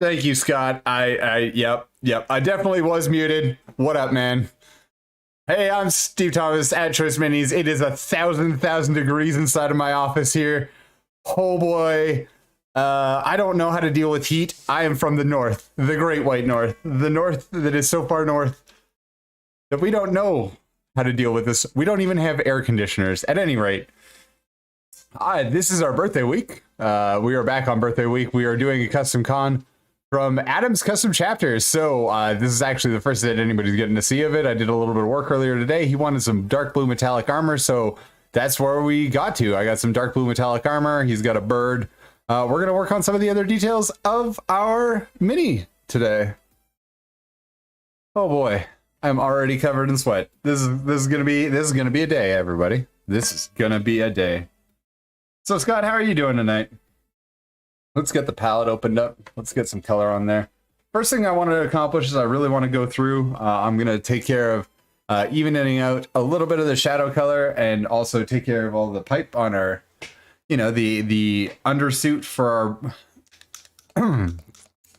Thank you, Scott. Yep. I definitely was muted. What up, man? Hey, I'm Steve Thomas at Choice Minis. It is 1,000 degrees inside of my office here. Oh boy. I don't know how to deal with heat. I am from the north, the great white north, the north that is so far north that we don't know how to deal with this. We don't even have air conditioners. At any rate, this is our birthday week. We are back on birthday week. We are doing a custom con from Adam's Custom Chapters. So this is actually the first that anybody's getting to see of it. I did a little bit of work earlier today. He wanted some dark blue metallic armor, so that's where we got to. I got some dark blue metallic armor. He's got a bird. We're going to work on some of the other details of our mini today. Oh boy, I'm already covered in sweat. This is gonna be a day, everybody. This is gonna be a day. So Scott, how are you doing tonight? Let's get the palette opened up. Let's get some color on there. First thing I want to accomplish is I really want to go through. I'm going to take care of evening out a little bit of the shadow color and also take care of all the pipe on our, the undersuit for our,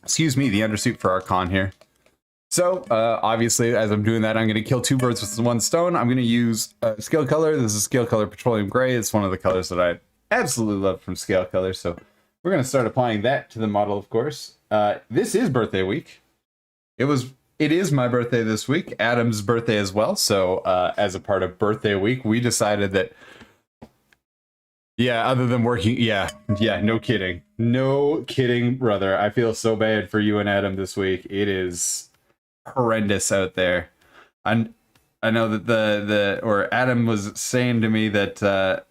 excuse me, the undersuit for our con here. So obviously, as I'm doing that, I'm going to kill two birds with one stone. I'm going to use Scale Color. This is Scale Color Petroleum Gray. It's one of the colors that I absolutely love from Scale Color. So we're going to start applying that to the model, of course. This is birthday week. It is my birthday this week, Adam's birthday as well. So as a part of birthday week, we decided that, yeah, other than working, yeah, no kidding. No kidding, brother. I feel so bad for you and Adam this week. It is horrendous out there. I know that or Adam was saying to me that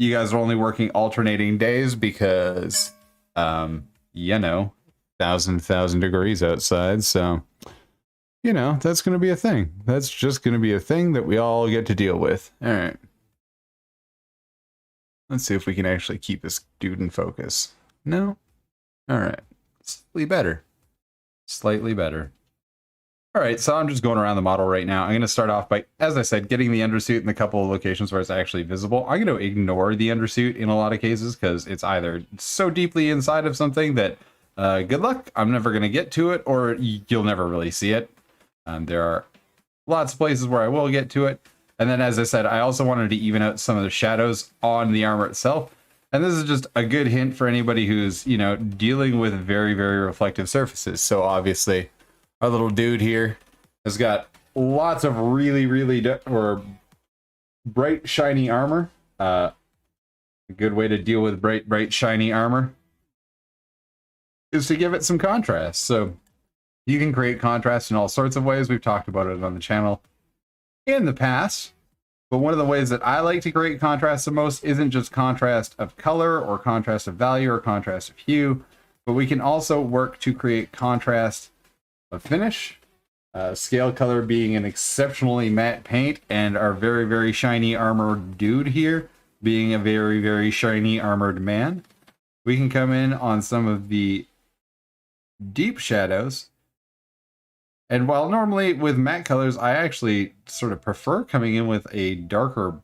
you guys are only working alternating days because, 1,000 degrees outside. So, that's going to be a thing. That's just going to be a thing that we all get to deal with. All right. Let's see if we can actually keep this dude in focus. No? All right. Slightly better. Slightly better. All right, so I'm just going around the model right now. I'm going to start off by, as I said, getting the undersuit in a couple of locations where it's actually visible. I'm going to ignore the undersuit in a lot of cases because it's either so deeply inside of something that, good luck, I'm never going to get to it, or you'll never really see it. There are lots of places where I will get to it. And then, as I said, I also wanted to even out some of the shadows on the armor itself. And this is just a good hint for anybody who's, dealing with very, very reflective surfaces. So obviously, our little dude here has got lots of really bright, shiny armor. A good way to deal with bright, shiny armor is to give it some contrast. So you can create contrast in all sorts of ways. We've talked about it on the channel in the past. But one of the ways that I like to create contrast the most isn't just contrast of color or contrast of value or contrast of hue, but we can also work to create contrast of finish. Scale Color being an exceptionally matte paint, and our very, very shiny armored dude here being a very, very shiny armored man. We can come in on some of the deep shadows. And while normally with matte colors, I actually sort of prefer coming in with a darker,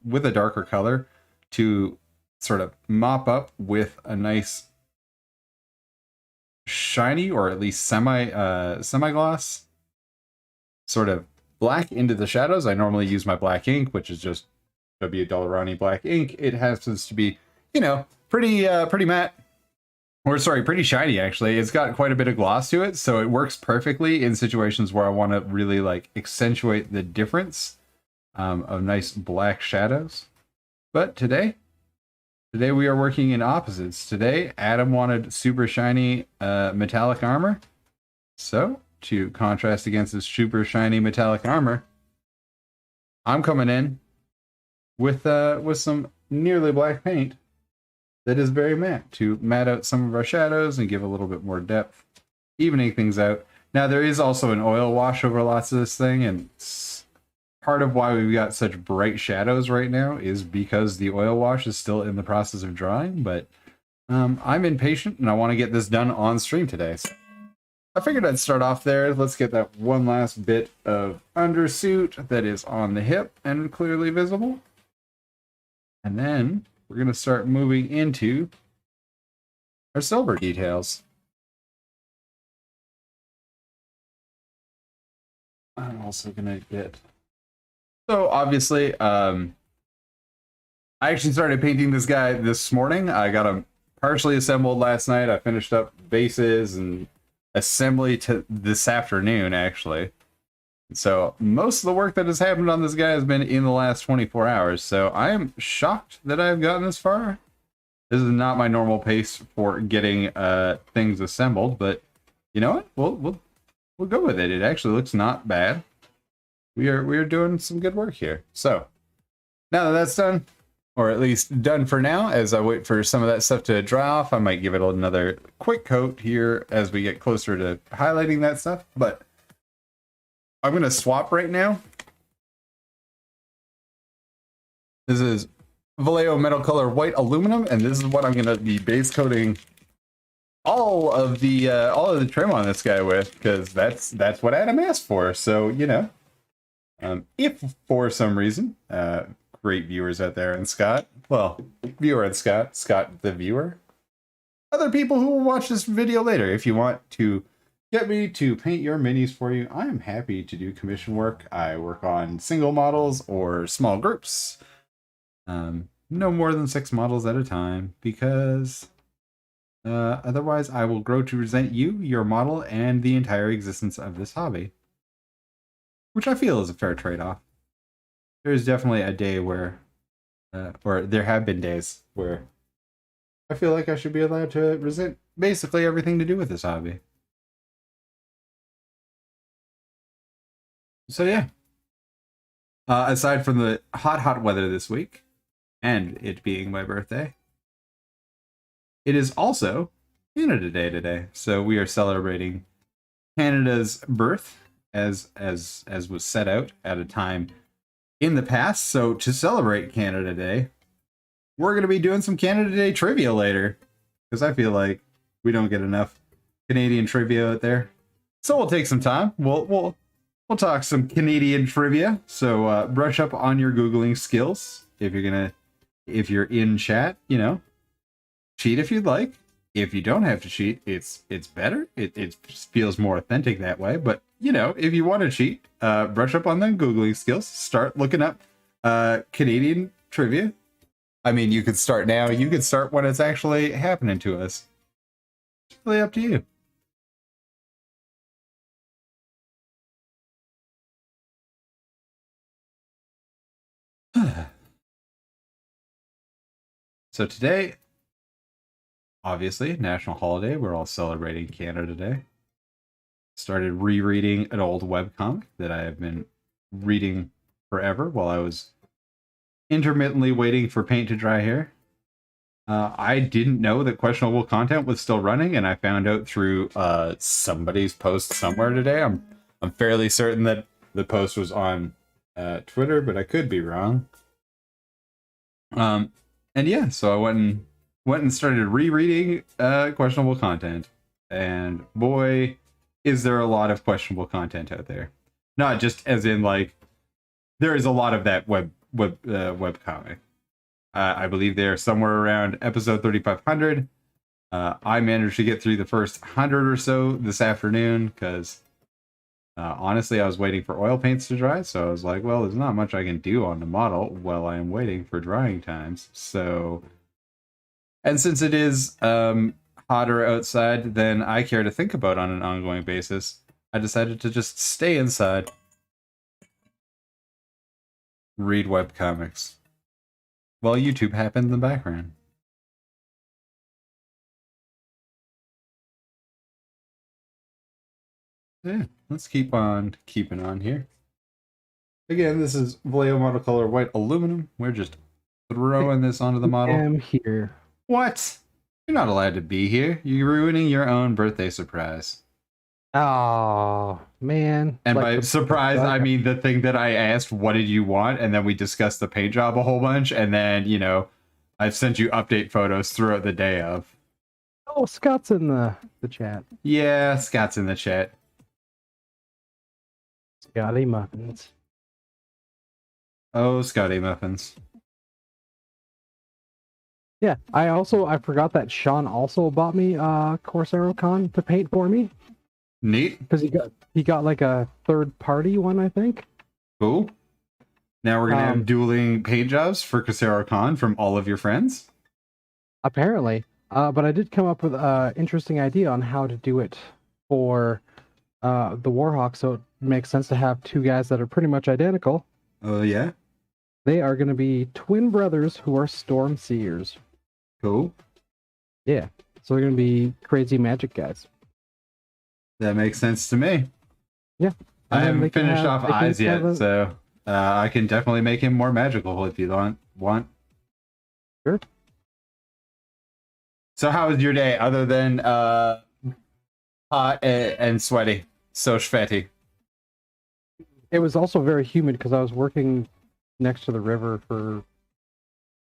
with a darker color to sort of mop up with a nice shiny, or at least semi-gloss sort of black into the shadows. I normally use my black ink, which is just W. Dollarani black ink. It happens to be, pretty matte, or sorry, pretty shiny actually. It's got quite a bit of gloss to it, so it works perfectly in situations where I want to really accentuate the difference of nice black shadows. But today we are working in opposites. Today, Adam wanted super shiny metallic armor. So, to contrast against this super shiny metallic armor, I'm coming in with some nearly black paint that is very matte to matte out some of our shadows and give a little bit more depth, evening things out. Now, there is also an oil wash over lots of this thing, and part of why we've got such bright shadows right now is because the oil wash is still in the process of drying, but I'm impatient and I want to get this done on stream today. So I figured I'd start off there. Let's get that one last bit of undersuit that is on the hip and clearly visible. And then we're going to start moving into our silver details. I'm also gonna get... So obviously, I actually started painting this guy this morning. I got him partially assembled last night. I finished up bases and assembly to this afternoon, actually. So most of the work that has happened on this guy has been in the last 24 hours. So I am shocked that I've gotten this far. This is not my normal pace for getting things assembled, but you know what? We'll go with it. It actually looks not bad. We are doing some good work here. So now that that's done, or at least done for now, as I wait for some of that stuff to dry off, I might give it another quick coat here as we get closer to highlighting that stuff. But I'm going to swap right now. This is Vallejo Metal Color White Aluminum, and this is what I'm going to be base coating all of the trim on this guy with, because that's what Adam asked for. So, you know, if for some reason, great viewers out there, and Scott, well, viewer and Scott the viewer, other people who will watch this video later, if you want to get me to paint your minis for you, I am happy to do commission work. I work on single models or small groups. No more than 6 models at a time, because otherwise I will grow to resent you, your model, and the entire existence of this hobby. Which I feel is a fair trade-off. There's definitely a day where, or there have been days where I feel like I should be allowed to resent basically everything to do with this hobby. So yeah, aside from the hot weather this week, and it being my birthday, it is also Canada Day today. So we are celebrating Canada's birth as was set out at a time in the past. So to celebrate Canada Day, we're going to be doing some Canada Day trivia later, because I feel like we don't get enough Canadian trivia out there. So we'll take some time. We'll talk some Canadian trivia. So brush up on your Googling skills. If you're in chat, you know, cheat if you'd like. If you don't have to cheat, it's better. It feels more authentic that way. But you know, if you want to cheat, brush up on them Googling skills. Start looking up Canadian trivia. I mean, you could start now. You could start when it's actually happening to us. It's really up to you. So today, obviously, national holiday. We're all celebrating Canada Day. Started rereading an old webcomic that I have been reading forever while I was intermittently waiting for paint to dry here. I didn't know that questionable content was still running, and I found out through somebody's post somewhere today. I'm fairly certain that the post was on Twitter, but I could be wrong. And yeah, so I went and started rereading questionable content, and boy, is there a lot of questionable content out there. Not just as in like there is a lot of that webcomic. I believe they're somewhere around episode 3500. I managed to get through the first 100 or so this afternoon because honestly, I was waiting for oil paints to dry. So I was like, well, there's not much I can do on the model while I am waiting for drying times. So, and since it is hotter outside than I care to think about on an ongoing basis, I decided to just stay inside, read webcomics, while YouTube happened in the background. Yeah, let's keep on keeping on here. Again, this is Vallejo Model Color White Aluminum. We're just throwing this onto the model. I'm here. What? You're not allowed to be here. You're ruining your own birthday surprise. Oh, man. And like by surprise, I mean the thing that I asked, what did you want? And then we discussed the paint job a whole bunch. And then, you know, I've sent you update photos throughout the day of. Oh, Scott's in the chat. Yeah, Scott's in the chat. Scotty Muffins. Oh, Scotty Muffins. Yeah, I forgot that Sean also bought me Corsaro Con to paint for me. Neat. because he got like a third party one, I think. Cool. Now we're gonna have Um, dueling paint jobs for Casero Con from all of your friends. Apparently. But I did come up with an interesting idea on how to do it for the Warhawk, so it makes sense to have two guys that are pretty much identical. Oh yeah. They are going to be twin brothers who are storm seers. Cool. Yeah. So they're going to be crazy magic guys. That makes sense to me. Yeah. I And then haven't they can finished have- off they can eyes yet, have a- so I can definitely make him more magical if you want. Sure. So how was your day other than hot and sweaty? So sweaty. It was also very humid because I was working next to the river for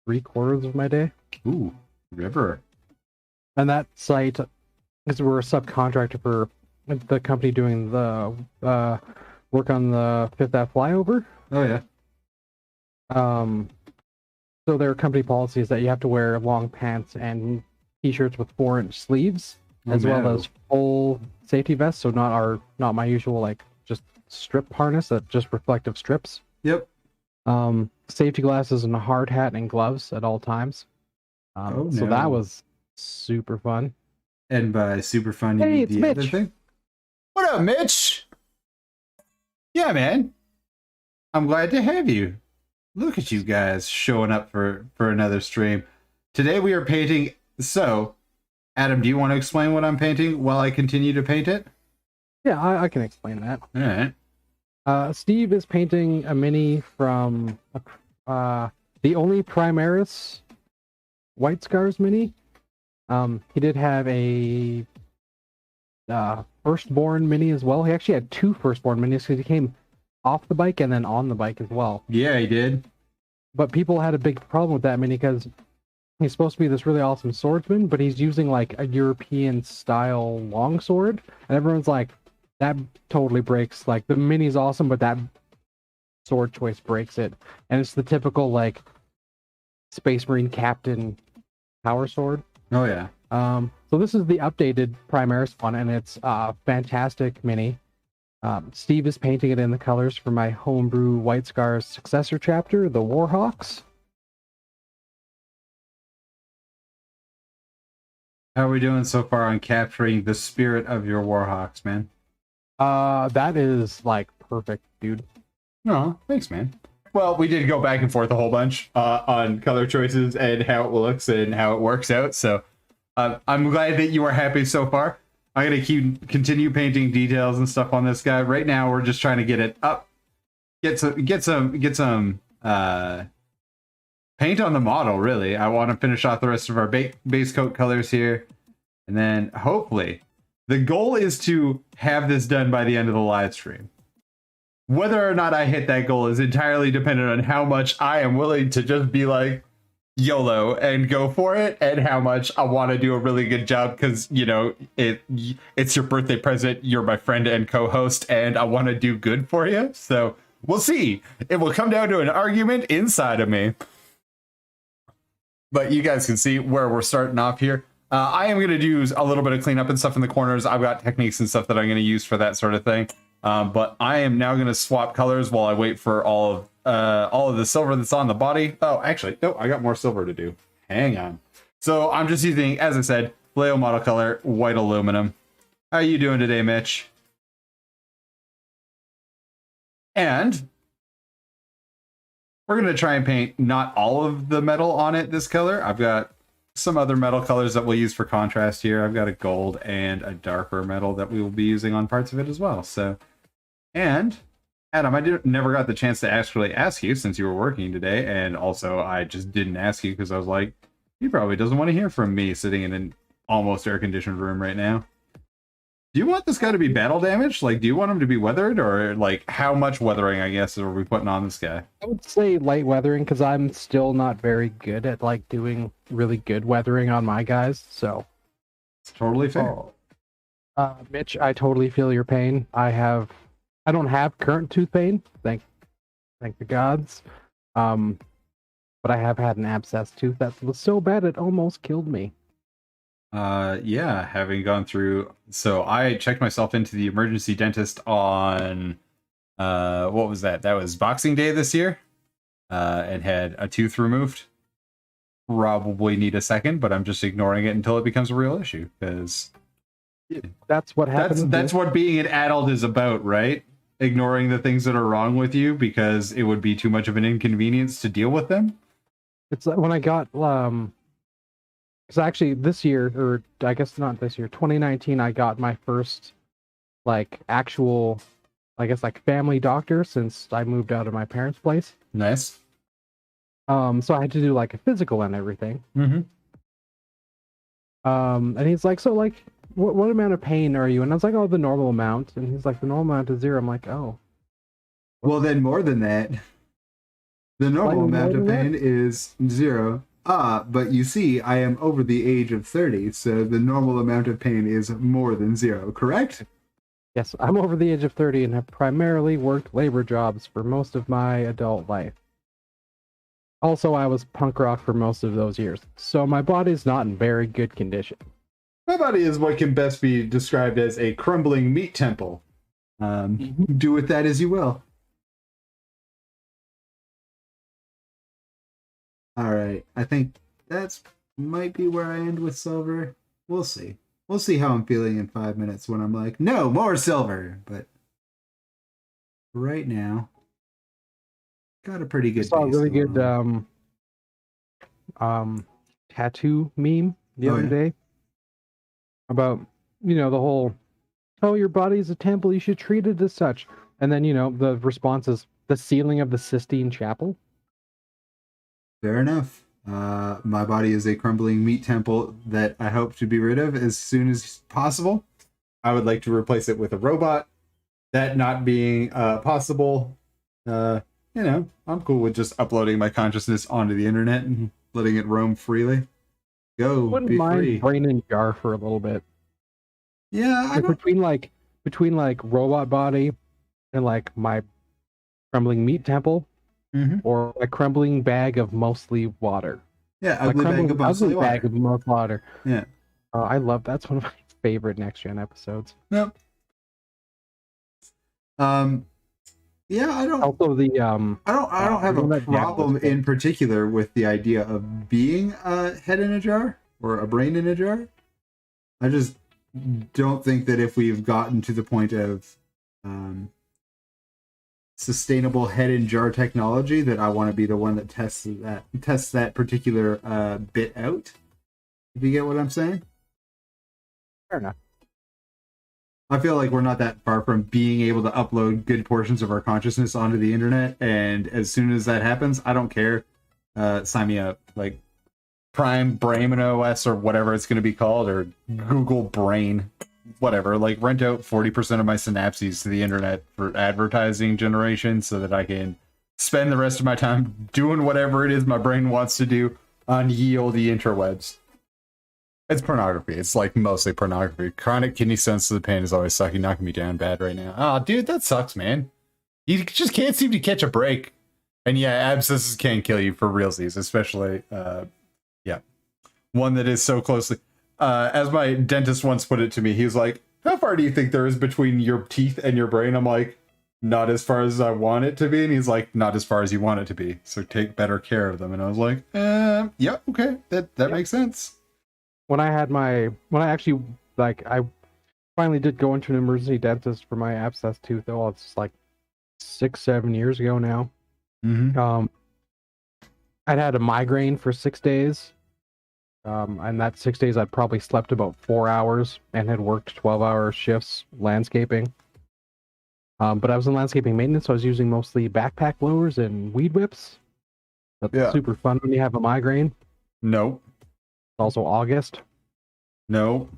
3/4 of my day. Ooh, river. And that site, because we're a subcontractor for the company doing the work on the Fifth Ave flyover. Oh yeah. So their company policy is that you have to wear long pants and t-shirts with 4-inch sleeves, Oh, as well no. as full safety vests. So not my usual like just strip harness, that just reflective strips. Yep. Safety glasses and a hard hat and gloves at all times. So no. that was super fun. And by super fun, you Hey, mean it's the other Mitch. thing? What up, Mitch? Yeah, man. I'm glad to have you. Look at you guys showing up for another stream. Today we are painting. So, Adam, do you want to explain what I'm painting while I continue to paint it? Yeah, I can explain that. All right. Steve is painting a mini from the only Primaris White Scars mini. He did have a Firstborn mini as well. He actually had two Firstborn minis because he came off the bike and then on the bike as well. Yeah, he did. But people had a big problem with that mini because he's supposed to be this really awesome swordsman, but he's using like a European style longsword, and everyone's like, that totally breaks. Like the mini's awesome, but that sword choice breaks it. And it's the typical like Space Marine Captain power sword. Oh yeah. So this is the updated Primaris one, and it's a fantastic mini. Steve is painting it in the colors for my homebrew White Scars successor chapter, the Warhawks. How are we doing so far on capturing the spirit of your Warhawks, man? That is like perfect, dude. No, thanks, man. Well, we did go back and forth a whole bunch on color choices and how it looks and how it works out. So I'm glad that you are happy so far. I'm gonna continue painting details and stuff on this guy. Right now, we're just trying to get it up, get some paint on the model. Really, I want to finish off the rest of our base coat colors here, and then hopefully, the goal is to have this done by the end of the live stream. Whether or not I hit that goal is entirely dependent on how much I am willing to just be like YOLO and go for it, and how much I want to do a really good job, because you know it's your birthday present, you're my friend and co-host, and I want to do good for you. So we'll see. It will come down to an argument inside of me, but you guys can see where we're starting off here. I am going to do a little bit of cleanup and stuff in the corners. I've got techniques and stuff that I'm going to use for that sort of thing. But I am now going to swap colors while I wait for all of the silver that's on the body. Oh, actually, no, I got more silver to do. Hang on. So I'm just using, as I said, Flail model color, white aluminum. How are you doing today, Mitch? And we're going to try and paint not all of the metal on it this color. I've got some other metal colors that we'll use for contrast here. I've got a gold and a darker metal that we will be using on parts of it as well. So, and Adam, I never got the chance to actually ask you since you were working today, and also I just didn't ask you because I was like, he probably doesn't want to hear from me sitting in an almost air-conditioned room right now. Do you want this guy to be battle damaged? Like, do you want him to be weathered, or like how much weathering, I guess, are we putting on this guy? I would say light weathering because I'm still not very good at like doing really good weathering on my guys. So It's totally fair. Mitch, I totally feel your pain. I don't have current tooth pain, thank the gods. But I have had an abscess tooth that was so bad it almost killed me. Yeah, having gone through. So I checked myself into the emergency dentist on, what was that? That was Boxing Day this year, and had a tooth removed. Probably need a second, but I'm just ignoring it until it becomes a real issue because That's what happened. that's what being an adult is about, right? Ignoring the things that are wrong with you because it would be too much of an inconvenience to deal with them. It's like when I got because actually this year, or I guess not this year, 2019, I got my first like actual, I guess like family doctor since I moved out of my parents' place. Nice. So I had to do like a physical and everything. Mm-hmm. And he's like, so like, what amount of pain are you? And I was like, oh, the normal amount. And he's like, the normal amount is 0. I'm like, oh. Well, then more than that. The normal amount of pain is 0. But you see, I am over the age of 30, so the normal amount of pain is more than 0, correct? Yes, I'm over the age of 30 and have primarily worked labor jobs for most of my adult life. Also, I was punk rock for most of those years, so my body's not in very good condition. My body is what can best be described as a crumbling meat temple. Do with that as you will. All right, I think that's might be where I end with silver. We'll see. We'll see how I'm feeling in 5 minutes when I'm like, no, more silver. But right now, got a pretty good. I saw a base really going good on. Tattoo meme the Oh, other yeah? day about the whole, oh, your body's a temple, you should treat it as such. And then the response is the ceiling of the Sistine Chapel. Fair enough. My body is a crumbling meat temple that I hope to be rid of as soon as possible. I would like to replace it with a robot. That not being possible, I'm cool with just uploading my consciousness onto the internet and letting it roam freely. Go, Wouldn't be mind free. brain in jar for a little bit. Yeah, I Like don't. between like robot body and like my crumbling meat temple, Mhm. or a crumbling bag of mostly water. Yeah, A ugly bag of mostly ugly bag water. of most water. Yeah. I love that's one of my favorite next gen episodes. Nope. Yeah, I don't. Also the I don't have the a one that Jack problem was in particular with the idea of being a head in a jar or a brain in a jar. I just don't think that if we've gotten to the point of sustainable head in jar technology, that I want to be the one that tests that particular bit out. If you get what I'm saying. fair enough. I feel like we're not that far from being able to upload good portions of our consciousness onto the internet, and as soon as that happens, I don't care. Sign me up. Like Prime Brain OS or whatever it's going to be called, or Google Brain, whatever. Like rent out 40% of my synapses to the internet for advertising generation, so that I can spend the rest of my time doing whatever it is my brain wants to do on ye olde interwebs. It's pornography. It's like mostly pornography. Chronic kidney stones to the pain is always sucking, knocking me down bad right now. Oh, dude, that sucks, man. You just can't seem to catch a break. And yeah, abscesses can kill you for realsies, especially, one that is so closely. As my dentist once put it to me, he was like, how far do you think there is between your teeth and your brain? I'm like, not as far as I want it to be. And he's like, not as far as you want it to be. So take better care of them. And I was like, yeah, okay, that makes sense. When I actually I finally did go into an emergency dentist for my abscess tooth, though it's like 6-7 years ago now. Mm-hmm. I'd had a migraine for 6 days. And that 6 days I'd probably slept about 4 hours and had worked 12-hour shifts landscaping. But I was in landscaping maintenance, so I was using mostly backpack blowers and weed whips. That's super fun when you have a migraine. Nope. Also August. No.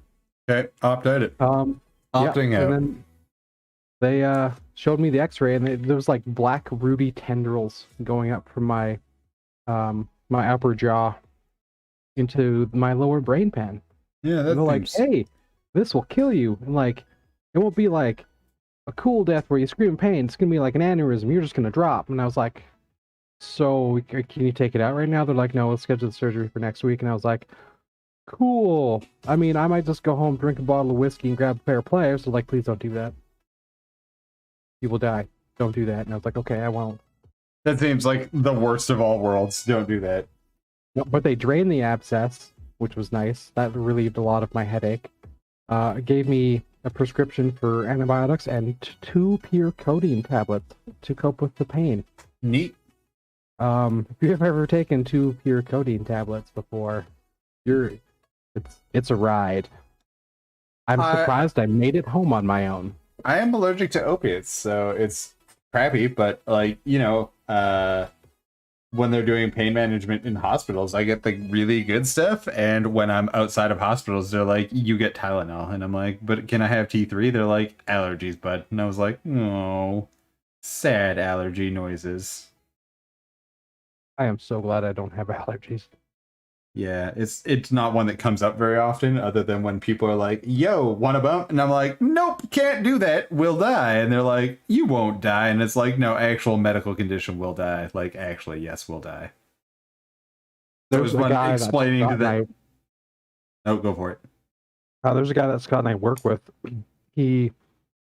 Okay, opt out it. Opting out. And then they showed me the X-ray, and there was like black ruby tendrils going up from my my upper jaw into my lower brain pan. Yeah, they're like, hey, this will kill you, and like it won't be like a cool death where you scream in pain. It's gonna be like an aneurysm. You're just gonna drop. And I was like, so can you take it out right now? They're like, no, let's schedule the surgery for next week. And I was like, Cool. I mean, I might just go home, drink a bottle of whiskey, and grab a pair of pliers. So, like, please don't do that. You will die. Don't do that. And I was like, okay, I won't. That seems like the worst of all worlds. Don't do that. No, but they drained the abscess, which was nice. That relieved a lot of my headache. It gave me a prescription for antibiotics and 2 pure codeine tablets to cope with the pain. Neat. If you've ever taken 2 pure codeine tablets before, it's a ride. I'm surprised I made it home on my own. I am allergic to opiates, so it's crappy, but like, you know, when they're doing pain management in hospitals, I get the really good stuff, and when I'm outside of hospitals, they're like, you get Tylenol, and I'm like, but can I have T3? They're like, allergies, bud. And I was like, oh, sad allergy noises. I am so glad I don't have allergies. Yeah, it's not one that comes up very often, other than when people are like, yo, want a bump? And I'm like, nope, can't do that, we'll die. And they're like, you won't die. And it's like, no, actual medical condition will die. Like, actually, yes, we'll die. There was one explaining to them. Oh, go for it. There's a guy that Scott and I work with. He's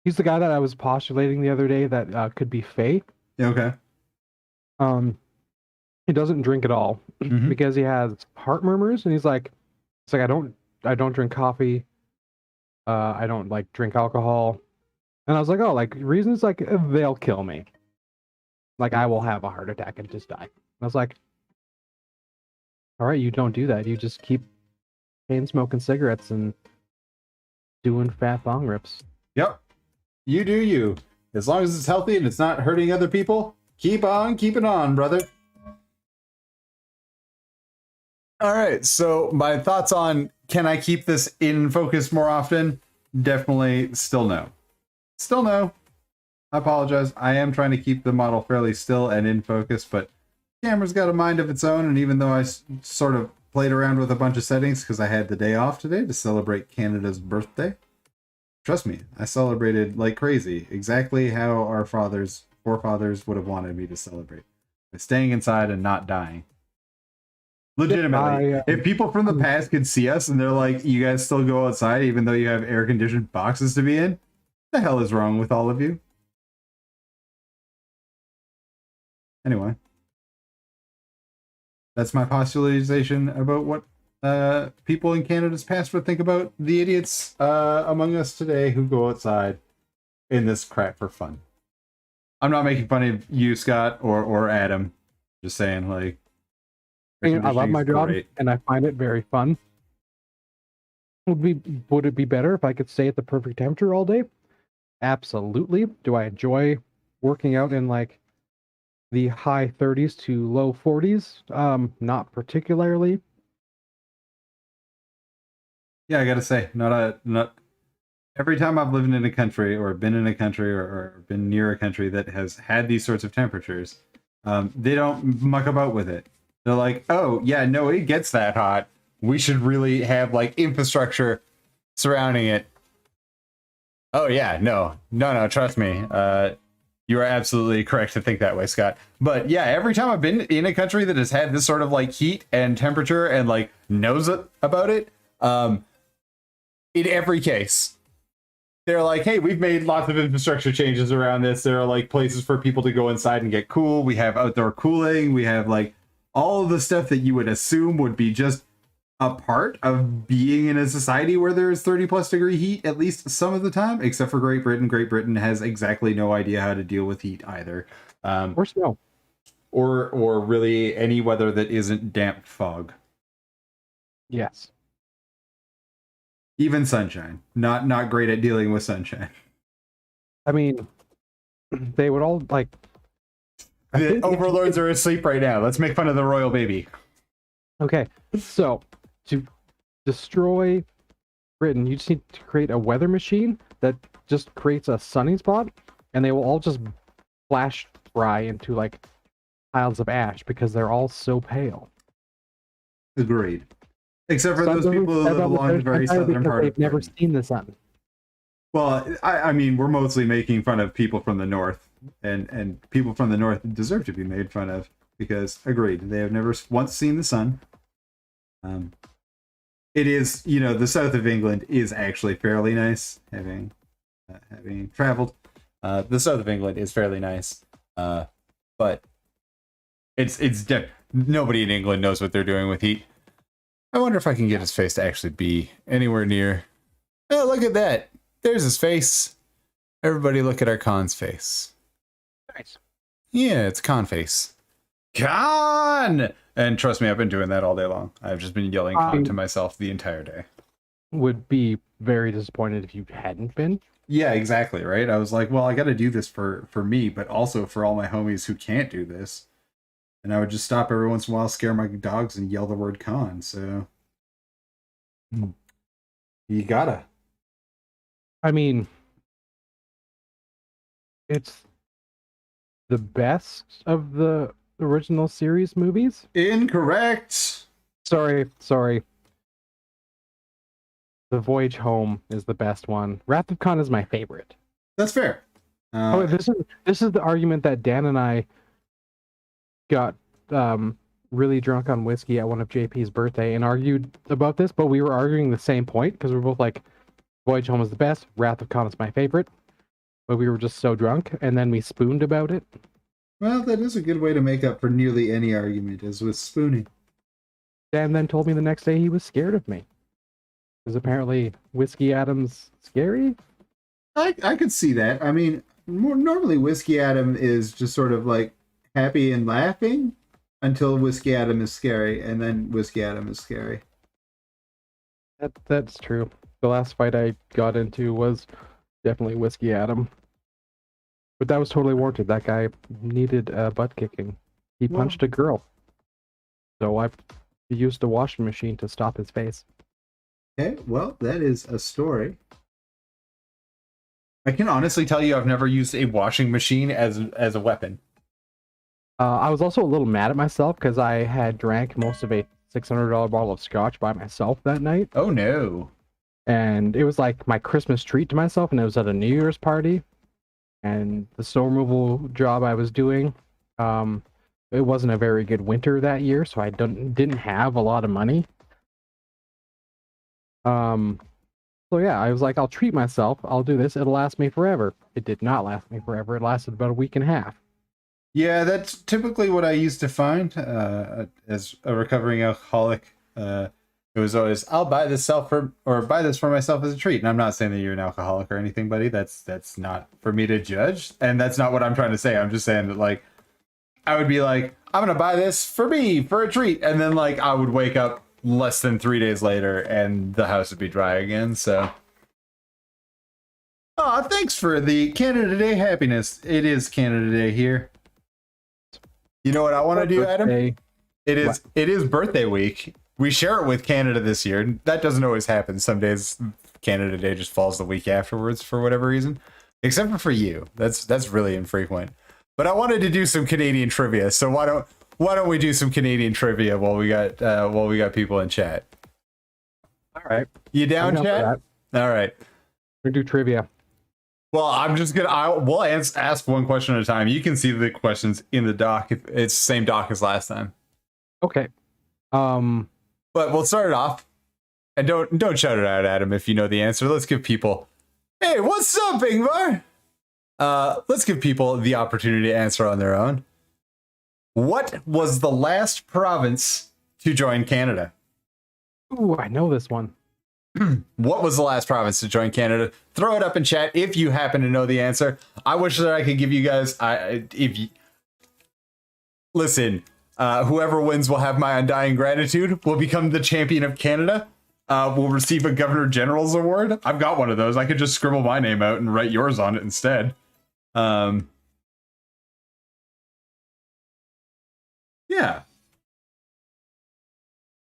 the guy that I was postulating the other day that could be Faye. Yeah, okay. He doesn't drink at all because he has heart murmurs, and he's like, I don't drink coffee. I don't like drink alcohol. And I was like, oh, like reasons like they'll kill me. Like I will have a heart attack and just die. And I was like, all right, you don't do that. You just keep chain smoking cigarettes and doing fat bong rips. Yep. You do you. As long as it's healthy and it's not hurting other people, keep on keeping on, brother. All right, so my thoughts on can I keep this in focus more often? Definitely still no. Still no. I apologize. I am trying to keep the model fairly still and in focus, but camera's got a mind of its own, and even though I sort of played around with a bunch of settings because I had the day off today to celebrate Canada's birthday, trust me, I celebrated like crazy, exactly how our forefathers would have wanted me to celebrate. By staying inside and not dying. Legitimately, if people from the past could see us and they're like, you guys still go outside even though you have air-conditioned boxes to be in, what the hell is wrong with all of you? Anyway. That's my postulation about what people in Canada's past would think about the idiots among us today who go outside in this crap for fun. I'm not making fun of you, Scott, or Adam. Just saying, like, I love my job, and I find it very fun. Would it be better if I could stay at the perfect temperature all day? Absolutely. Do I enjoy working out in like the high 30s to low 40s? Not particularly. Yeah, I gotta say, not every time I've lived in a country or been in a country or been near a country that has had these sorts of temperatures, they don't muck about with it. They're like, oh, yeah, no, it gets that hot. We should really have, like, infrastructure surrounding it. Oh, yeah, no, trust me. You are absolutely correct to think that way, Scott. But, yeah, every time I've been in a country that has had this sort of, like, heat and temperature and, like, knows about it, in every case, they're like, hey, we've made lots of infrastructure changes around this. There are, like, places for people to go inside and get cool. We have outdoor cooling. We have, like, all of the stuff that you would assume would be just a part of being in a society where there's 30+ degree heat at least some of the time, except for Great Britain. Great Britain has exactly no idea how to deal with heat either. Or snow. Or really any weather that isn't damp fog. Yes. Even sunshine. Not great at dealing with sunshine. I mean, they would all like... The overlords are asleep right now. Let's make fun of the royal baby. Okay, so to destroy Britain, you just need to create a weather machine that just creates a sunny spot, and they will all just flash fry into like piles of ash because they're all so pale. Agreed. Except for those people who live along the very southern part of they've never seen the sun. Well, I mean, we're mostly making fun of people from the north. And people from the north deserve to be made fun of because, agreed, they have never once seen the sun. it is, you know, the south of England is actually fairly nice. Having traveled, the south of England is fairly nice, but nobody in England knows what they're doing with heat. I wonder if I can get his face to actually be anywhere near. Oh, look at that! There's his face. Everybody, look at our Khan's face. Nice. Yeah, it's Khan face. Khan! And trust me, I've been doing that all day long. I've just been yelling Khan to myself the entire day. Would be very disappointed if you hadn't been. Yeah, exactly, right? I was like, well, I got to do this for me, but also for all my homies who can't do this. And I would just stop every once in a while, scare my dogs, and yell the word Khan. So you gotta. I mean, it's the best of the original series movies. Incorrect. Sorry. The Voyage Home is the best one. Wrath of Khan is my favorite. That's fair. This is the argument that Dan and I got really drunk on whiskey at one of JP's birthday and argued about this, but we were arguing the same point because we were both like, Voyage Home is the best, Wrath of Khan is my favorite, but we were just so drunk, and then we spooned about it. Well, that is a good way to make up for nearly any argument, is with spooning. Dan then told me the next day he was scared of me. Because apparently Whiskey Adam's scary? I could see that. I mean, normally Whiskey Adam is just sort of like happy and laughing until Whiskey Adam is scary, and then Whiskey Adam is scary. That's true. The last fight I got into was definitely Whiskey Adam. But that was totally warranted. That guy needed butt kicking. He punched a girl. So I used a washing machine to stop his face. Okay, well, that is a story. I can honestly tell you I've never used a washing machine as a weapon. I was also a little mad at myself because I had drank most of a $600 bottle of scotch by myself that night. Oh, no. And it was like my Christmas treat to myself, and it was at a New Year's party. And the snow removal job I was doing, it wasn't a very good winter that year, so I didn't have a lot of money. So yeah, I was like, I'll treat myself. I'll do this. It'll last me forever. It did not last me forever. It lasted about a week and a half. Yeah, that's typically what I used to find as a recovering alcoholic. It was always, I'll buy this buy this for myself as a treat. And I'm not saying that you're an alcoholic or anything, buddy. That's not for me to judge. And that's not what I'm trying to say. I'm just saying that, like, I would be like, I'm going to buy this for me, for a treat. And then, like, I would wake up less than 3 days later and the house would be dry again. So, thanks for the Canada Day happiness. It is Canada Day here. You know what I want to do, Adam? It is birthday week. We share it with Canada this year. That doesn't always happen. Some days Canada Day just falls the week afterwards for whatever reason. Except for you. That's really infrequent. But I wanted to do some Canadian trivia. So why don't we do some Canadian trivia while we got people in chat? All right. You down, chat? All right. We're gonna do trivia. Well, I'm just we'll ask one question at a time. You can see the questions in the doc. If it's the same doc as last time. Okay. But we'll start it off. And don't shout it out, Adam, if you know the answer. Let's give people, hey, what's up, Ingvar? Let's give people the opportunity to answer on their own. What was the last province to join Canada? Ooh, I know this one. What was the last province to join Canada? Throw it up in chat if you happen to know the answer. I wish that I could give you guys. Listen, whoever wins will have my undying gratitude. Will become the champion of Canada. Will receive a Governor General's award. I've got one of those. I could just scribble my name out and write yours on it instead. Yeah.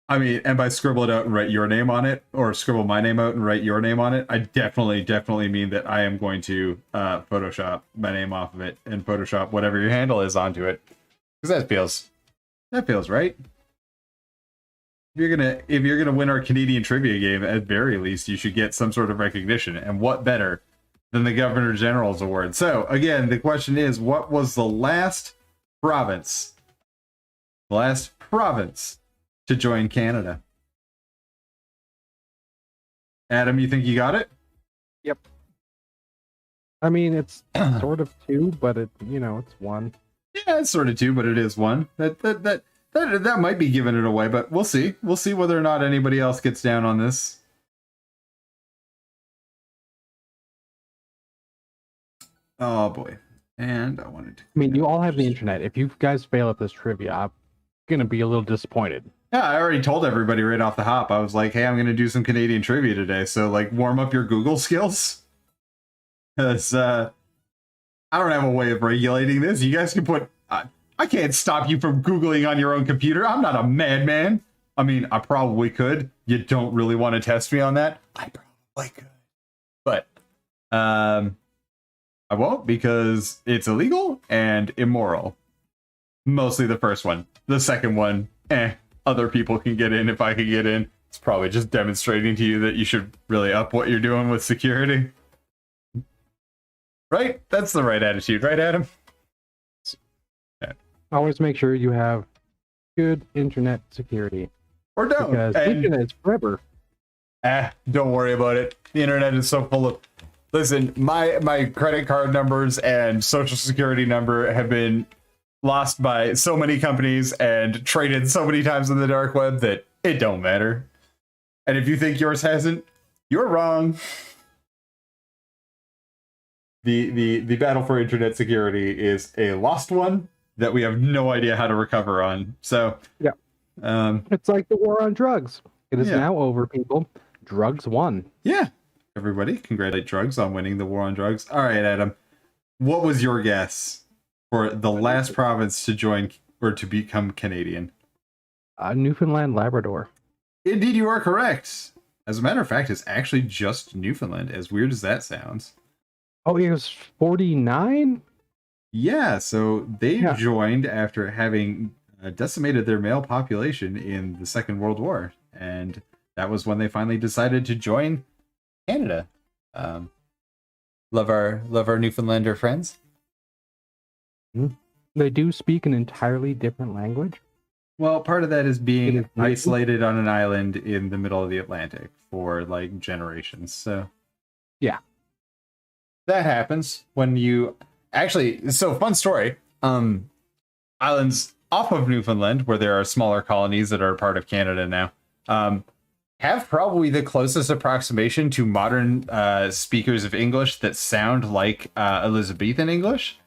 I mean, and by scribble it out and write your name on it, or scribble my name out and write your name on it, I definitely mean that I am going to Photoshop my name off of it and Photoshop whatever your handle is onto it, because that feels right. If you're gonna win our Canadian trivia game, at very least, you should get some sort of recognition, and what better than the Governor General's award? So again, the question is, what was the last province to join Canada? Adam, you think you got it? Yep. I mean, it's sort of two, but it's one. Yeah, it's sort of two, but it is one. That might be giving it away, but we'll see. We'll see whether or not anybody else gets down on this. Oh boy. And I wanted to. I mean, you all have the internet. If you guys fail at this trivia, I'm gonna be a little disappointed. Yeah, I already told everybody right off the hop. I was like, hey, I'm going to do some Canadian trivia today. So, like, warm up your Google skills. Because I don't have a way of regulating this. You guys can put... I can't stop you from Googling on your own computer. I'm not a madman. I mean, I probably could. You don't really want to test me on that? I probably could. But I won't because it's illegal and immoral. Mostly the first one. The second one, other people can get in if I can get in. It's probably just demonstrating to you that you should really up what you're doing with security. Right? That's the right attitude, right, Adam? Yeah. Always make sure you have good internet security. Or don't. Because internet is forever. Don't worry about it. The internet is so full of... Listen, my credit card numbers and social security number have been lost by so many companies and traded so many times on the dark web that it don't matter. And if you think yours hasn't, you're wrong. The battle for internet security is a lost one that we have no idea how to recover on. So yeah, it's like the war on drugs. It is now over, people. Drugs won. Yeah, everybody, congratulate drugs on winning the war on drugs. All right, Adam, what was your guess for the last province to join or to become Canadian? Newfoundland, Labrador. Indeed, you are correct. As a matter of fact, it's actually just Newfoundland, as weird as that sounds. Oh, it was 49? Yeah, so they joined after having decimated their male population in the Second World War. And that was when they finally decided to join Canada. Love our Newfoundlander friends. They do speak an entirely different language. Well, part of that is being isolated on an island in the middle of the Atlantic for like generations. So yeah, that happens when you actually. So fun story. Islands off of Newfoundland, where there are smaller colonies that are part of Canada now, have probably the closest approximation to modern speakers of English that sound like Elizabethan English.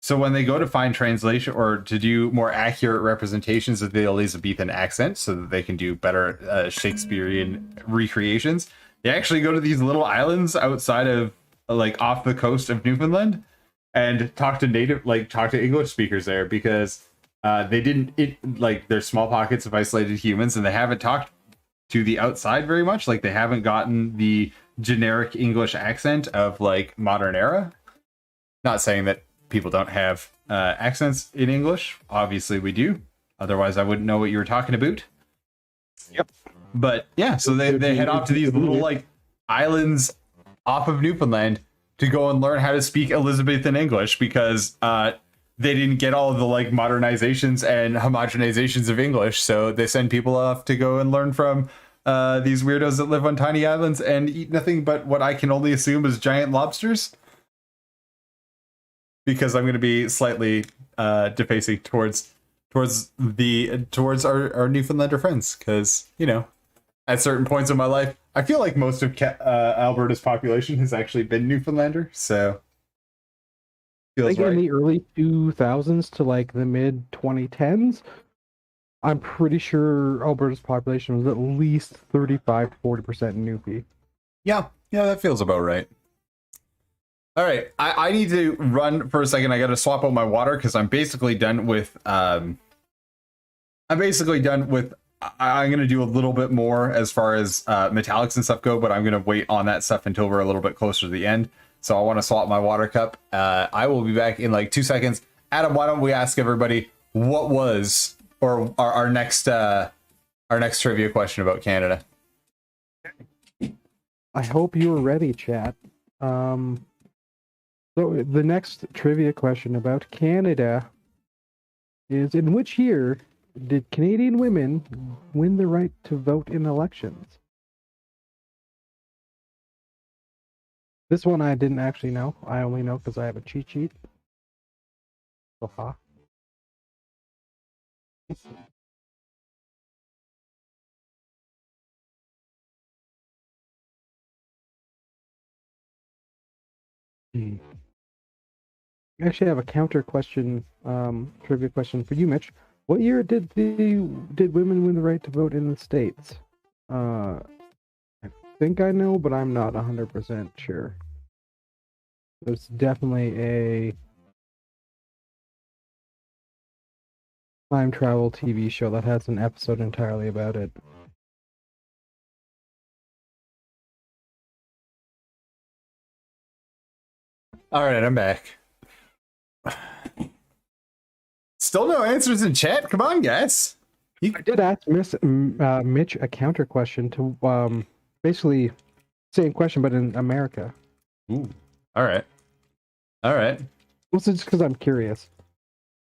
So when they go to find translation or to do more accurate representations of the Elizabethan accent so that they can do better Shakespearean recreations, they actually go to these little islands outside of like off the coast of Newfoundland and talk to English speakers there because there's small pockets of isolated humans and they haven't talked to the outside very much. Like they haven't gotten the generic English accent of like modern era. Not saying that people don't have accents in English. Obviously we do. Otherwise I wouldn't know what you were talking about. Yep. But yeah, so they head off to these little like islands off of Newfoundland to go and learn how to speak Elizabethan English because they didn't get all of the like modernizations and homogenizations of English. So they send people off to go and learn from these weirdos that live on tiny islands and eat nothing but what I can only assume is giant lobsters. Because I'm going to be slightly defacing towards our Newfoundlander friends, because at certain points in my life, I feel like most of Alberta's population has actually been Newfoundlander. So, feels right. In the early 2000s to like the mid 2010s, I'm pretty sure Alberta's population was at least 35 to 40% Newfie. Yeah, that feels about right. All right, I need to run for a second. I got to swap out my water because I'm basically done with. I'm going to do a little bit more as far as metallics and stuff go, but I'm going to wait on that stuff until we're a little bit closer to the end. So I want to swap my water cup. I will be back in like 2 seconds. Adam, why don't we ask everybody what was or our next trivia question about Canada? I hope you were ready, chat. So the next trivia question about Canada is: in which year did Canadian women win the right to vote in elections? This one I didn't actually know. I only know because I have a cheat sheet. Haha. Hmm. I actually have a counter question, trivia question for you, Mitch. What year did women win the right to vote in the States? I think I know, but I'm not 100% sure. There's definitely a time travel TV show that has an episode entirely about it. All right, I'm back. Still no answers in chat. Come on, guys. I did ask Mitch a counter question to basically same question, but in America. Ooh. All right. All right. Mostly just because I'm curious.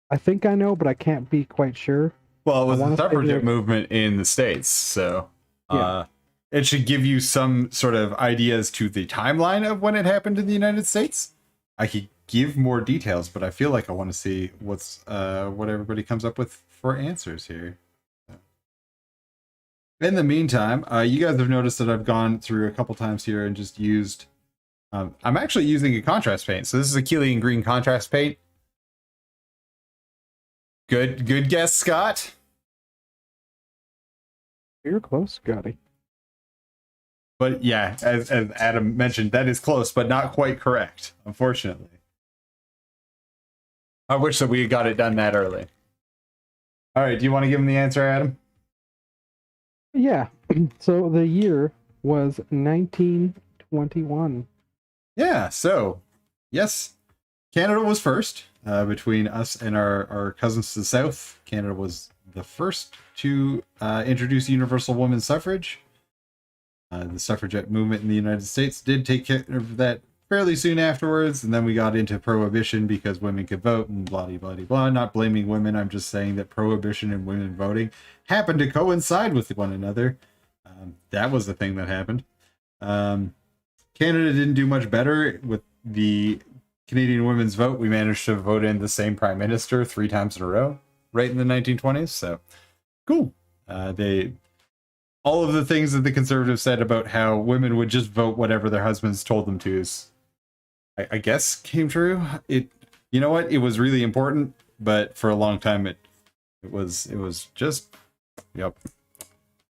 I think I know, but I can't be quite sure. Well, it was I the wanna say suffragette that- movement in the States, so Yeah. it should give you some sort of ideas to the timeline of when it happened in the United States. I could give more details, but I feel like I want to see what everybody comes up with for answers here. In the meantime, you guys have noticed that I've gone through a couple times here and just used. I'm actually using a contrast paint, so this is a Keelian green contrast paint. Good guess, Scott. You're close, Scotty. But yeah, as Adam mentioned, that is close, but not quite correct, unfortunately. I wish that we had got it done that early. All right, do you want to give him the answer, Adam? Yeah. So the year was 1921. Yeah, so yes, Canada was first. Between us and our cousins to the south, Canada was the first to introduce universal women's suffrage. The suffragette movement in the United States did take care of that fairly soon afterwards, and then we got into prohibition because women could vote and blah blah blah blah. Not blaming women, I'm just saying that prohibition and women voting happened to coincide with one another. That was the thing that happened. Canada didn't do much better with the Canadian women's vote. We managed to vote in the same prime minister 3 times in a row, right in the 1920s. So cool. All of the things that the conservatives said about how women would just vote whatever their husbands told them to is, I guess, came true. You know what? It was really important, but for a long time it was just, yep.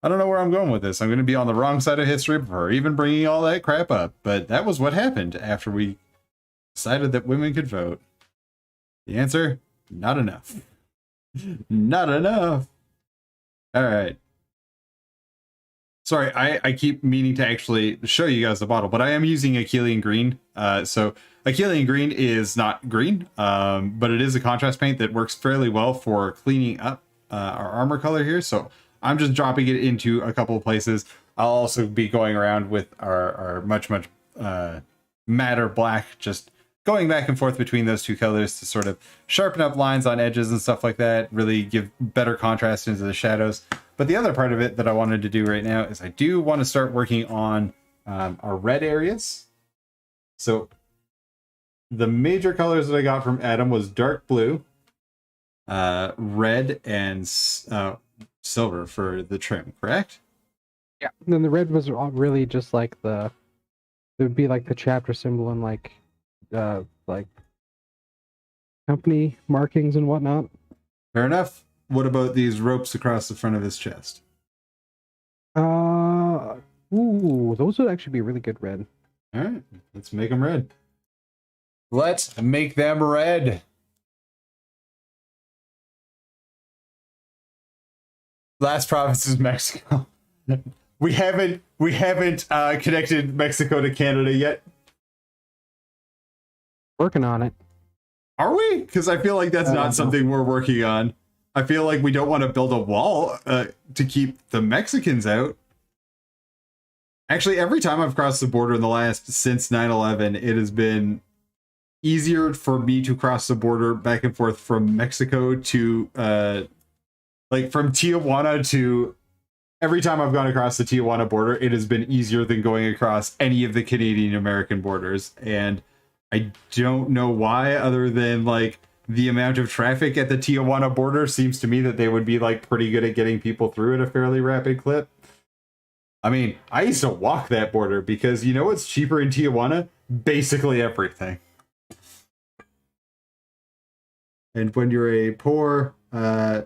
I don't know where I'm going with this. I'm going to be on the wrong side of history for even bringing all that crap up, but that was what happened after we decided that women could vote. The answer, not enough. Not enough. All right. Sorry, I keep meaning to actually show you guys the bottle, but I am using Achillean green. So Achillean green is not green, but it is a contrast paint that works fairly well for cleaning up our armor color here. So I'm just dropping it into a couple of places. I'll also be going around with our much matter black, just going back and forth between those two colors to sort of sharpen up lines on edges and stuff like that, really give better contrast into the shadows. But the other part of it that I wanted to do right now is I do want to start working on our red areas. So the major colors that I got from Adam was dark blue, red, and silver for the trim, correct? Yeah. And then the red was all really just like it would be like the chapter symbol and like company markings and whatnot. Fair enough. What about these ropes across the front of his chest? Ooh, those would actually be really good red. All right, let's make them red. Let's make them red. Last province is Mexico. we haven't connected Mexico to Canada yet. Working on it. Are we? Because I feel like that's not something we're working on. I feel like we don't want to build a wall to keep the Mexicans out. Actually, every time I've crossed the border in the since 9/11, it has been easier for me to cross the border back and forth from Mexico to from Tijuana to every time I've gone across the Tijuana border, it has been easier than going across any of the Canadian American borders. And I don't know why, other than like the amount of traffic at the Tijuana border seems to me that they would be like pretty good at getting people through at a fairly rapid clip. I mean, I used to walk that border because you know what's cheaper in Tijuana? Basically everything. And when you're a poor man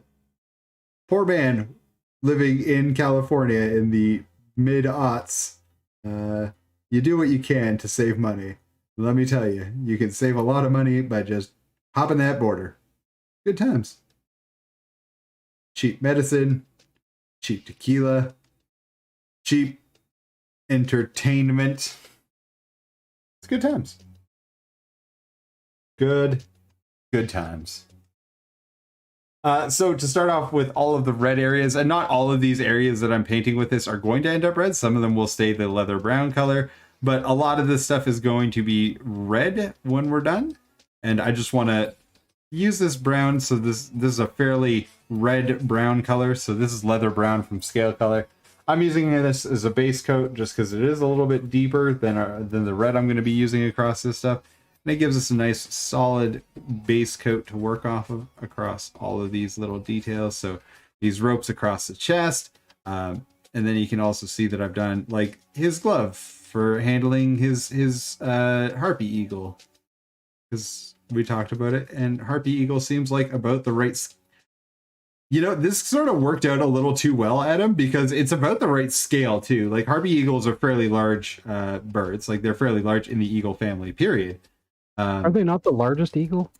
living in California in the mid-aughts, you do what you can to save money. Let me tell you, you can save a lot of money by just hopping that border. Good times. Cheap medicine, cheap tequila, cheap entertainment. It's good times. Good times. So to start off with all of the red areas, and not all of these areas that I'm painting with this are going to end up red. Some of them will stay the leather brown color, but a lot of this stuff is going to be red when we're done. And I just want to use this brown. So this is a fairly red brown color. So this is leather brown from Scale Color. I'm using this as a base coat just because it is a little bit deeper than the red I'm going to be using across this stuff. And it gives us a nice solid base coat to work off of across all of these little details. So these ropes across the chest. And then you can also see that I've done like his glove for handling his harpy eagle. Because we talked about it. And harpy eagle seems like about the right... You know, this sort of worked out a little too well, Adam, because it's about the right scale too. Like harpy eagles are fairly large birds. Like they're fairly large in the eagle family, period. Are they not the largest eagle?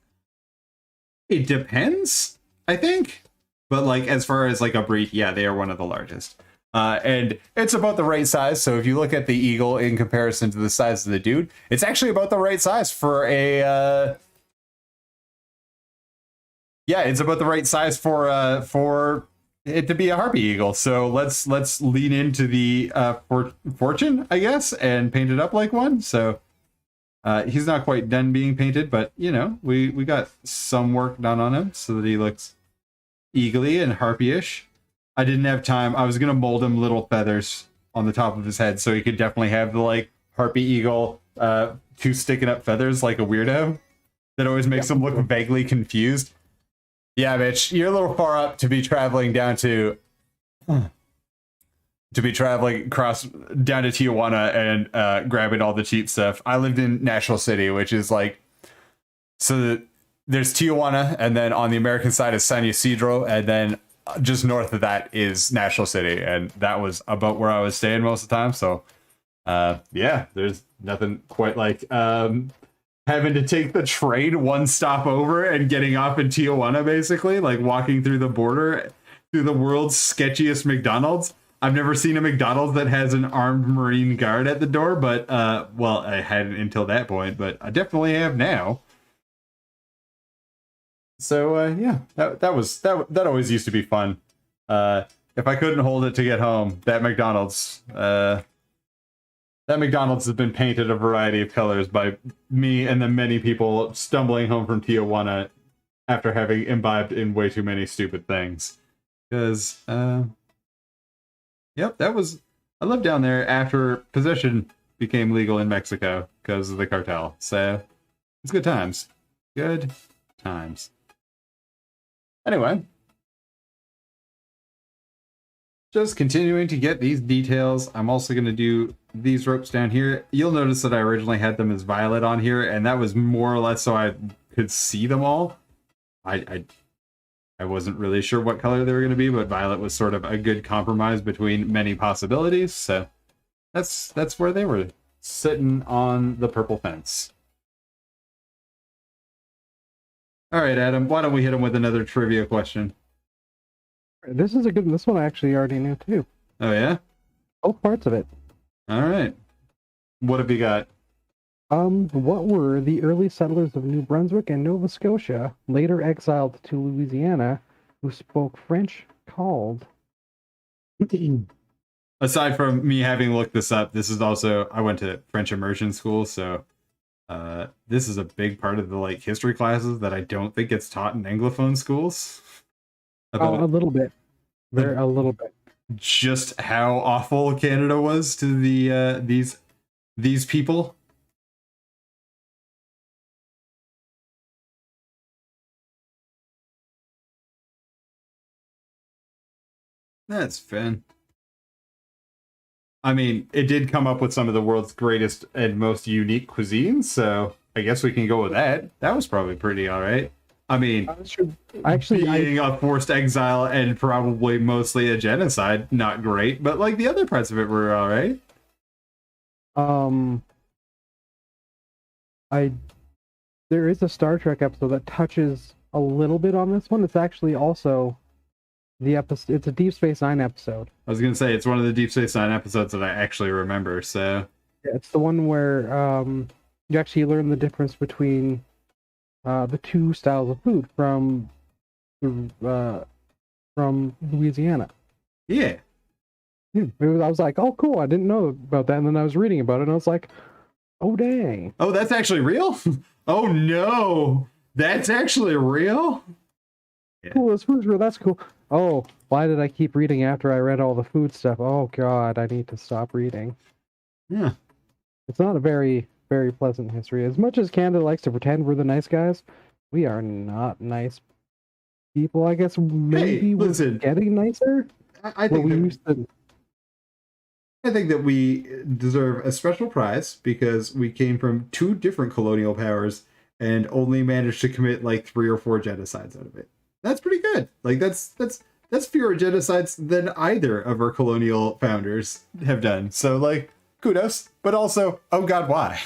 It depends, I think. But like as far as like a breed, yeah, they are one of the largest. And it's about the right size. So if you look at the eagle in comparison to the size of the dude, it's actually about the right size for a... Yeah, it's about the right size for it to be a harpy eagle. So let's lean into the fortune, I guess, and paint it up like one. So he's not quite done being painted, but you know, we got some work done on him so that he looks eagly and harpy-ish. I didn't have time. I was gonna mold him little feathers on the top of his head so he could definitely have the like harpy eagle two sticking up feathers like a weirdo. That always makes him look vaguely confused. Yeah, Mitch, you're a little far up to be traveling down to across down to Tijuana and grabbing all the cheap stuff. I lived in National City, which is like, so there's Tijuana, and then on the American side is San Ysidro, and then just north of that is National City, and that was about where I was staying most of the time. So, yeah, there's nothing quite like having to take the train one stop over and getting off in Tijuana, basically, like walking through the border through the world's sketchiest McDonald's. I've never seen a McDonald's that has an armed Marine guard at the door, but, well, I hadn't until that point, but I definitely have now. So, yeah, that always used to be fun. If I couldn't hold it to get home, that McDonald's has been painted a variety of colors by me and then many people stumbling home from Tijuana after having imbibed in way too many stupid things. Because, yep, I lived down there after possession became legal in Mexico because of the cartel. So, it's good times. Good times. Anyway. Just continuing to get these details. I'm also going to do these ropes down here. You'll notice that I originally had them as violet on here, and that was more or less so I could see them all. I wasn't really sure what color they were going to be, but violet was sort of a good compromise between many possibilities. So that's where they were, sitting on the purple fence. All right, Adam, why don't we hit him with another trivia question? This is a good one. This one I actually already knew too. Oh, yeah? Both parts of it. All right. What have you got? What were the early settlers of New Brunswick and Nova Scotia, later exiled to Louisiana, who spoke French, called? Aside from me having looked this up, this is also, I went to French immersion school, so this is a big part of the like history classes that I don't think gets taught in Anglophone schools. A little bit. A little bit. just how awful Canada was to the these people. That's fun. I mean, it did come up with some of the world's greatest and most unique cuisines, so I guess we can go with that. That was probably pretty all right. I mean, being a forced exile and probably mostly a genocide, not great, but like the other parts of it were all right. There is a Star Trek episode that touches a little bit on this one. It's actually also the episode. It's a Deep Space Nine episode. I was gonna say it's one of the Deep Space Nine episodes that I actually remember. So yeah, it's the one where you actually learn the difference between the two styles of food from Louisiana. Yeah. I was like, oh, cool. I didn't know about that. And then I was reading about it and I was like, oh, dang. Oh, that's actually real? Oh, no. That's actually real? Yeah. Cool. This food's real. That's cool. Oh, why did I keep reading after I read all the food stuff? Oh, God, I need to stop reading. Yeah. It's not a very, very pleasant history. As much as Canada likes to pretend we're the nice guys, we are not nice people. I guess maybe we're getting nicer. I think that we deserve a special prize because we came from two different colonial powers and only managed to commit like 3 or 4 genocides out of it. That's pretty good. Like that's fewer genocides than either of our colonial founders have done. So like kudos, but also, oh God, why?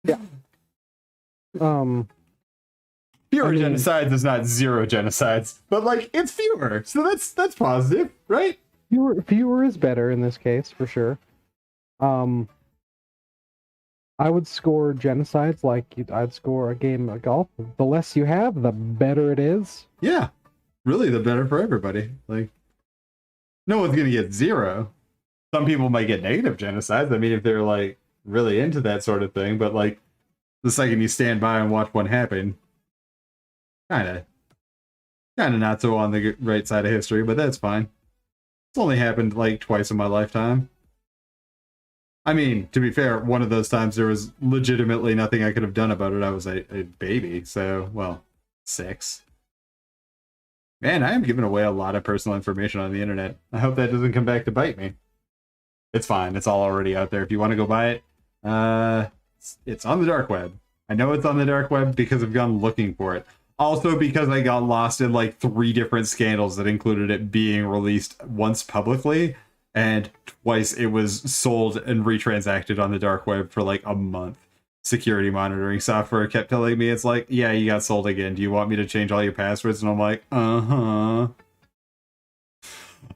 Yeah. Fewer genocides is not 0 genocides, but like it's fewer. So that's positive, right? Fewer is better in this case, for sure. I would score genocides like I'd score a game of golf. The less you have, the better it is. Yeah, really, the better for everybody. Like, no one's gonna get 0. Some people might get negative genocides. I mean, if they're like really into that sort of thing, but like the second you stand by and watch one happen, kind of not so on the right side of history, but that's fine. It's only happened like twice in my lifetime. I mean, to be fair, one of those times there was legitimately nothing I could have done about it. I was a baby, so, well, 6. Man, I am giving away a lot of personal information on the internet. I hope that doesn't come back to bite me. It's fine. It's all already out there. If you want to go buy it, it's on the dark web. I know it's on the dark web because I've gone looking for it. Also because I got lost in like 3 different scandals that included it being released once publicly and twice it was sold and retransacted on the dark web for like a month. Security monitoring software kept telling me, it's like, yeah, you got sold again. Do you want me to change all your passwords? And I'm like, uh-huh.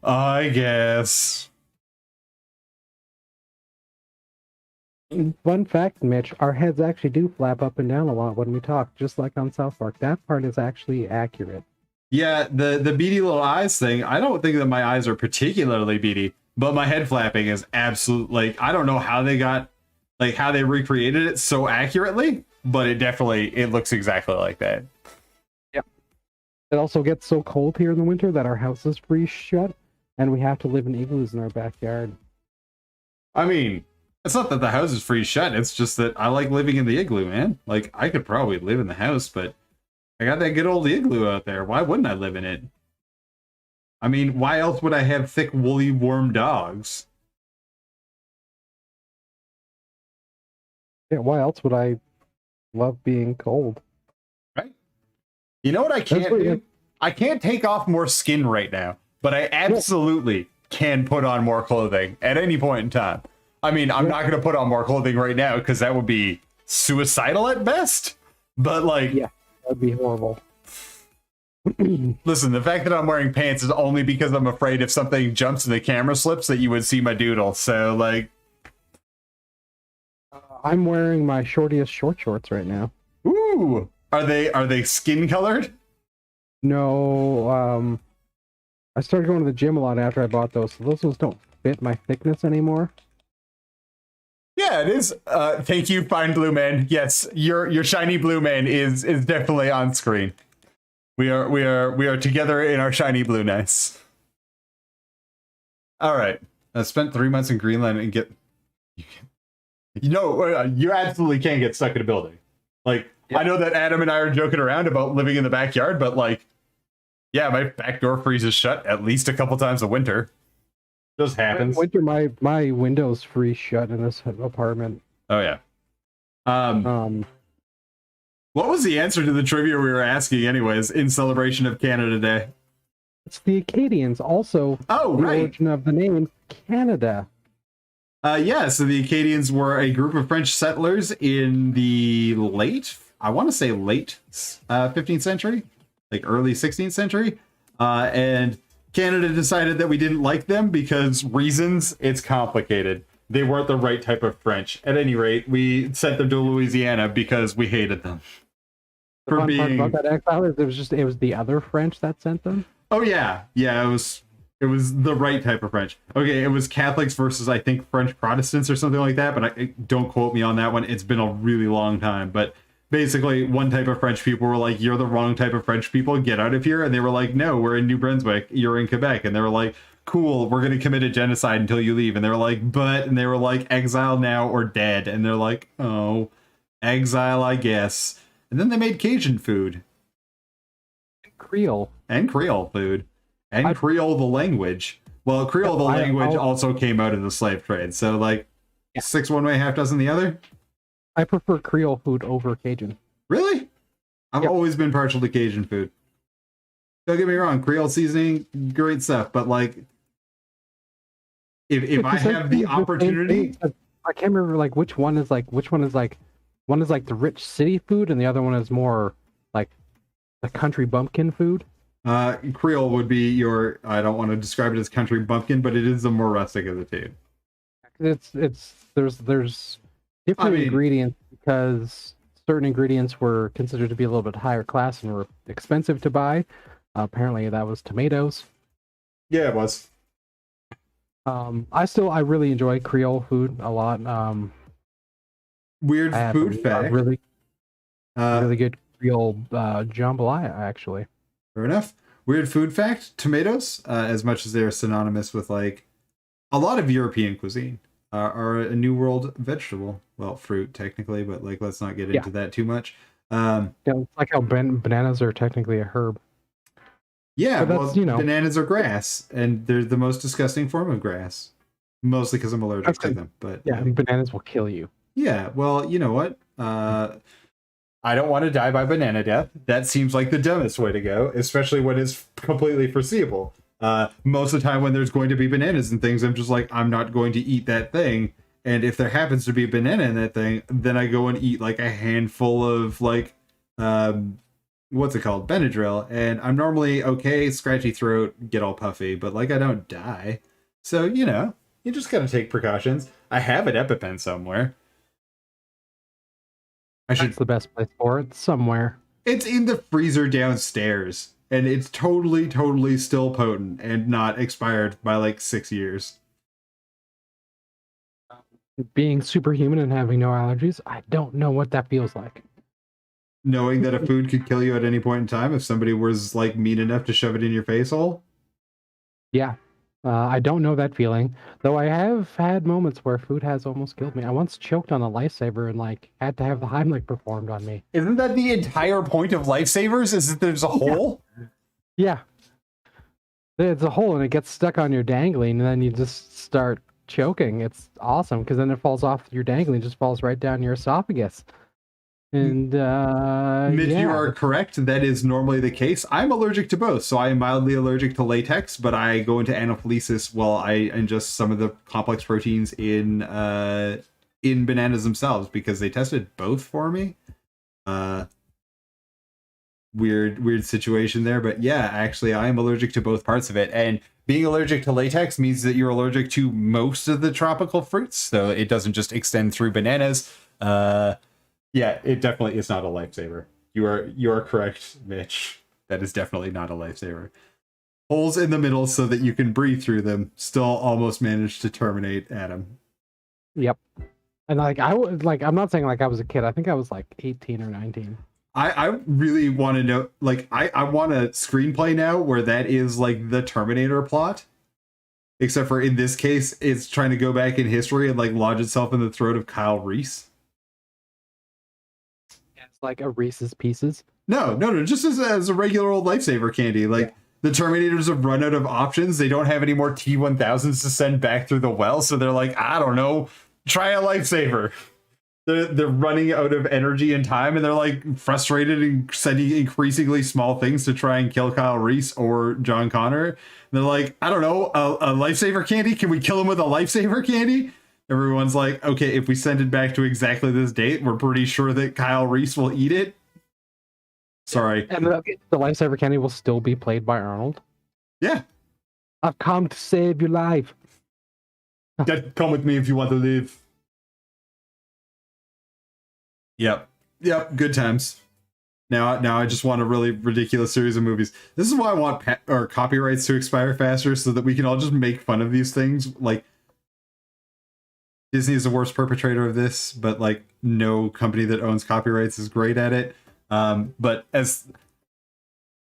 I guess. Fun fact, Mitch, our heads actually do flap up and down a lot when we talk, just like on South Park. That part is actually accurate. Yeah, the beady little eyes thing, I don't think that my eyes are particularly beady, but my head flapping is absolute, like, I don't know how they got, like, how they recreated it so accurately, but it looks exactly like that. Yeah. It also gets so cold here in the winter that our houses freeze shut, and we have to live in igloos in our backyard. I mean, it's not that the house is freeze shut, it's just that I like living in the igloo, man. Like, I could probably live in the house, but I got that good old igloo out there. Why wouldn't I live in it? I mean, why else would I have thick, woolly, warm dogs? Yeah, why else would I love being cold? Right? You know what I can't do? I can't take off more skin right now, but I absolutely can put on more clothing at any point in time. I mean, I'm not going to put on more clothing right now because that would be suicidal at best. But like, yeah, that would be horrible. Listen, the fact that I'm wearing pants is only because I'm afraid if something jumps and the camera slips that you would see my doodle. So like, I'm wearing my shortiest short shorts right now. Ooh, are they skin colored? No, I started going to the gym a lot after I bought those, so those ones don't fit my thickness anymore. Yeah, it is. Thank you, fine blue man. Yes, your shiny blue man is definitely on screen. We are together in our shiny blue nice. All right. I spent 3 months in Greenland and you absolutely can get stuck in a building. Like, Yep. I know that Adam and I are joking around about living in the backyard, but like, yeah, my back door freezes shut at least a couple times a winter. Just In happens. winter, my windows freeze shut in this apartment. Oh yeah. What was the answer to the trivia we were asking, anyways, in celebration of Canada Day? It's the Acadians, also Oh, the right. origin of the name Canada. Yeah, so the Acadians were a group of French settlers in the late 15th century, like early 16th century. And Canada decided that we didn't like them because reasons, it's complicated. They weren't the right type of French. At any rate, we sent them to Louisiana because we hated them. The fun part about that exile is it was the other French that sent them. Oh yeah, it was the right type of French. Okay, it was Catholics versus I think French Protestants or something like that, but don't quote me on that one. It's been a really long time, but basically one type of French people were like, "You're the wrong type of French people. Get out of here." And they were like, "No, we're in New Brunswick. You're in Quebec." And they were like, "Cool, we're going to commit a genocide until you leave." And they were like, "But," and they were like, "Exile now or dead." And they're like, "Oh, exile, I guess." And then they made Cajun food. Creole. And Creole food. And Creole the language. Well, Creole the language also came out of the slave trade. So, like, 6 one way, half dozen the other? I prefer Creole food over Cajun. Really? I've always been partial to Cajun food. Don't get me wrong, Creole seasoning, great stuff. But, like, if I have the opportunity... I can't remember, like, which one is like the rich city food and the other one is more like the country bumpkin food. Creole would be your, I don't want to describe it as country bumpkin, but it is the more rustic of the two. There's different ingredients because certain ingredients were considered to be a little bit higher class and were expensive to buy. Apparently that was tomatoes. Yeah, it was. I really enjoy Creole food a lot. Weird food fact. Really good Creole jambalaya, actually. Fair enough. Weird food fact: tomatoes, as much as they are synonymous with like a lot of European cuisine, are a New World vegetable. Well, fruit technically, but like let's not get into that too much. It's like how bananas are technically a herb. Yeah, well, bananas are grass, and they're the most disgusting form of grass. Mostly because I'm allergic to them. But bananas will kill you. Yeah, well, you know what? I don't want to die by banana death. That seems like the dumbest way to go, especially when it's completely foreseeable. Most of the time when there's going to be bananas and things, I'm just like, I'm not going to eat that thing. And if there happens to be a banana in that thing, then I go and eat like a handful of like, what's it called? Benadryl. And I'm normally okay, scratchy throat, get all puffy, but like I don't die. So, you just gotta take precautions. I have an EpiPen somewhere. That's the best place for it, somewhere. It's in the freezer downstairs, and it's totally still potent and not expired by like 6 years. Being superhuman and having no allergies, I don't know what that feels like. Knowing that a food could kill you at any point in time if somebody was like mean enough to shove it in your face hole? Yeah. I don't know that feeling, though I have had moments where food has almost killed me. I once choked on a lifesaver and like had to have the Heimlich performed on me. Isn't that the entire point of lifesavers? Is that there's a hole? Yeah. There's a hole and it gets stuck on your dangling and then you just start choking. It's awesome because then it falls off your dangling, just falls right down your esophagus. And Mitch, you are correct. That is normally the case. I'm allergic to both, so I am mildly allergic to latex, but I go into anaphylaxis while I ingest some of the complex proteins in bananas themselves because they tested both for me. Weird situation there, but yeah, actually, I am allergic to both parts of it, and being allergic to latex means that you're allergic to most of the tropical fruits, so it doesn't just extend through bananas. Yeah, it definitely is not a lifesaver. You are correct, Mitch. That is definitely not a lifesaver. Holes in the middle so that you can breathe through them still almost managed to terminate Adam. Yep. And I'm not saying like I was a kid. I think I was like 18 or 19. I really want to know, like, I want a screenplay now where that is like the Terminator plot. except for in this case, it's trying to go back in history and like lodge itself in the throat of Kyle Reese. It's like a Reese's Pieces. No, just as a regular old lifesaver candy. Like the Terminators have run out of options. They don't have any more T-1000s to send back through the well, so they're like, I don't know, try a lifesaver. They're running out of energy and time, and they're like frustrated and sending increasingly small things to try and kill Kyle Reese or John Connor. And they're like, I don't know, a lifesaver candy? Can we kill him with a lifesaver candy? Everyone's like, okay, if we send it back to exactly this date, we're pretty sure that Kyle Reese will eat it. Sorry. And the lifesaver candy will still be played by Arnold. Yeah. I've come to save your life. Come with me if you want to live. Yep. Good times. Now I just want a really ridiculous series of movies. This is why I want copyrights to expire faster, so that we can all just make fun of these things. Like, Disney is the worst perpetrator of this, but like no company that owns copyrights is great at it. But as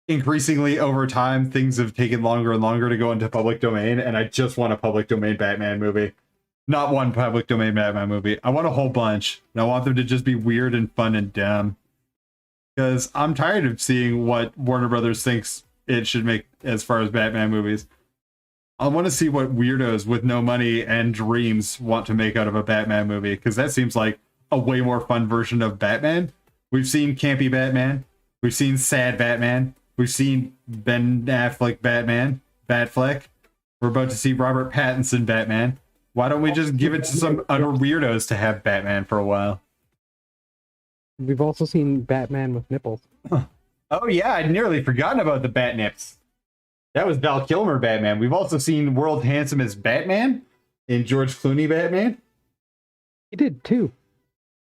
increasingly over time, things have taken longer and longer to go into public domain, and I just want a public domain Batman movie. Not one public domain Batman movie. I want a whole bunch, and I want them to just be weird and fun and dumb. Because I'm tired of seeing what Warner Brothers thinks it should make as far as Batman movies. I want to see what weirdos with no money and dreams want to make out of a Batman movie, because that seems like a way more fun version of Batman. We've seen campy Batman. We've seen sad Batman. We've seen Ben Affleck Batman. Batfleck. We're about to see Robert Pattinson Batman. Why don't we just give it to some utter weirdos to have Batman for a while? We've also seen Batman with nipples. Oh yeah, I'd nearly forgotten about the bat nips. That was Val Kilmer Batman. We've also seen World Handsomest Batman in George Clooney Batman. He did too.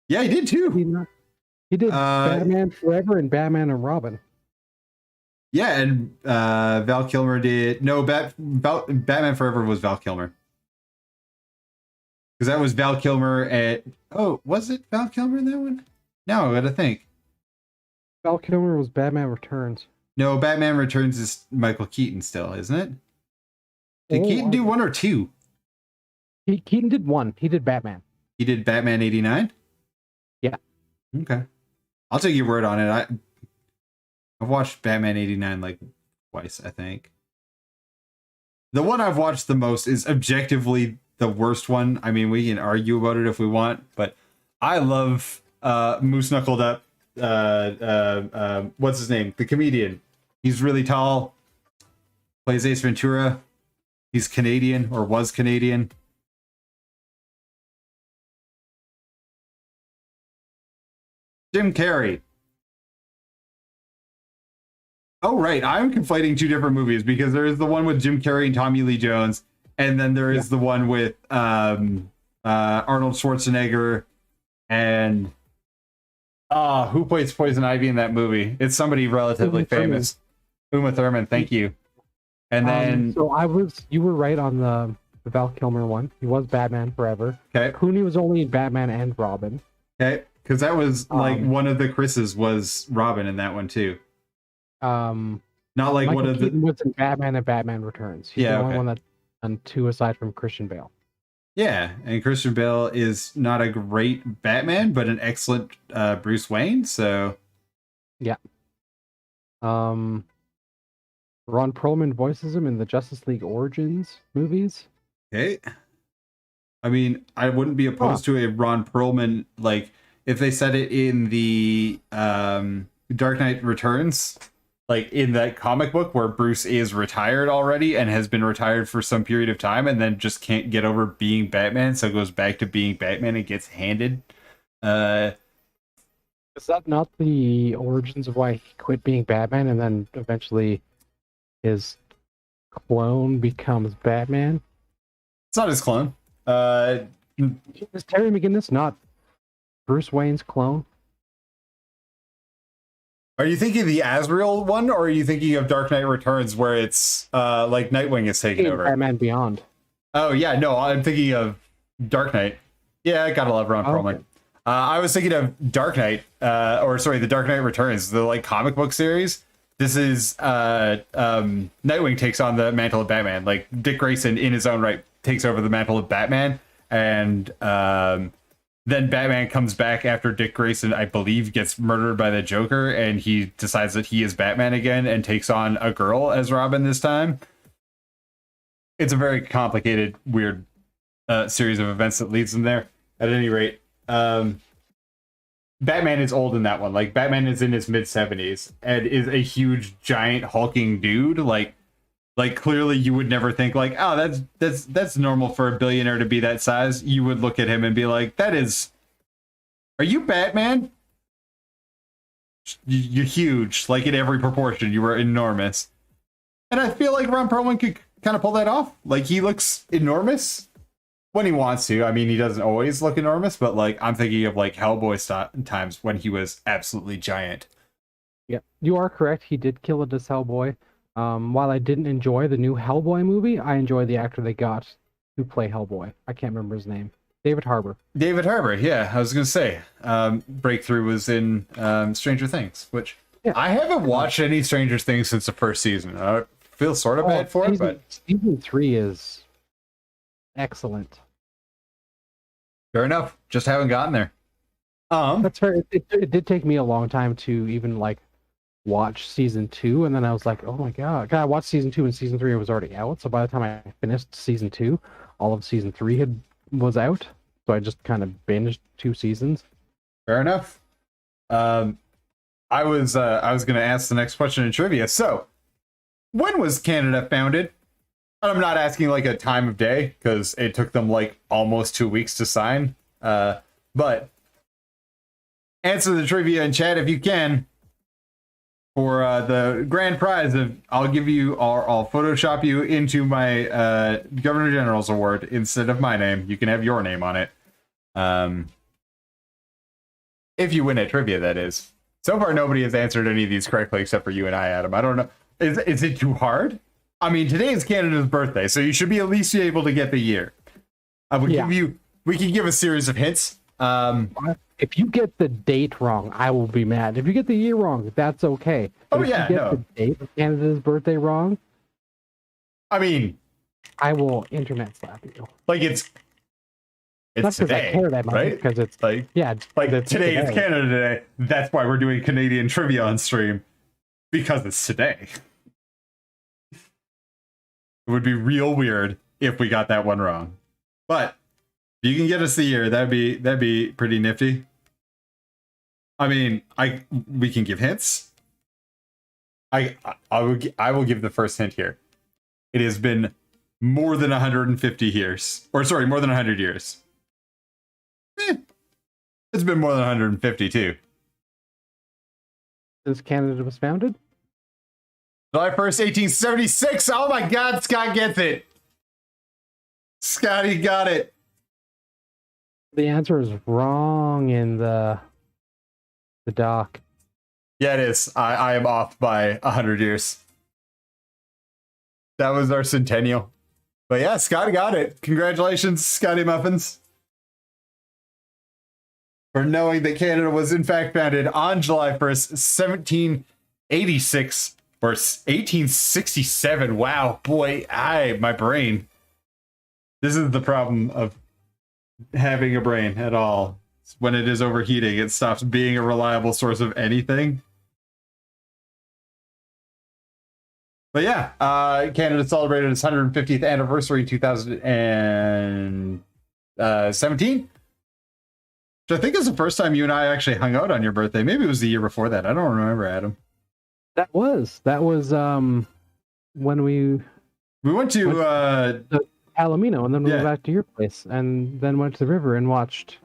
Yeah, he did too. He did Batman Forever and Batman and Robin. Yeah, and Val Kilmer did... No, Batman Forever was Val Kilmer. Because that was Val Kilmer at... Oh, was it Val Kilmer in that one? No, I gotta think. Val Kilmer was Batman Returns. No, Batman Returns is Michael Keaton still, isn't it? Did Keaton do one or two? Keaton did one. He did Batman. He did Batman 89? Yeah. Okay. I'll take your word on it. I've watched Batman 89 like twice, I think. The one I've watched the most is objectively the worst one. I mean, we can argue about it if we want, but I love Moose Knuckled Up. What's his name? The comedian. He's really tall. Plays Ace Ventura. He's Canadian, or was Canadian. Jim Carrey. Oh, right. I'm conflating two different movies, because there is the one with Jim Carrey and Tommy Lee Jones, and then there is the one with Arnold Schwarzenegger and who plays Poison Ivy in that movie? It's somebody relatively famous. Uma Thurman, thank you. And then you were right on the Val Kilmer one. He was Batman Forever. Okay. Clooney was only in Batman and Robin. Okay. Because that was like one of the Chris's was Robin in that one too. Not like Michael one of the Keaton was in Batman and Batman Returns. He's the only one that's done two aside from Christian Bale. Yeah, and Christian Bale is not a great Batman, but an excellent Bruce Wayne. So yeah. Ron Perlman voices him in the Justice League Origins movies. Okay. I mean, I wouldn't be opposed to a Ron Perlman, like if they said it in the Dark Knight Returns, like in that comic book where Bruce is retired already and has been retired for some period of time and then just can't get over being Batman, so goes back to being Batman and gets handed. Is that not the origins of why he quit being Batman and then eventually his clone becomes Batman? It's not his clone. Is Terry McGinnis not Bruce Wayne's clone? Are you thinking the Azrael one, or are you thinking of Dark Knight Returns, where it's like Nightwing is taking over? Batman Beyond. Oh yeah, no, I'm thinking of Dark Knight. Yeah, I gotta love Ron Perlman. Okay. I was thinking of Dark Knight, the Dark Knight Returns, the like comic book series. this is Nightwing takes on the mantle of Batman. Like Dick Grayson in his own right takes over the mantle of Batman, and then Batman comes back after Dick Grayson, I believe, gets murdered by the Joker, and he decides that he is Batman again and takes on a girl as Robin this time. It's a very complicated, weird series of events that leads them there. At any rate, Batman is old in that one. Like, Batman is in his mid-70s and is a huge, giant, hulking dude. Like clearly you would never think like, oh, that's normal for a billionaire to be that size. You would look at him and be like, are you Batman? You're huge, like in every proportion. You were enormous. And I feel like Ron Perlman could kind of pull that off. Like, he looks enormous when he wants to. I mean, he doesn't always look enormous, but like I'm thinking of like Hellboy times when he was absolutely giant. Yeah, you are correct. He did kill it as Hellboy. While I didn't enjoy the new Hellboy movie, I enjoy the actor they got to play Hellboy. I can't remember his name. David Harbour. David Harbour, yeah. I was going to say, Breakthrough was in Stranger Things, which I haven't watched any Stranger Things since the first season. I feel sort of bad for it, but... Season 3 is excellent. Fair enough. Just haven't gotten there. That's fair. It did take me a long time to even, like, watch season 2, and then I was like, oh my god. I watched season 2 and season 3 was already out, so by the time I finished season 2, all of season 3 was out, so I just kind of binged 2 seasons. Fair enough. I was going to ask the next question in trivia. So, when was Canada founded? And I'm not asking like a time of day, because it took them like almost 2 weeks to sign. But answer the trivia in chat if you can. For the grand prize of, I'll Photoshop you into my Governor General's award instead of my name. You can have your name on it. If you win at trivia, that is. So far, nobody has answered any of these correctly except for you and I, Adam. I don't know. Is it too hard? I mean, today is Canada's birthday, so you should be at least able to get the year. We can give a series of hints. If you get the date wrong, I will be mad. If you get the year wrong, that's okay. But if you get the date of Canada's birthday wrong, I mean, I will internet slap you. Like it's not today, I care that much, right? Because it's like today is Canada Day. That's why we're doing Canadian trivia on stream, because it's today. It would be real weird if we got that one wrong, but if you can get us the year, that'd be pretty nifty. I mean, we can give hints. I will give the first hint here. It has been more than 150 years, or sorry, more than 100 years. It's been more than 150 too. Since Canada was founded? July 1st, 1876. Oh my God, Scott gets it. Scotty got it. The answer is wrong in the doc. Yeah, it is. I am off by 100 years. That was our centennial. But yeah, Scotty got it. Congratulations, Scotty Muffins, for knowing that Canada was in fact founded on July 1st, 1786 or 1867. Wow, boy, my brain. This is the problem of having a brain at all. When it is overheating, it stops being a reliable source of anything. But yeah, Canada celebrated its 150th anniversary in 2017. Which I think is the first time you and I actually hung out on your birthday. Maybe it was the year before that. I don't remember, Adam. That was when we went to Palomino, and then we went back to your place, and then went to the river and watched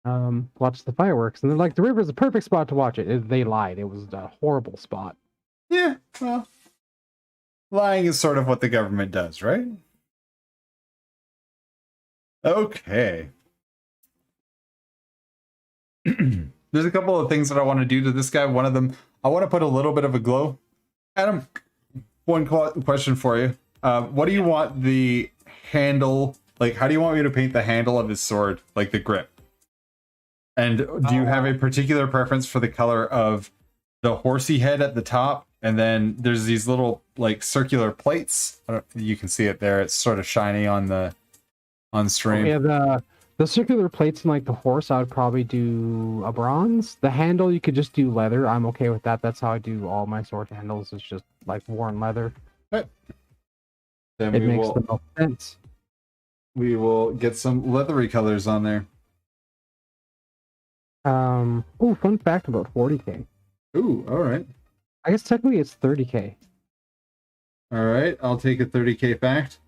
the fireworks. And they're like, the river is the perfect spot to watch it. They lied. It was a horrible spot. Yeah, well, lying is sort of what the government does, right? Okay. There's a couple of things that I want to do to this guy. One of them, I want to put a little bit of a glow. Adam, one question for you. What do you want the handle, like, how do you want me to paint the handle of his sword, like the grip? And do you have a particular preference for the color of the horsey head at the top, and then there's these little like circular plates. I don't, you can see it there. It's sort of shiny on the stream. Yeah, the circular plates and like the horse, I would probably do a bronze. The handle, you could just do leather. I'm okay with that. That's how I do all my sword handles. It's just like worn leather. Right. Then It makes the most sense. We will get some leathery colors on there. Oh, fun fact about 40k. Ooh, all right. I guess technically it's 30k. All right, I'll take a 30k fact.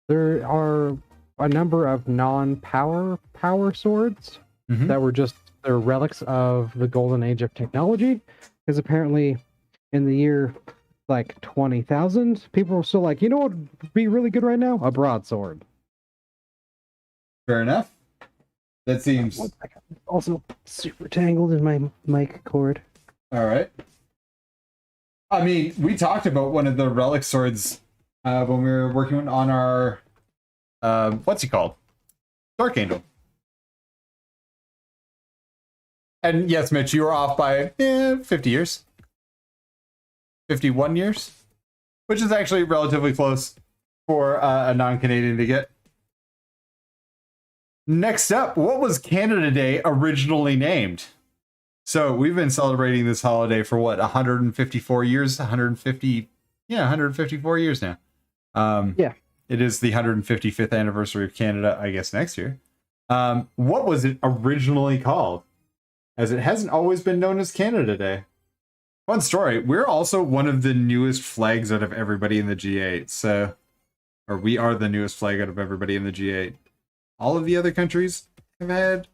There are a number of non-power swords Mhm. that were just they're relics of the golden age of technology. Because apparently, in the year like 20,000, people were still like, you know what would be really good right now? A broadsword. Fair enough. That seems One second. Also, super tangled in my mic cord. all right. I mean, we talked about one of the relic swords when we were working on our what's he called? Dark Angel. And yes, Mitch, you were off by 50 years. 51 years, which is actually relatively close for a non-Canadian to get. Next up, what was Canada Day originally named? So we've been celebrating this holiday for what, 154 years? 154 years now. Yeah. It is the 155th anniversary of Canada, I guess, next year. What was it originally called? As it hasn't always been known as Canada Day. Fun story. We're also one of the newest flags out of everybody in the G8. So, or we are the newest flag out of everybody in the G8. All of the other countries have had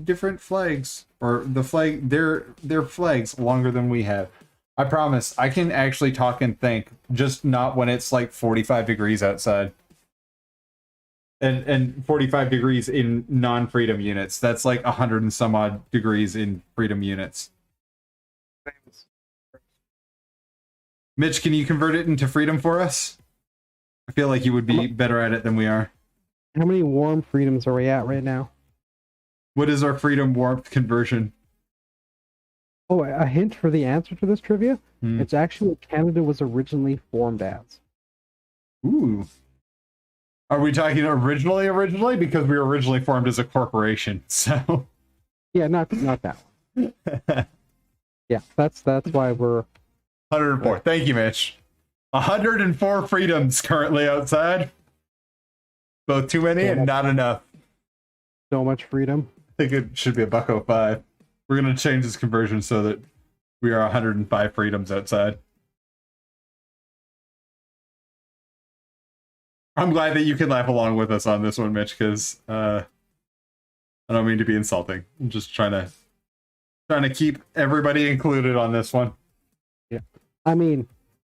different flags, or the flag, their flags longer than we have. I promise, I can actually talk and think, just not when it's like 45 degrees outside. And 45 degrees in non-freedom units. That's like 100 and some odd degrees in freedom units. Mitch, can you convert it into freedom for us? I feel like you would be better at it than we are. How many warm freedoms are we at right now? What is our freedom warmth conversion? Oh, a hint for the answer to this trivia? Hmm. It's actually what Canada was originally formed as. Ooh. Are we talking originally? Because we were originally formed as a corporation, so... Yeah, not that one. Yeah, that's why we're... 104. Thank you, Mitch. 104 freedoms currently outside. Both too many and not enough. So much freedom. I think it should be $1.05. We're going to change this conversion so that we are 105 freedoms outside. I'm glad that you can laugh along with us on this one, Mitch, because I don't mean to be insulting. I'm just trying to keep everybody included on this one. Yeah, I mean,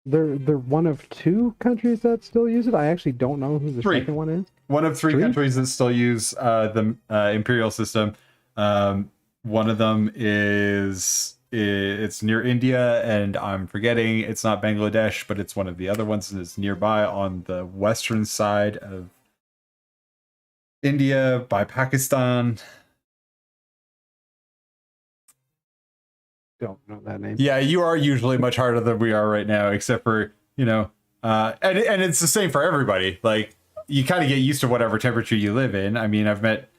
they're one of two countries that still use it. I actually don't know who the second one is. One of three countries that still use the imperial system. One of them it's near India, and I'm forgetting, it's not Bangladesh, but it's one of the other ones, and it's nearby on the western side of India by Pakistan. Don't know that name. Yeah, you are usually much harder than we are right now, except for, and it's the same for everybody. Like, you kind of get used to whatever temperature you live in. I mean, I've met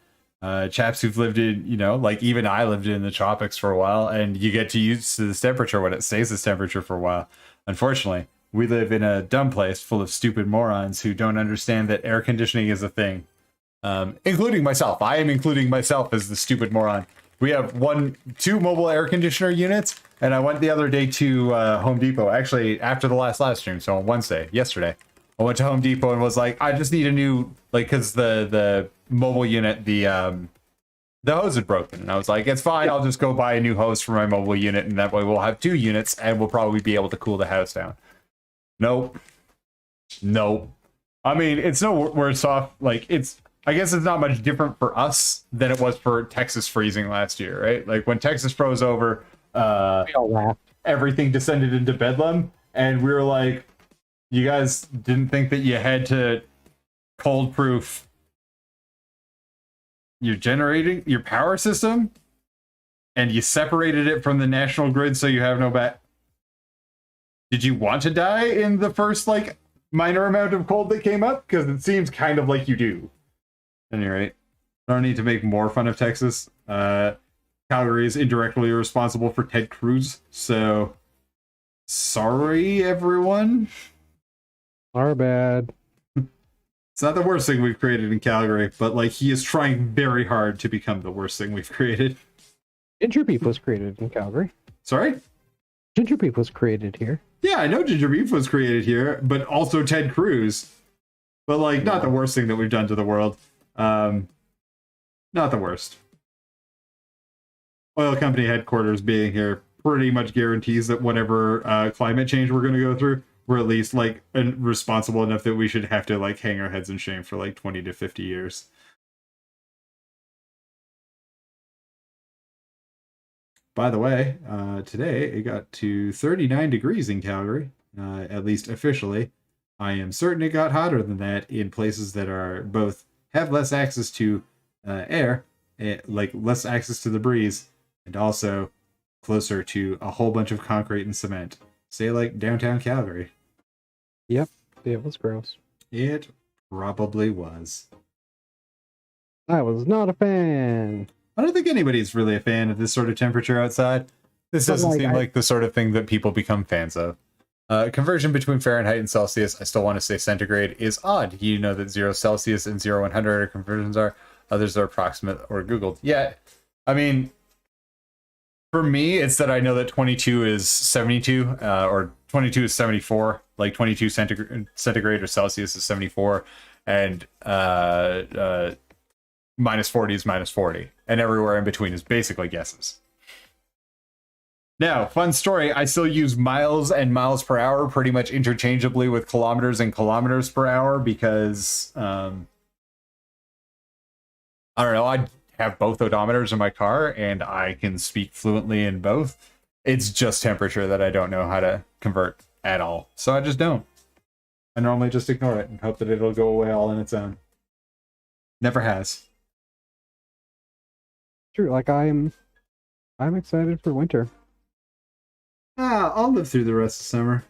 chaps who've lived in, like even I lived in the tropics for a while, and you get used to this temperature when it stays this temperature for a while. Unfortunately, we live in a dumb place full of stupid morons who don't understand that air conditioning is a thing, including myself. I am including myself as the stupid moron. We have two mobile air conditioner units, and I went the other day to Home Depot, actually after the last live stream, so on yesterday. I went to Home Depot and was like, I just need a new, because the mobile unit, the hose had broken. And I was like, it's fine, I'll just go buy a new hose for my mobile unit, and that way we'll have two units, and we'll probably be able to cool the house down. Nope. I mean, it's no worse off, I guess it's not much different for us than it was for Texas freezing last year, right? Like, when Texas froze over, We all laughed. everything descended into bedlam, and we were like, you guys didn't think that you had to cold proof you're generating your power system, and you separated it from the national grid so you have no back. Did you want to die in the first like minor amount of cold that came up? Because it seems kind of like you do. At any rate, I don't need to make more fun of Texas. Calgary is indirectly responsible for Ted Cruz, so sorry everyone. Our bad. It's not the worst thing we've created in Calgary, but like he is trying very hard to become the worst thing we've created. Ginger beef was created in Calgary. Sorry? Ginger beef was created here. Yeah, I know ginger beef was created here, but also Ted Cruz. But like, not the worst thing that we've done to the world. Not the worst. Oil company headquarters being here pretty much guarantees that whatever climate change we're going to go through, we're at least like responsible enough that we should have to like hang our heads in shame for like 20 to 50 years. By the way, today it got to 39 degrees in Calgary, at least officially. I am certain it got hotter than that in places that are both have less access to air, like less access to the breeze, and also closer to a whole bunch of concrete and cement. Say like downtown Calgary. Yep, it was gross. It probably was. I was not a fan. I don't think anybody's really a fan of this sort of temperature outside. This doesn't seem like the sort of thing that people become fans of. Conversion between Fahrenheit and Celsius, I still want to say centigrade, is odd. You know that 0 Celsius and 0 100 are conversions are. Others are approximate or Googled. Yeah, I mean, for me, it's that I know that 22 is 72, or 22 is 74. Like 22 centigrade or Celsius is 74, and minus 40 is minus 40. And everywhere in between is basically guesses. Now, fun story, I still use miles and miles per hour pretty much interchangeably with kilometers and kilometers per hour because, I don't know, I have both odometers in my car and I can speak fluently in both. It's just temperature that I don't know how to convert at all. So I just don't. I normally just ignore it and hope that it'll go away all on its own. Never has. True, like I'm excited for winter. I'll live through the rest of summer.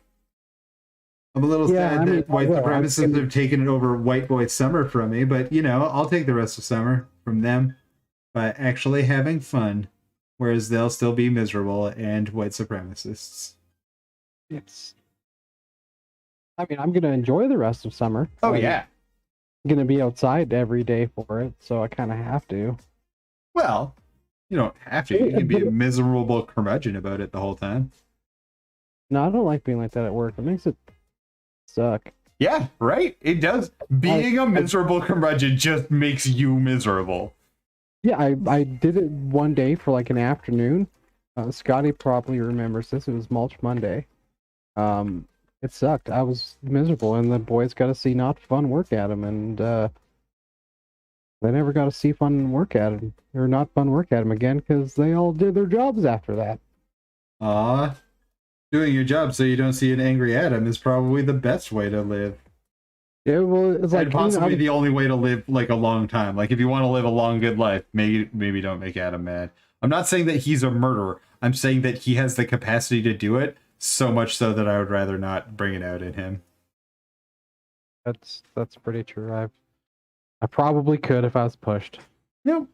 I'm a little sad that white supremacists have taken it over white boy summer from me, but you know, I'll take the rest of summer from them by actually having fun, whereas they'll still be miserable and white supremacists. Yes. I mean, I'm gonna enjoy the rest of summer. Oh yeah. I'm gonna be outside every day for it, so I kind of have to. Well, you don't have to. You can be a miserable curmudgeon about it the whole time. No, I don't like being like that at work. It makes it suck. Yeah, right? It does. Being a miserable curmudgeon just makes you miserable. Yeah, I did it one day for like an afternoon. Scotty probably remembers this. It was Mulch Monday. It sucked. I was miserable, and the boys got to see not fun work at him, and they never got to see fun work at him, or not fun work at him again, because they all did their jobs after that. Doing your job so you don't see an angry Adam is probably the best way to live. Yeah, well, it's like possibly the only way to live like a long time. Like if you want to live a long, good life, maybe don't make Adam mad. I'm not saying that he's a murderer. I'm saying that he has the capacity to do it, so much so that I would rather not bring it out in him. That's pretty true. I probably could if I was pushed. Yep.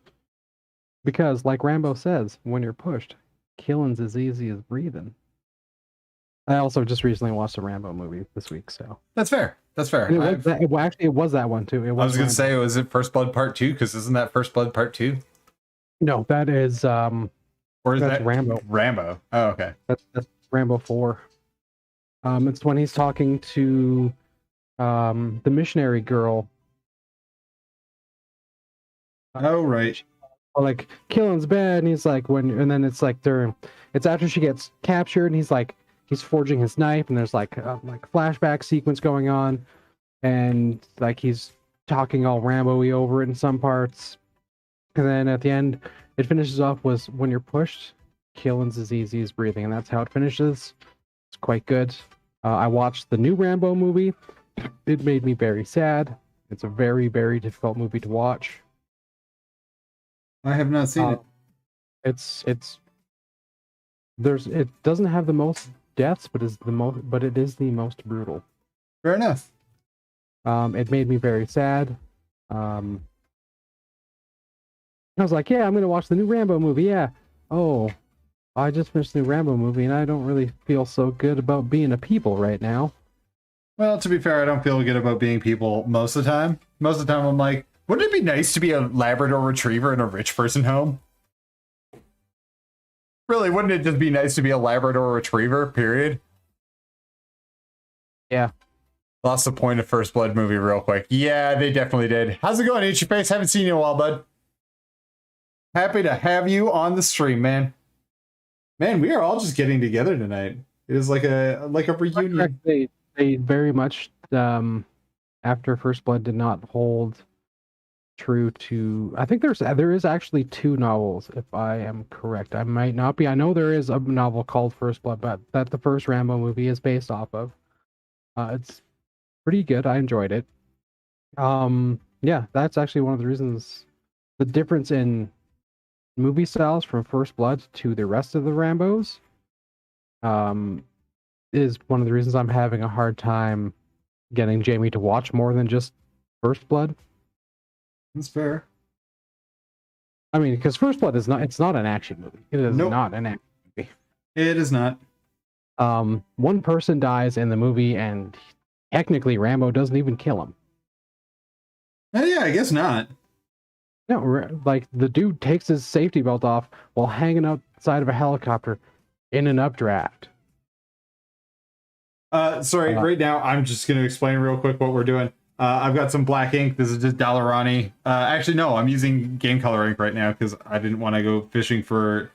Because, like Rambo says, when you're pushed, killing's as easy as breathing. I also just recently watched a Rambo movie this week, so that's fair. That's fair. It was that one too. I was going to say, was it First Blood Part 2? Because isn't that First Blood Part 2? No, that is or is that Rambo? Rambo. Oh, okay. That's Rambo 4. It's when he's talking to the missionary girl. Oh, right. Like killing's bad, and he's like and then it's like it's after she gets captured, and he's forging his knife, and there's like flashback sequence going on, and like he's talking all Rambo-y over it in some parts, and then at the end it finishes off was when you're pushed, killing's as easy as breathing, and that's how it finishes. It's quite good. I watched the new Rambo movie. It made me very sad. It's a very, very difficult movie to watch. I have not seen Uh, it. it doesn't have the most deaths, but it is the most brutal. Fair enough. It made me very sad. Um, I was like, yeah, I'm gonna watch the new Rambo movie. Yeah. Oh, I just finished the new Rambo movie, and I don't really feel so good about being a people right now. Well, to be fair, I don't feel good about being people most of the time. Most of the time, I'm like, wouldn't it be nice to be a Labrador Retriever in a rich person home? Really, wouldn't it just be nice to be a Labrador Retriever, period? Yeah. Lost the point of First Blood movie real quick. Yeah, they definitely did. How's it going, Itchy Face? Haven't seen you in a while, bud. Happy to have you on the stream, man. Man, we are all just getting together tonight. It is like a reunion. They very much after First Blood did not hold true to. I think there is actually two novels, if I am correct. I might not be. I know there is a novel called First Blood, but that the first Rambo movie is based off of. It's pretty good. I enjoyed it. Yeah, that's actually one of the reasons. The difference in movie styles from First Blood to the rest of the Rambos, is one of the reasons I'm having a hard time getting Jamie to watch more than just First Blood. That's fair. I mean, because First Blood it's not an action movie. It is not an action movie. It is not. One person dies in the movie, and technically Rambo doesn't even kill him. Yeah, I guess not. No, like the dude takes his safety belt off while hanging outside of a helicopter in an updraft. Sorry, right now I'm just going to explain real quick what we're doing. I've got some black ink. This is just Dalarani. Actually, no, I'm using game color ink right now because I didn't want to go fishing for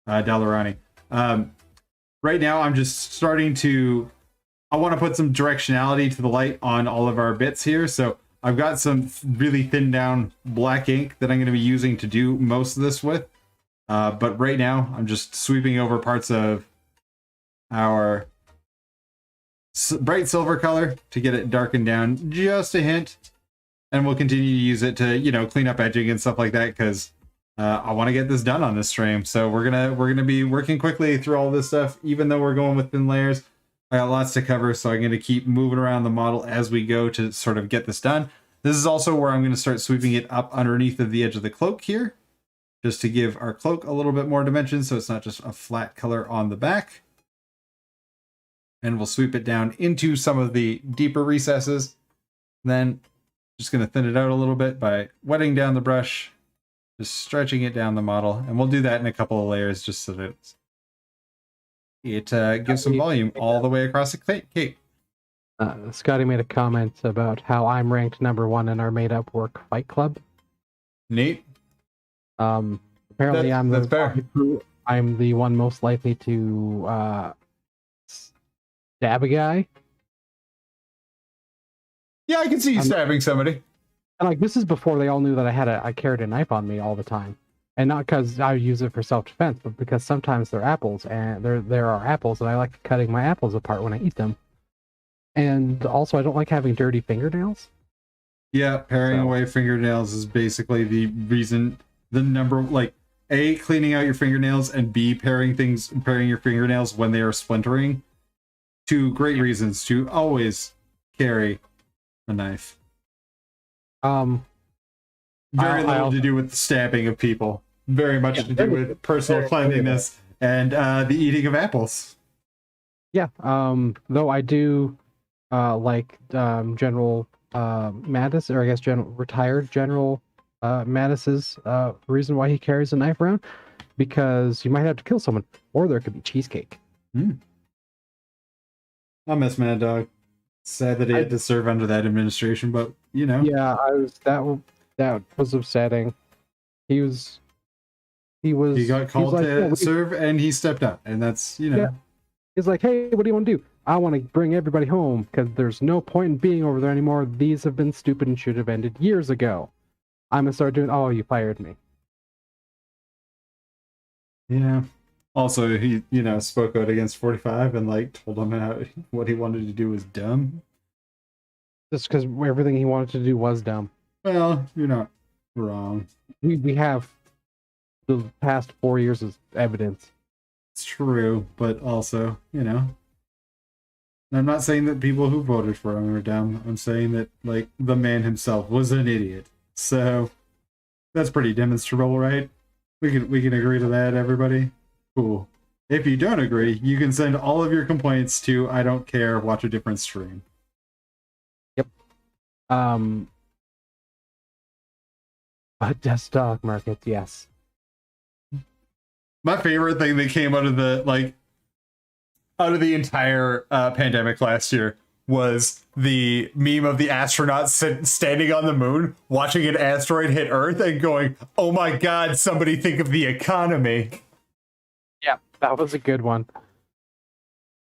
Dalarani. Right now, I'm just starting to... I want to put some directionality to the light on all of our bits here. So I've got some really thinned down black ink that I'm going to be using to do most of this with. But right now, I'm just sweeping over parts of our bright silver color to get it darkened down just a hint, and we'll continue to use it to clean up edging and stuff like that because I want to get this done on this stream. So we're gonna be working quickly through all this stuff, even though we're going with thin layers. I got lots to cover, so I'm gonna keep moving around the model as we go to sort of get this done. This is also where I'm going to start sweeping it up underneath of the edge of the cloak here, just to give our cloak a little bit more dimension so it's not just a flat color on the back. And we'll sweep it down into some of the deeper recesses. Then just going to thin it out a little bit by wetting down the brush, just stretching it down the model. And we'll do that in a couple of layers just so that it gives some volume all the way across the cape. Scotty made a comment about how I'm ranked #1 in our made-up work fight club. Neat. Apparently I'm the one most likely to stab a guy. Yeah, I can see you stabbing somebody. And like this is before they all knew that I carried a knife on me all the time, and not because I use it for self-defense, but because sometimes they're apples, and there are apples, and I like cutting my apples apart when I eat them. And also, I don't like having dirty fingernails. Yeah, paring away fingernails is basically the reason. The number, like, A, cleaning out your fingernails, and B, paring your fingernails when they are splintering. Two great reasons to always carry a knife. Very little to do with the stabbing of people. Very much to do with personal cleanliness and the eating of apples. Yeah. Though I do like General Mattis, or I guess retired General Mattis's reason why he carries a knife around, because you might have to kill someone, or there could be cheesecake. I miss Mad Dog. Sad that he had to serve under that administration, but Yeah, that was upsetting. He got called to serve, and he stepped up, and that's Yeah. He's like, hey, what do you want to do? I want to bring everybody home because there's no point in being over there anymore. These have been stupid and should have ended years ago. I'm gonna start doing. Oh, you fired me. Yeah. Also, he spoke out against 45 and told him what he wanted to do was dumb. Just because everything he wanted to do was dumb. Well, you're not wrong. We have the past 4 years is evidence. It's true, but also, I'm not saying that people who voted for him are dumb. I'm saying that, like, the man himself was an idiot. So that's pretty demonstrable, right? We can agree to that, everybody? Cool. If you don't agree, you can send all of your complaints to I don't care, watch a different stream. Yep. Desk stock market, yes. My favorite thing that came out of the entire pandemic last year was the meme of the astronaut standing on the moon, watching an asteroid hit Earth and going, "Oh my God, somebody think of the economy." Yeah, that was a good one.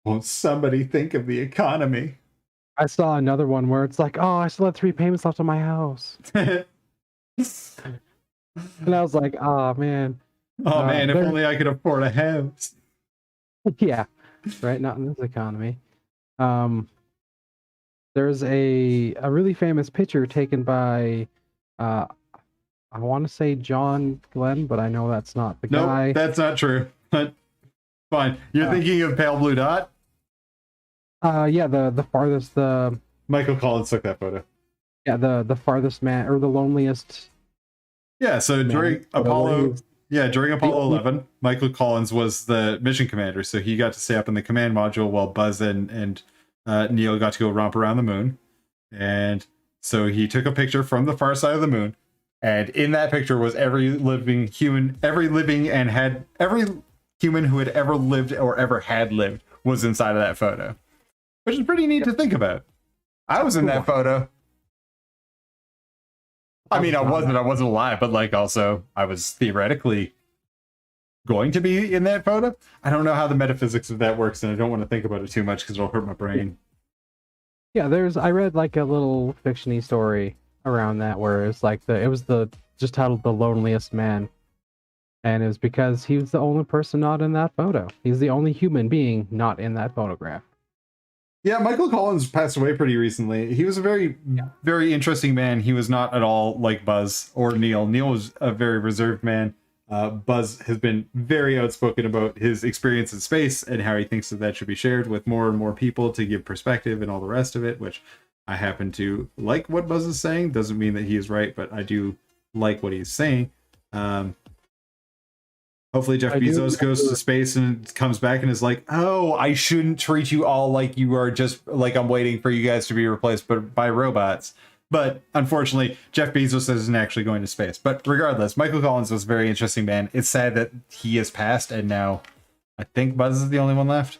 Won't somebody think of the economy? I saw another one where it's like, oh, I still have 3 payments left on my house. And I was like, oh, man. Oh, man, if only I could afford a house. Yeah, right? Not in this economy. There's a really famous picture taken by, I want to say John Glenn, but I know that's not the guy. Nope, that's not true. But fine. You're thinking of Pale Blue Dot? Yeah, the farthest, Michael Collins took that photo. Yeah, the farthest man, or the loneliest. Yeah, so during Apollo 11, Michael Collins was the mission commander, so he got to stay up in the command module while Buzz and Neil got to go romp around the moon. And so he took a picture from the far side of the moon, and in that picture was every human who had ever lived or ever had lived was inside of that photo, which is pretty neat to think about. I was in that photo. I mean, I wasn't alive, but like also I was theoretically going to be in that photo. I don't know how the metaphysics of that works, and I don't want to think about it too much because it'll hurt my brain. Yeah, I read like a little fiction-y story around that where it's like it was just titled The Loneliest Man. And it was because he was the only person not in that photo. He's the only human being not in that photograph. Yeah, Michael Collins passed away pretty recently. He was a very, very interesting man. He was not at all like Buzz or Neil. Neil was a very reserved man. Buzz has been very outspoken about his experience in space and how he thinks that should be shared with more and more people to give perspective and all the rest of it, which I happen to like what Buzz is saying. Doesn't mean that he is right, but I do like what he's saying. Hopefully Jeff Bezos goes to space and comes back and is like, oh, I shouldn't treat you all like you are just like I'm waiting for you guys to be replaced by robots. But unfortunately, Jeff Bezos isn't actually going to space. But regardless, Michael Collins was a very interesting man. It's sad that he has passed, and now I think Buzz is the only one left.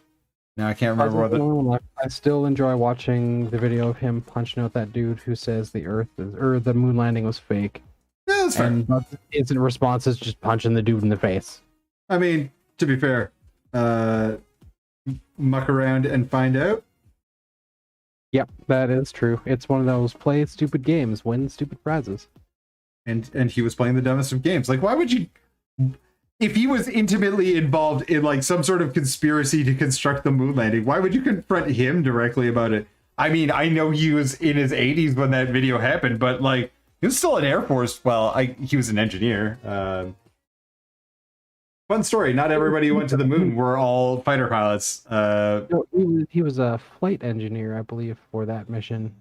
Now I can't remember whether. I still enjoy watching the video of him punching out that dude who says the moon landing was fake. Yeah, that's fair. And Buzz's instant response is just punching the dude in the face. I mean, to be fair, muck around and find out. Yep, that is true. It's one of those play stupid games, win stupid prizes. And he was playing the dumbest of games. Like, why would you? If he was intimately involved in like some sort of conspiracy to construct the moon landing, why would you confront him directly about it? I mean, I know he was in his 80s when that video happened, but like he was still in Air Force. Well, he was an engineer. Fun story. Not everybody who went to the moon were all fighter pilots. No, he was a flight engineer, I believe, for that mission.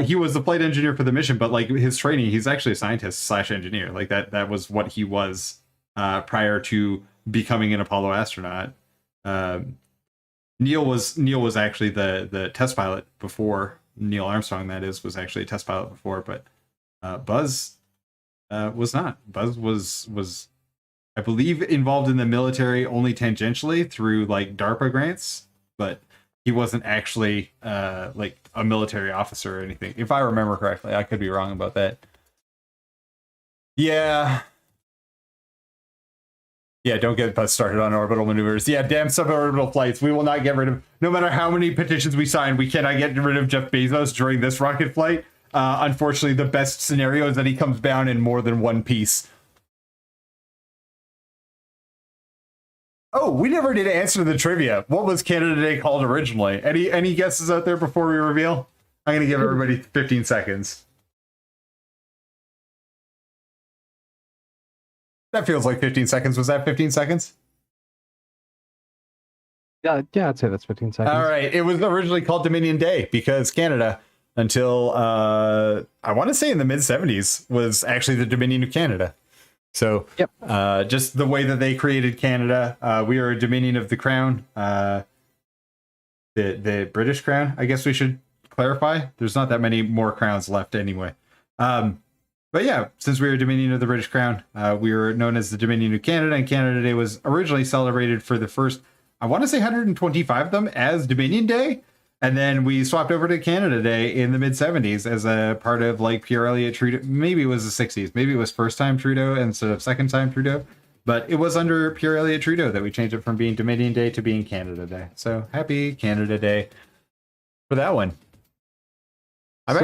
He was the flight engineer for the mission, but like his training, he's actually a scientist / engineer. Like that was what he was prior to becoming an Apollo astronaut. Neil was actually the test pilot before Neil Armstrong. That is, was actually a test pilot before, but Buzz was not. Buzz was I believe involved in the military only tangentially through like DARPA grants, but he wasn't actually like a military officer or anything. If I remember correctly, I could be wrong about that. Yeah, don't get us started on orbital maneuvers. Yeah, damn suborbital flights. We will not get rid of, no matter how many petitions we sign, we cannot get rid of Jeff Bezos during this rocket flight. Unfortunately, the best scenario is that he comes down in more than one piece. Oh, we never did answer the trivia. What was Canada Day called originally? Any guesses out there before we reveal? I'm going to give everybody 15 seconds. That feels like 15 seconds. Was that 15 seconds? Yeah, I'd say that's 15 seconds. All right. It was originally called Dominion Day because Canada, until I want to say in the mid 70s, was actually the Dominion of Canada. So Yep. Just the way that they created Canada, we are a Dominion of the Crown, the British Crown. I guess we should clarify. There's not that many more crowns left anyway. But yeah, since we were Dominion of the British Crown, we were known as the Dominion of Canada, and Canada Day was originally celebrated for the first, I want to say 125 of them as Dominion Day. And then we swapped over to Canada Day in the mid 70s as a part of like Pierre Elliott Trudeau. Maybe it was the 60s. Maybe it was first time Trudeau instead of second time Trudeau. But it was under Pierre Elliott Trudeau that we changed it from being Dominion Day to being Canada Day. So happy Canada Day for that one. Buzz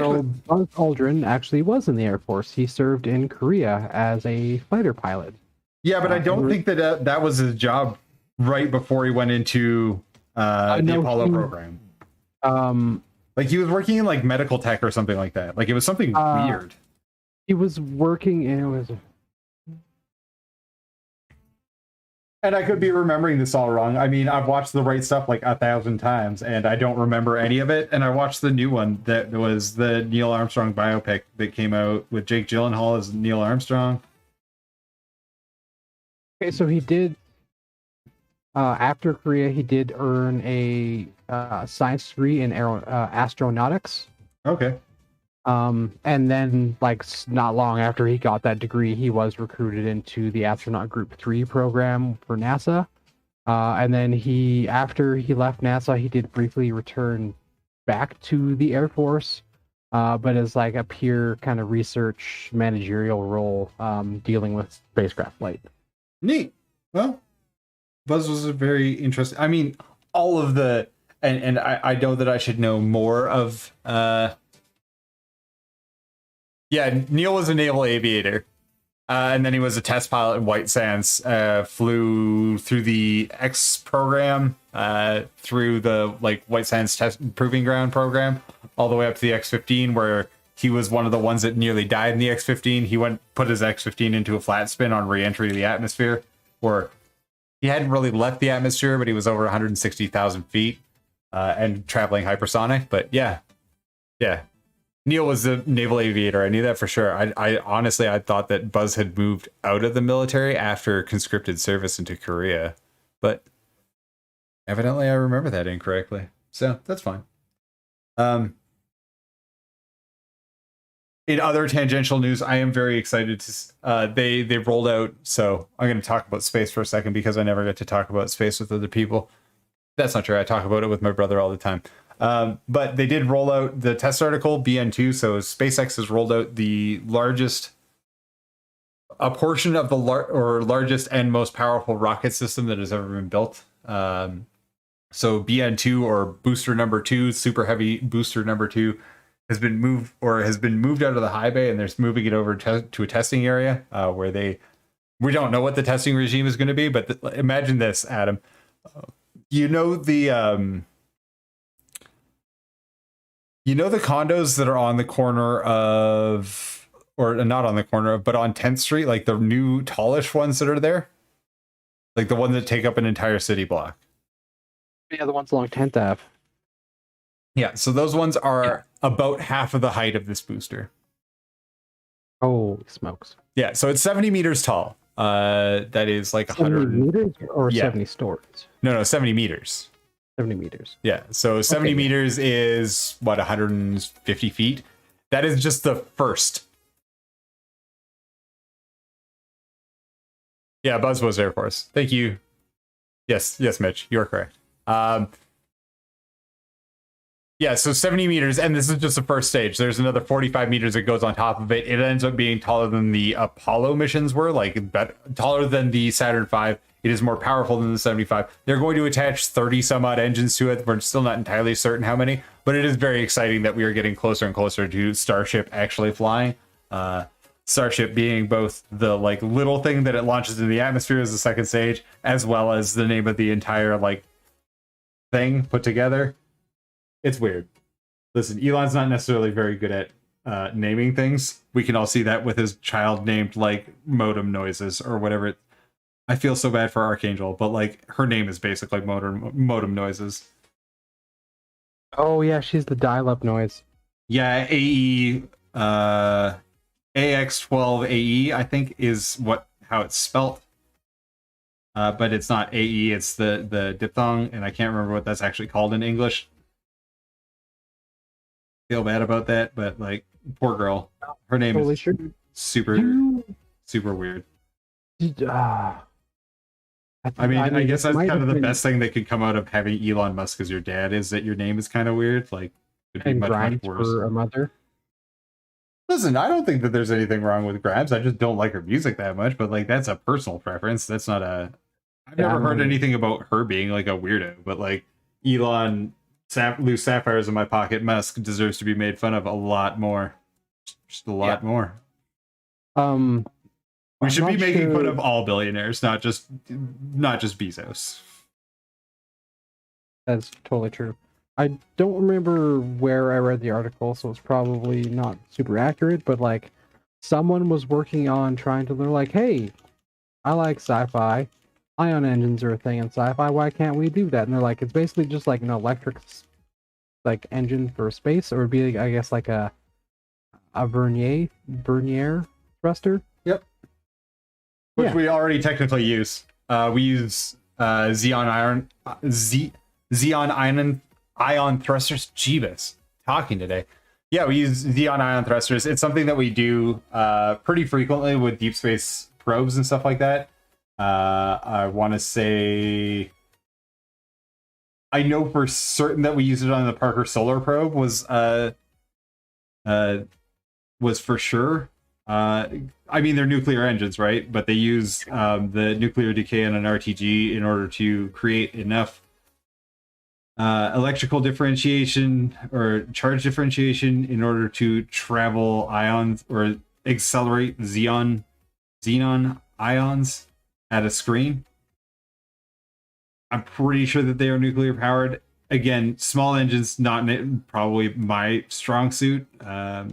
Aldrin actually was in the Air Force. He served in Korea as a fighter pilot. Yeah, but I don't think that that was his job right before he went into the Apollo program. Like he was working in like medical tech or something like that. Like it was something weird. He was working in And I could be remembering this all wrong. I mean, I've watched The Right Stuff like 1,000 times, and I don't remember any of it. And I watched the new one that was the Neil Armstrong biopic that came out with Jake Gyllenhaal as Neil Armstrong. Okay, so he did. After Korea, he did earn a science degree in astronautics. Okay. And then, like, not long after he got that degree, he was recruited into the Astronaut Group 3 program for NASA. And then after he left NASA, he did briefly return back to the Air Force, but as like a pure kind of research managerial role, dealing with spacecraft flight. Neat. Well, Buzz was a very interesting. I mean, all of the and I know that I should know more of. Yeah, Neil was a naval aviator, and then he was a test pilot in White Sands. Flew through the X program, through the like White Sands Test Proving Ground program, all the way up to the X-15, where he was one of the ones that nearly died in the X-15. He put his X-15 into a flat spin on re-entry to the atmosphere, where he hadn't really left the atmosphere, but he was over 160,000 feet and traveling hypersonic. But yeah. Neil was a naval aviator. I knew that for sure. I honestly, I thought that Buzz had moved out of the military after conscripted service into Korea, but evidently I remember that incorrectly. So that's fine. In other tangential news, I am very excited to they rolled out. So I'm going to talk about space for a second because I never get to talk about space with other people. That's not true. I talk about it with my brother all the time. But they did roll out the test article BN2. So SpaceX has rolled out a portion of the largest and most powerful rocket system that has ever been built. So BN2, or booster number 2, super heavy booster number 2, has been moved out of the high bay, and they're moving it over to a testing area where we don't know what the testing regime is going to be, but imagine this, Adam. The condos that are on the corner of, or not on the corner of, but on 10th Street, like the new tallish ones that are there? Like the ones that take up an entire city block. Yeah, the ones along 10th Ave. Yeah, so those ones are about half of the height of this booster. Holy smokes. Yeah, so it's 70 meters tall. That is like 100 meters or 70 stories? No, 70 meters. 70 meters. Yeah, so 70 meters is, 150 feet? That is just the first. Yeah, Buzz was Air Force. Thank you. Yes, Mitch, you're correct. Yeah, so 70 meters, and this is just the first stage. There's another 45 meters that goes on top of it. It ends up being taller than the Apollo missions were, taller than the Saturn V. It is more powerful than the 75. They're going to attach 30 some odd engines to it. We're still not entirely certain how many, but it is very exciting that we are getting closer and closer to Starship actually flying. Starship being both the little thing that it launches into the atmosphere as the second stage, as well as the name of the entire thing put together. It's weird. Listen, Elon's not necessarily very good at naming things. We can all see that with his child named like Modem Noises or whatever. I feel so bad for Archangel, but like her name is basically Modem Noises. Oh yeah, she's the dial-up noise. Yeah, AE AX12 AE I think is how it's spelt. But it's not AE, it's the diphthong, and I can't remember what that's actually called in English. Feel bad about that, but like poor girl. Her name Totally is sure. super weird. I mean, I guess this that's might kind of have the been- best thing that could come out of having Elon Musk as your dad is that your name is kind of weird. Like, it'd be and much Grimes worse. for a mother. Listen, I don't think that there's anything wrong with Grimes. I just don't like her music that much. But like, that's a personal preference. That's not a. I've never heard anything about her being like a weirdo. But like, Elon loose sapphires in my pocket. Musk deserves to be made fun of a lot more. Just a lot more. We should be making fun of all billionaires, not just Bezos. That's totally true. I don't remember where I read the article, so it's probably not super accurate, but like someone was working on trying to, they're like, hey, I like sci-fi. Ion engines are a thing in sci-fi. Why can't we do that? And they're like, it's basically just like an electric like engine for space, or it'd be, I guess, like a Vernier thruster. Yep. Which we already technically use. We use Xeon ion thrusters. Jeebus, talking today. Yeah, we use Xeon ion thrusters. It's something that we do pretty frequently with deep space probes and stuff like that. I want to say, I know for certain that we used it on the Parker Solar Probe was for sure. I mean, they're nuclear engines, right? But they use the nuclear decay in an RTG in order to create enough electrical differentiation or charge differentiation in order to travel ions or accelerate xenon ions at a screen. I'm pretty sure that they are nuclear powered. Again, small engines, not probably my strong suit. I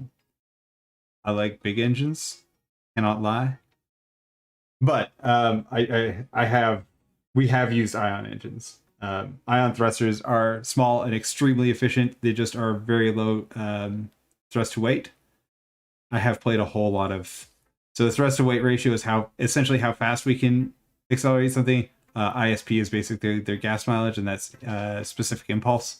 like big engines, cannot lie. But we have used ion engines. Ion thrusters are small and extremely efficient. They just are very low thrust to weight. I have played a whole lot of. So the thrust to weight ratio is essentially how fast we can accelerate something. ISP is basically their gas mileage, and that's specific impulse.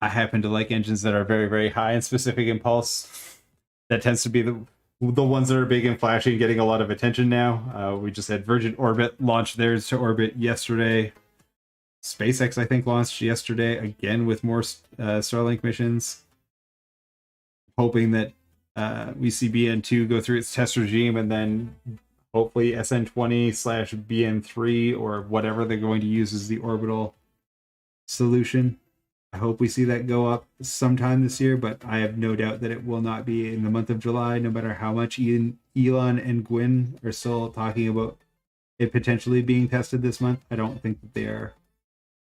I happen to like engines that are very, very high in specific impulse. That tends to be the ones that are big and flashy and getting a lot of attention now. We just had Virgin Orbit launch theirs to orbit yesterday. SpaceX, I think, launched yesterday, again with more Starlink missions. Hoping that we see BN2 go through its test regime, and then hopefully SN20/BN3 or whatever they're going to use as the orbital solution. I hope we see that go up sometime this year, but I have no doubt that it will not be in the month of July, no matter how much Elon and Gwyn are still talking about it potentially being tested this month. I don't think that they are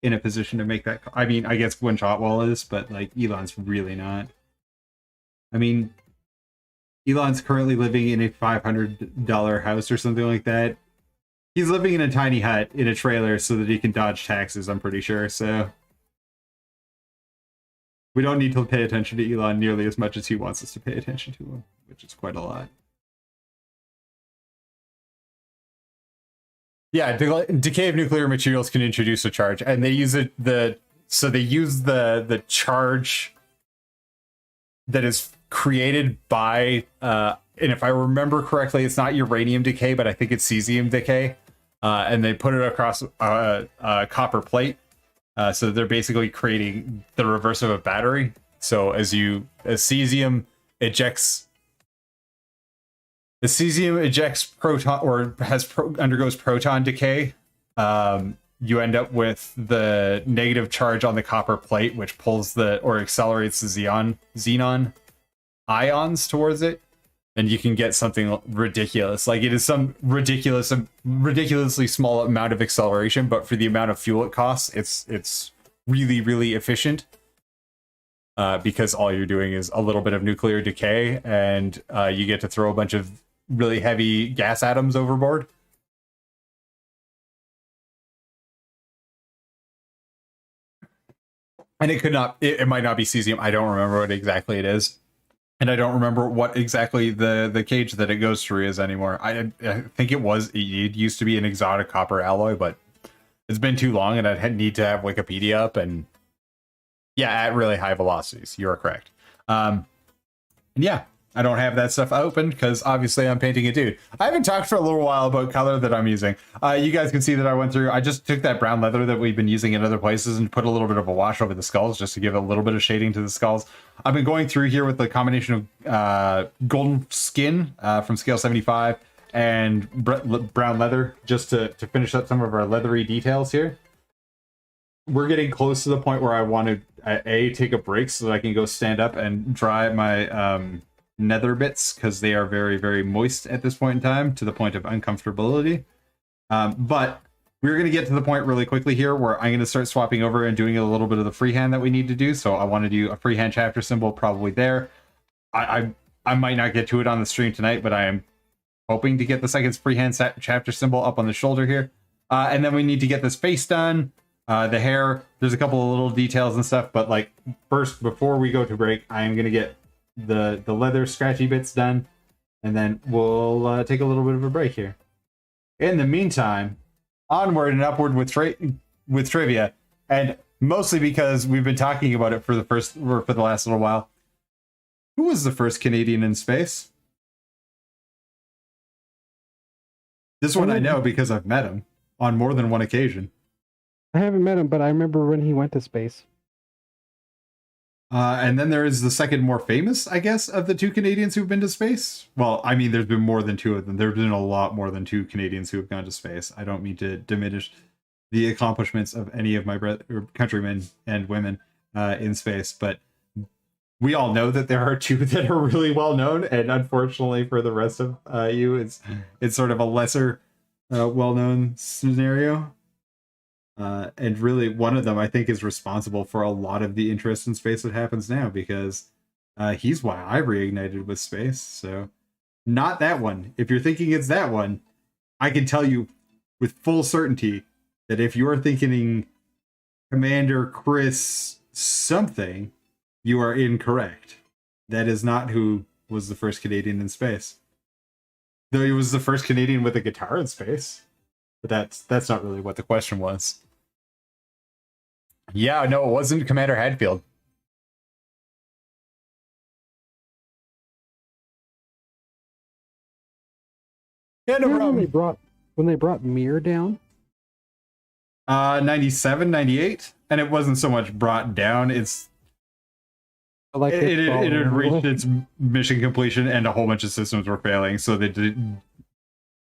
in a position to make that. I mean, I guess Gwyn Shotwell is, but like Elon's really not. I mean, Elon's currently living in a $500 house or something like that. He's living in a tiny hut in a trailer so that he can dodge taxes, I'm pretty sure, so we don't need to pay attention to Elon nearly as much as he wants us to pay attention to him, which is quite a lot. Yeah, decay of nuclear materials can introduce a charge, and they use the charge that is created by and if I remember correctly, it's not uranium decay, but I think it's cesium decay, and they put it across a copper plate. So they're basically creating the reverse of a battery. So as cesium ejects proton or undergoes proton decay, you end up with the negative charge on the copper plate, which pulls or accelerates the xenon ions towards it, and you can get something ridiculous. Like, it is some ridiculously small amount of acceleration, but for the amount of fuel it costs, it's really, really efficient. because all you're doing is a little bit of nuclear decay, and you get to throw a bunch of really heavy gas atoms overboard. And it might not be cesium. I don't remember what exactly it is. And I don't remember what exactly the cage that it goes through is anymore. I think it used to be an exotic copper alloy, but it's been too long, and I'd need to have Wikipedia up, and yeah, at really high velocities. You're correct. And yeah, I don't have that stuff open because obviously I'm painting a dude. I haven't talked for a little while about color that I'm using. You guys can see that I went through, I just took that brown leather that we've been using in other places and put a little bit of a wash over the skulls just to give a little bit of shading to the skulls. I've been going through here with the combination of golden skin from scale 75 and brown leather just to finish up some of our leathery details here. We're getting close to the point where I want to take a break so that I can go stand up and dry my nether bits, because they are very, very moist at this point in time, to the point of uncomfortability. But we're going to get to the point really quickly here where I'm going to start swapping over and doing a little bit of the freehand that we need to do. So I want to do a freehand chapter symbol probably there. I might not get to it on the stream tonight, but I am hoping to get the second freehand chapter symbol up on the shoulder here. And then we need to get this face done. The hair, there's a couple of little details and stuff, but like first, before we go to break, I am going to get the leather scratchy bits done, and then we'll take a little bit of a break here. In the meantime, onward and upward with trivia, and mostly because we've been talking about it for the last little while. Who was the first Canadian in space? This one I know because I've met him on more than one occasion. I haven't met him, but I remember when he went to space. And then there is the second more famous, I guess, of the two Canadians who've been to space. Well, I mean, there's been more than two of them. There's been a lot more than two Canadians who have gone to space. I don't mean to diminish the accomplishments of any of my countrymen and women in space, but we all know that there are two that are really well known, and unfortunately for the rest of you, it's sort of a lesser well known scenario. And really, one of them, I think, is responsible for a lot of the interest in space that happens now, because he's why I reignited with space. So, not that one. If you're thinking it's that one, I can tell you with full certainty that if you're thinking Commander Chris something, you are incorrect. That is not who was the first Canadian in space. Though he was the first Canadian with a guitar in space. But that's not really what the question was. Yeah, no, it wasn't Commander Hadfield. Yeah, no problem. When they brought Mir down? 97, 98, and it wasn't so much brought down, it had reached its mission completion and a whole bunch of systems were failing, so they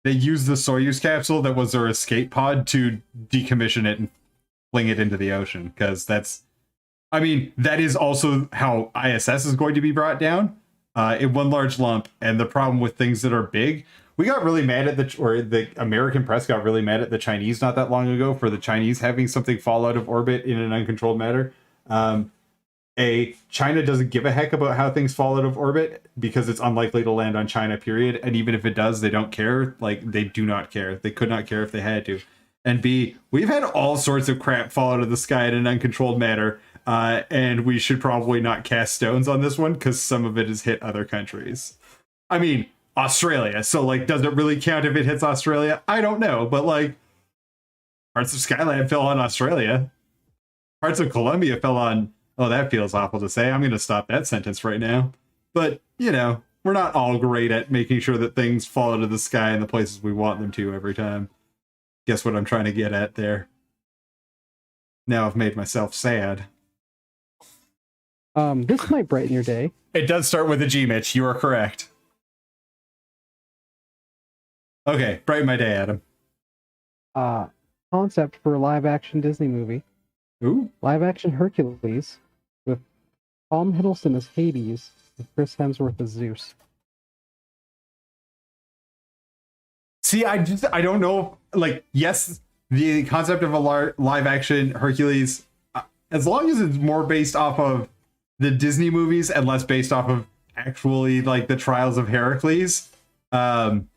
used the Soyuz capsule that was their escape pod to decommission it and fling it into the ocean, because that is also how ISS is going to be brought down in one large lump. And the problem with things that are big, we got really mad at the American press got really mad at the Chinese not that long ago for the Chinese having something fall out of orbit in an uncontrolled manner. China doesn't give a heck about how things fall out of orbit because it's unlikely to land on China, period. And even if it does, they don't care. Like, they do not care. They could not care if they had to. And B, we've had all sorts of crap fall out of the sky in an uncontrolled manner. And we should probably not cast stones on this one because some of it has hit other countries. I mean, Australia. So, like, does it really count if it hits Australia? I don't know. But, like, parts of Skyland fell on Australia. Parts of Colombia fell on... Oh, that feels awful to say. I'm going to stop that sentence right now. But, you know, we're not all great at making sure that things fall out of the sky in the places we want them to every time. Guess what I'm trying to get at there? Now I've made myself sad. This might brighten your day. It does start with a G, Mitch. You are correct. Okay, brighten my day, Adam. Concept for a live-action Disney movie. Ooh. Live-action Hercules with Tom Hiddleston as Hades and Chris Hemsworth as Zeus. See, I don't know. Like, yes, the concept of a live-action Hercules, as long as it's more based off of the Disney movies and less based off of actually like the trials of Heracles. I'm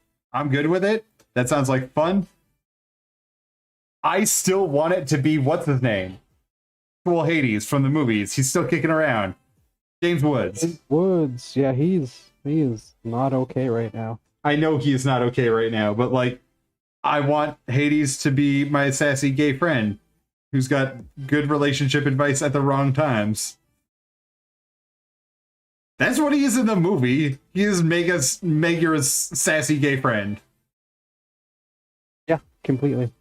good with it. That sounds like fun. I still want it to be, what's his name? Well, Hades from the movies. He's still kicking around. James Woods. James Woods, yeah, he is not okay right now. I know he is not okay right now, but like, I want Hades to be my sassy gay friend who's got good relationship advice at the wrong times. That's what he is in the movie. He is Mega's sassy gay friend. Yeah, completely.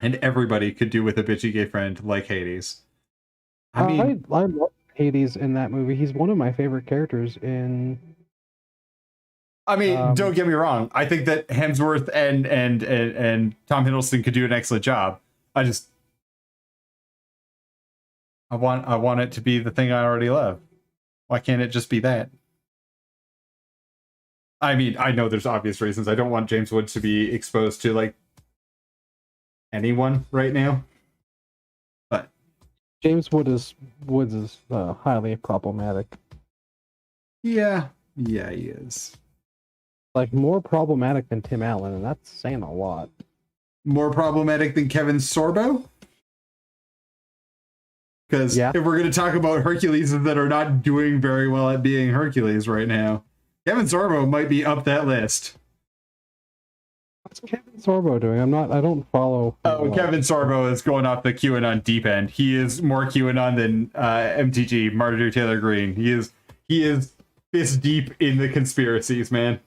And everybody could do with a bitchy gay friend like Hades. I mean, I love Hades in that movie. He's one of my favorite characters in. Don't get me wrong. I think that Hemsworth and Tom Hiddleston could do an excellent job. I want it to be the thing I already love. Why can't it just be that? I mean, I know there's obvious reasons. I don't want James Woods to be exposed to like anyone right now. But James Woods is highly problematic. yeah, he is. Like more problematic than Tim Allen, and that's saying a lot. More problematic than Kevin Sorbo? Because if we're going to talk about Hercules that are not doing very well at being Hercules right now, Kevin Sorbo might be up that list. What's Kevin Sorbo doing? I don't follow. Kevin Sorbo is going off the QAnon deep end. He is more QAnon than MTG, Martin Taylor Green. He is fist deep in the conspiracies, man.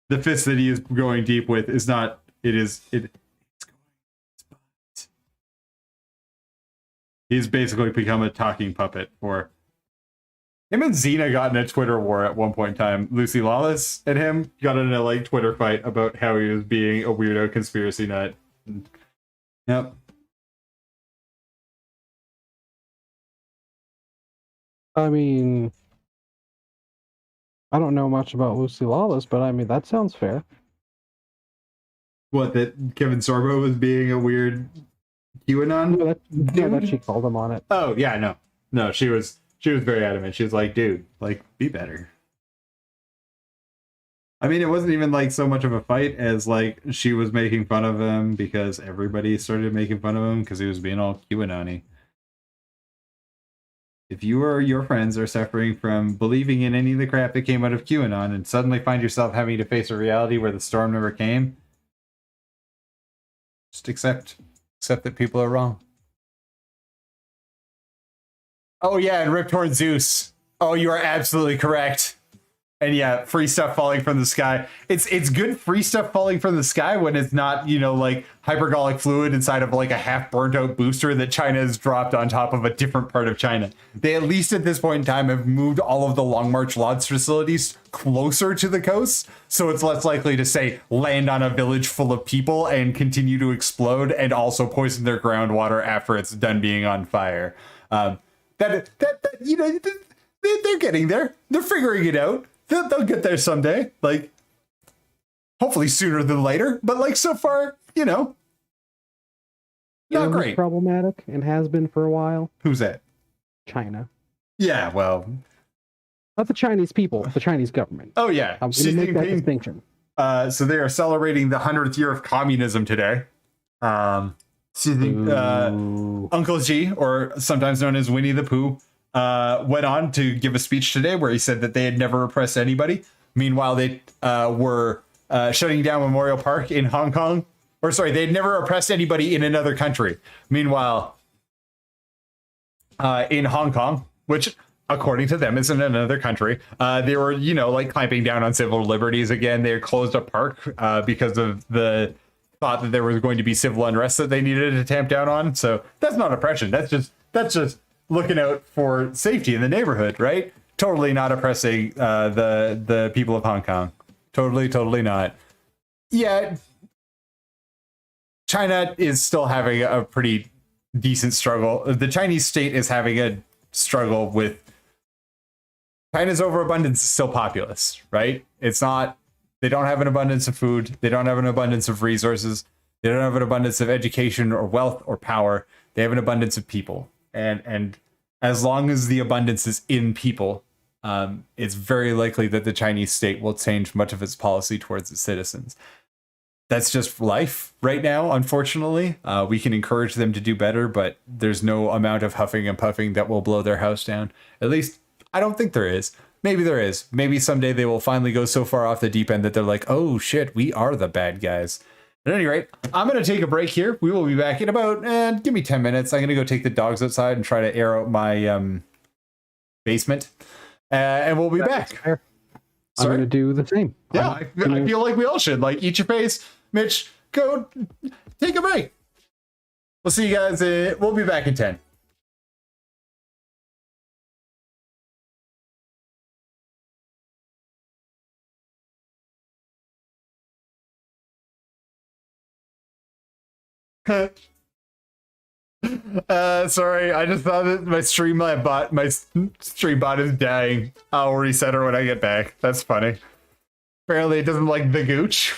The fist that he is going deep with is not. It's going. He's basically become a talking puppet for him. And Xena got in a Twitter war at one point in time. Lucy Lawless and him got in a like Twitter fight about how he was being a weirdo conspiracy nut. Yep. I mean, I don't know much about Lucy Lawless, but I mean that sounds fair. What, that Kevin Sorbo was being a weird QAnon? No, that she called him on it. Oh yeah, no, she was very adamant. She was like, dude, like, be better. I mean, it wasn't even like so much of a fight as like she was making fun of him because everybody started making fun of him because he was being all QAnon-y. If you or your friends are suffering from believing in any of the crap that came out of QAnon and suddenly find yourself having to face a reality where the storm never came, just accept that people are wrong. Oh yeah, and Rip Torn Zeus. Oh, you are absolutely correct. And yeah, free stuff falling from the sky. It's good free stuff falling from the sky when it's not, like hypergolic fluid inside of like a half burnt out booster that China has dropped on top of a different part of China. They at least at this point in time have moved all of the Long March Lodge facilities closer to the coast, so it's less likely to say land on a village full of people and continue to explode and also poison their groundwater after it's done being on fire. They're getting there. They're figuring it out. They'll get there someday. Like, hopefully sooner than later. But like so far, not great. Problematic and has been for a while. Who's that? China. Yeah, well, not the Chinese people, the Chinese government. Oh yeah, I'm going to make that distinction. So they are celebrating the 100th year of communism today. Uncle G, or sometimes known as Winnie the Pooh, went on to give a speech today where he said that they had never oppressed anybody. Meanwhile, they were shutting down Memorial Park in Hong Kong. Or sorry, they'd never oppressed anybody in another country. Meanwhile, in Hong Kong, which according to them is in another country, they were, like clamping down on civil liberties again. They closed a park because of the thought that there was going to be civil unrest that they needed to tamp down on. So that's not oppression. That's just looking out for safety in the neighborhood, right? Totally not oppressing the people of Hong Kong. Totally not. Yeah, China is still having a pretty decent struggle. The Chinese state is having a struggle with China's overabundance is still populous, right? It's not, they don't have an abundance of food. They don't have an abundance of resources. They don't have an abundance of education or wealth or power. They have an abundance of people. and as long as the abundance is in people, it's very likely that the Chinese state will change much of its policy towards its citizens. That's just life right now, unfortunately. We can encourage them to do better, but there's no amount of huffing and puffing that will blow their house down. At least, I don't think there is. Maybe there is. Maybe someday they will finally go so far off the deep end that they're like, oh shit, we are the bad guys. At any rate, I'm going to take a break here. We will be back in about, give me 10 minutes. I'm going to go take the dogs outside and try to air out my basement. And we'll be back. I'm going to do the same. Yeah, I feel like we all should. Like, eat your face. Mitch, go take a break. We'll see you guys. We'll be back in 10. Sorry, I just thought that my stream bot is dying. I'll reset her when I get back. That's funny. Apparently it doesn't like the gooch.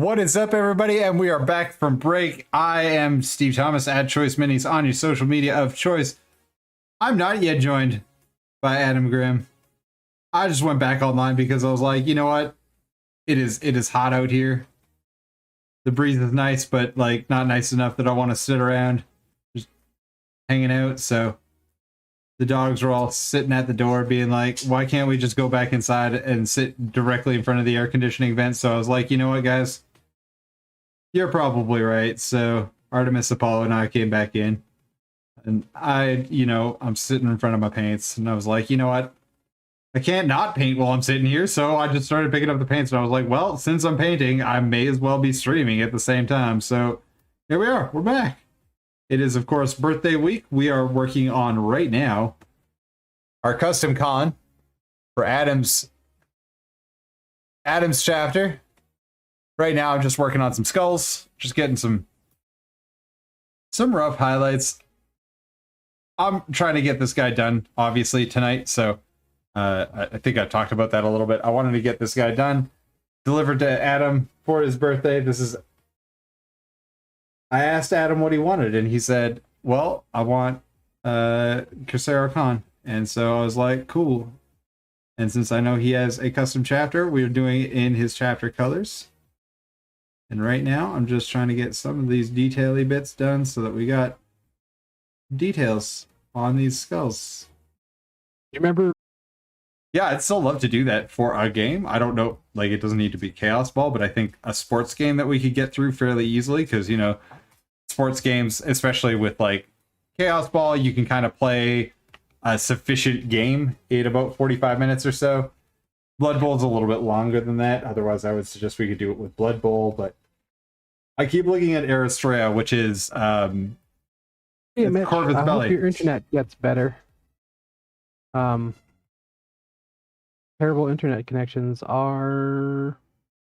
What is up, everybody? And we are back from break. I am Steve Thomas at Choice Minis on your social media of choice. I'm not yet joined by Adam Grimm. I just went back online because I was like, you know what? It is hot out here. The breeze is nice, but like not nice enough that I want to sit around just hanging out. So the dogs are all sitting at the door being like, why can't we just go back inside and sit directly in front of the air conditioning vent? So I was like, you know what, guys? You're probably right. So Artemis, Apollo, and I came back in. And I'm sitting in front of my paints. And I was like, you know what? I can't not paint while I'm sitting here. So I just started picking up the paints. And I was like, well, since I'm painting, I may as well be streaming at the same time. So here we are. We're back. It is, of course, birthday week. We are working on right now our custom con for Adam's chapter. Right now, I'm just working on some skulls, just getting some rough highlights. I'm trying to get this guy done, obviously, tonight. So I think I talked about that a little bit. I wanted to get this guy done, delivered to Adam for his birthday. I asked Adam what he wanted, and he said, well, I want Corsair Khan. And so I was like, cool. And since I know he has a custom chapter, we're doing it in his chapter colors. And right now, I'm just trying to get some of these detail-y bits done so that we got details on these skulls. You remember? Yeah, I'd still love to do that for a game. I don't know, like, it doesn't need to be Chaos Ball, but I think a sports game that we could get through fairly easily, because, sports games, especially with, like, Chaos Ball, you can kind of play a sufficient game in about 45 minutes or so. Blood Bowl's a little bit longer than that. Otherwise, I would suggest we could do it with Blood Bowl, but I keep looking at Aristrea, which is Mitch, Corvus I Belly. hope your internet gets better. Terrible internet connections are,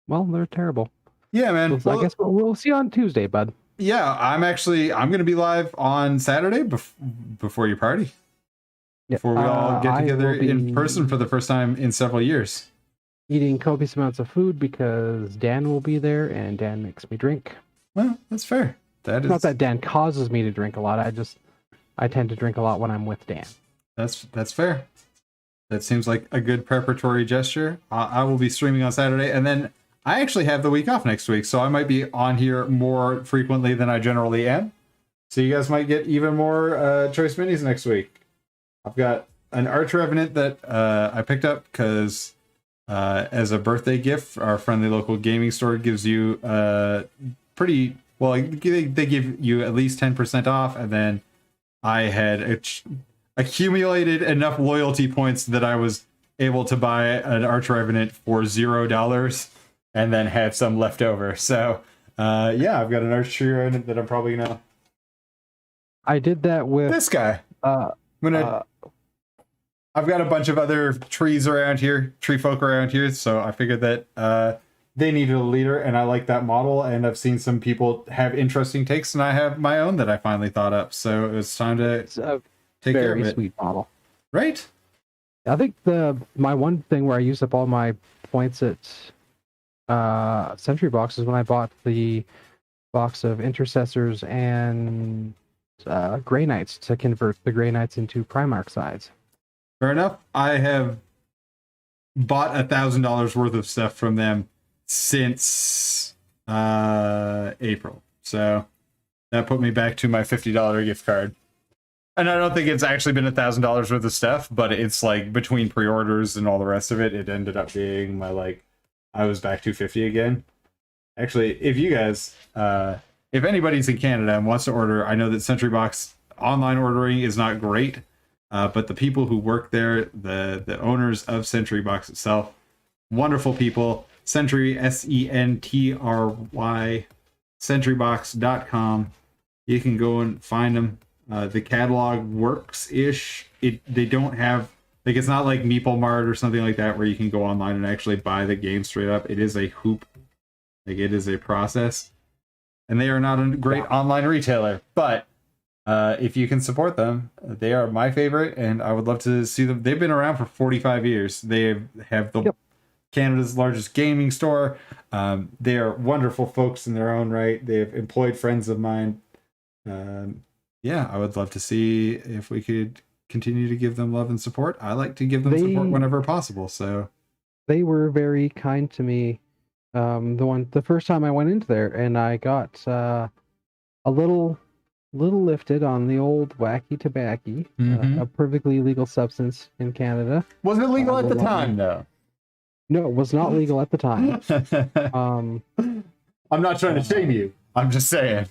well, they're terrible. Yeah, man. I guess we'll see you on Tuesday, bud. Yeah, I'm going to be live on Saturday before your party. Before we all get together in person for the first time in several years. Eating copious amounts of food because Dan will be there, and Dan makes me drink. Well, that's fair. That is not that Dan causes me to drink a lot. I tend to drink a lot when I'm with Dan. That's fair. That seems like a good preparatory gesture. I will be streaming on Saturday, and then I actually have the week off next week, so I might be on here more frequently than I generally am. So you guys might get even more Choice Minis next week. I've got an Arch Revenant that I picked up because as a birthday gift, our friendly local gaming store gives you pretty well. They give you at least 10% off, and then I had accumulated enough loyalty points that I was able to buy an Arch Revenant for $0, and then had some left over. So yeah, I've got an Arch Revenant that I'm probably gonna. I did that with this guy. I've got a bunch of other trees around here, tree folk around here, so I figured that they needed a leader, and I like that model, and I've seen some people have interesting takes, and I have my own that I finally thought up, so it was time to take care of it. Very sweet model. Right? I think my one thing where I used up all my points at Sentry Box is when I bought the box of Intercessors and Grey Knights to convert the Grey Knights into Primarch sides. Fair enough. I have bought $1,000 worth of stuff from them since April. So that put me back to my $50 gift card. And I don't think it's actually been $1,000 worth of stuff, but it's like between pre-orders and all the rest of it, it ended up being I was back to 50 again. Actually, if you guys, if anybody's in Canada and wants to order, I know that Sentry Box online ordering is not great. But the people who work there, the owners of Sentry Box itself, wonderful people. Sentry, SENTRY, sentrybox.com. You can go and find them. The catalog works-ish. They don't have, it's not like Meeple Mart or something like that where you can go online and actually buy the game straight up. It is a hoop. It is a process. And they are not a great online retailer, but if you can support them, they are my favorite, and I would love to see them. They've been around for 45 years. They have the Canada's largest gaming store. They are wonderful folks in their own right. They've employed friends of mine. Yeah, I would love to see if we could continue to give them love and support. I like to give them support whenever possible. So they were very kind to me. The first time I went into there, and I got a little lifted on the old wacky tobacco, a perfectly legal substance in Canada. Wasn't it legal at the time, though? No, it was not legal at the time. I'm not trying to shame you. I'm just saying.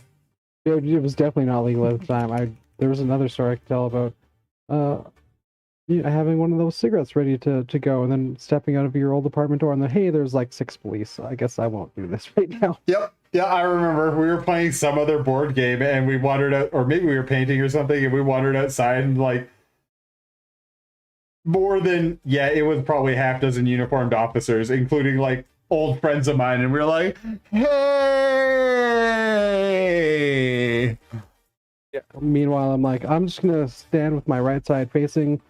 It was definitely not legal at the time. There was another story I could tell about having one of those cigarettes ready to go, and then stepping out of your old apartment door, and then, hey, there's like 6 police. So I guess I won't do this right now. Yep. Yeah, I remember we were playing some other board game, and we wandered out, or maybe we were painting or something, and we wandered outside, and like it was probably half dozen uniformed officers, including like old friends of mine, and we were like, hey. Yeah. Meanwhile, I'm like, I'm just gonna stand with my right side facing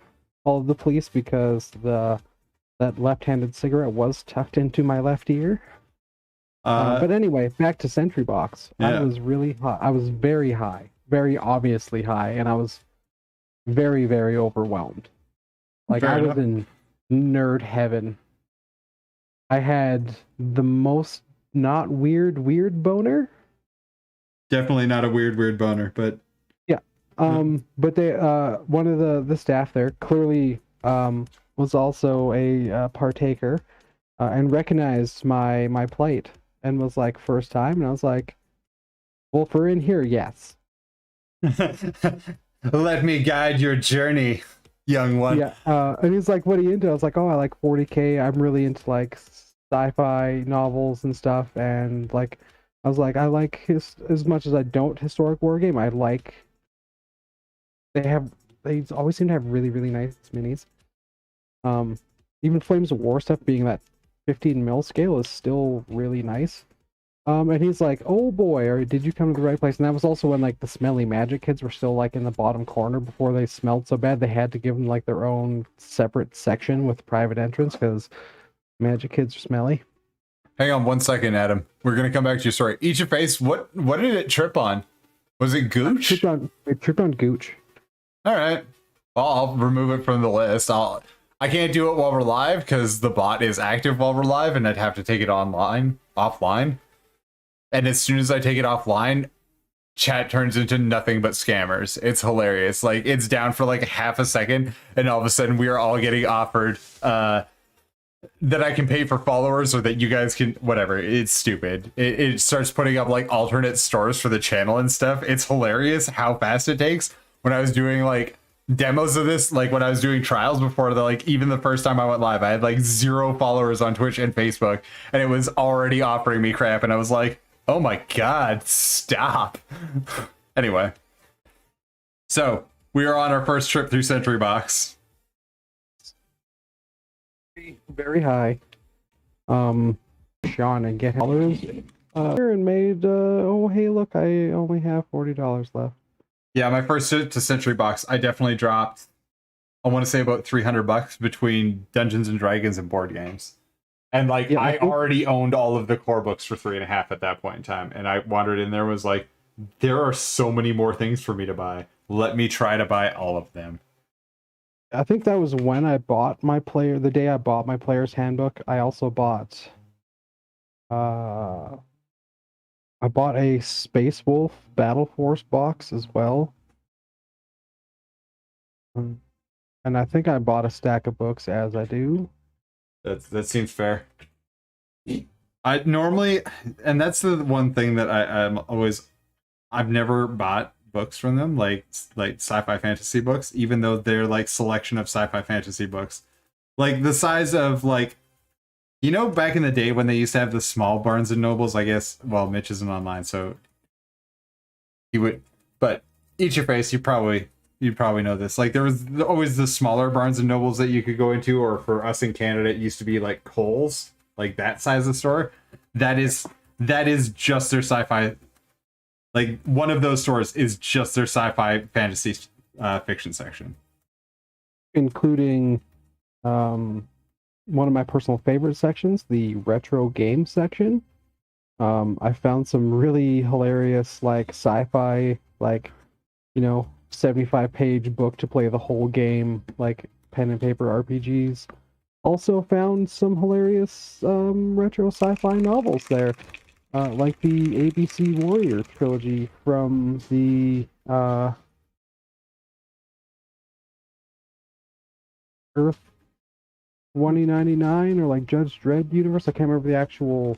all of the police because that left-handed cigarette was tucked into my left ear. But anyway, back to Sentry Box. Yeah. I was really high. I was very high, very obviously high, and I was very, very overwhelmed. Like, I was in nerd heaven. I had the most not weird boner. Definitely not a weird boner, but yeah. But they one of the staff there clearly was also a partaker and recognized my plight and was like, first time, and I was like, well, for in here, yes. Let me guide your journey, young one. Yeah. And he's like, what are you into? I was like, oh, I like 40K. I'm really into like sci-fi novels and stuff, and like I was like, I like as much as I don't historic war game. I like they always seem to have really, really nice minis. Even Flames of War stuff being that 15 mil scale is still really nice. And he's like, oh boy, or did you come to the right place? And that was also when like the smelly magic kids were still like in the bottom corner before they smelled so bad they had to give them like their own separate section with private entrance because magic kids are smelly. Hang on 1 second, Adam. We're gonna come back to your story. Eat your face. What did it trip on? Was it Gooch? It tripped on Gooch. All right. Well, I'll remove it from the list. I can't do it while we're live because the bot is active while we're live, and I'd have to take it offline. And as soon as I take it offline, chat turns into nothing but scammers. It's hilarious. Like, it's down for like half a second, and all of a sudden we are all getting offered that I can pay for followers or that you guys can, whatever. It's stupid. It starts putting up like alternate stores for the channel and stuff. It's hilarious how fast it takes. When I was doing like demos of this, like when I was doing trials before even the first time I went live, I had like 0 followers on Twitch and Facebook, and it was already offering me crap, and I was like, oh my god, stop. Anyway, so we are on our first trip through Sentry Box. Very high. Sean and get dollars and made oh hey look, I only have $40 left. Yeah, my first trip to Sentry Box, I definitely dropped, I want to say about $300 between Dungeons and Dragons and board games. And like, yeah, I already owned all of the core books for $3.50 at that point in time. And I wandered in there, was like, there are so many more things for me to buy. Let me try to buy all of them. I think that was when I bought the day I bought my player's handbook. I also bought, I bought a Space Wolf Battle Force box as well. And I think I bought a stack of books as I do. That seems fair. I normally, and that's the one thing that I've never bought books from them, like sci-fi fantasy books, even though they're like selection of sci-fi fantasy books, like the size of like, you know, back in the day when they used to have the small Barnes and Nobles. I guess, well, Mitch isn't online, so he would, but eat your face, you'd probably know this. Like, there was always the smaller Barnes and Nobles that you could go into, or for us in Canada, it used to be like Kohl's, like that size of store. That is just their sci-fi. Like, one of those stores is just their sci-fi fantasy fiction section, including one of my personal favorite sections, the retro game section. I found some really hilarious like sci-fi, like, 75-page book to play the whole game, like pen and paper RPGs. Also found some hilarious retro sci-fi novels there, like the ABC Warrior trilogy from the Earth 2099 or like Judge Dredd universe. I can't remember the actual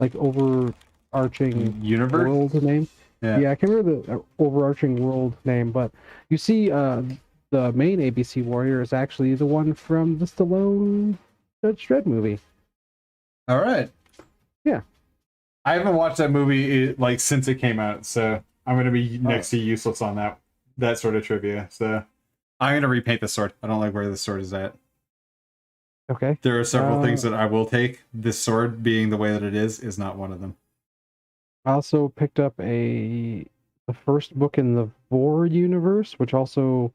like overarching Universe? world name. Yeah. I can't remember the overarching world name, but you see, the main ABC Warrior is actually the one from the Stallone Judge Dredd movie. All right. Yeah. I haven't watched that movie like since it came out, so I'm gonna be next to useless on that sort of trivia. So I'm gonna repaint the sword. I don't like where the sword is at. Okay. There are several things that I will take. This sword, being the way that it is not one of them. I also picked up the first book in the Vor universe, which also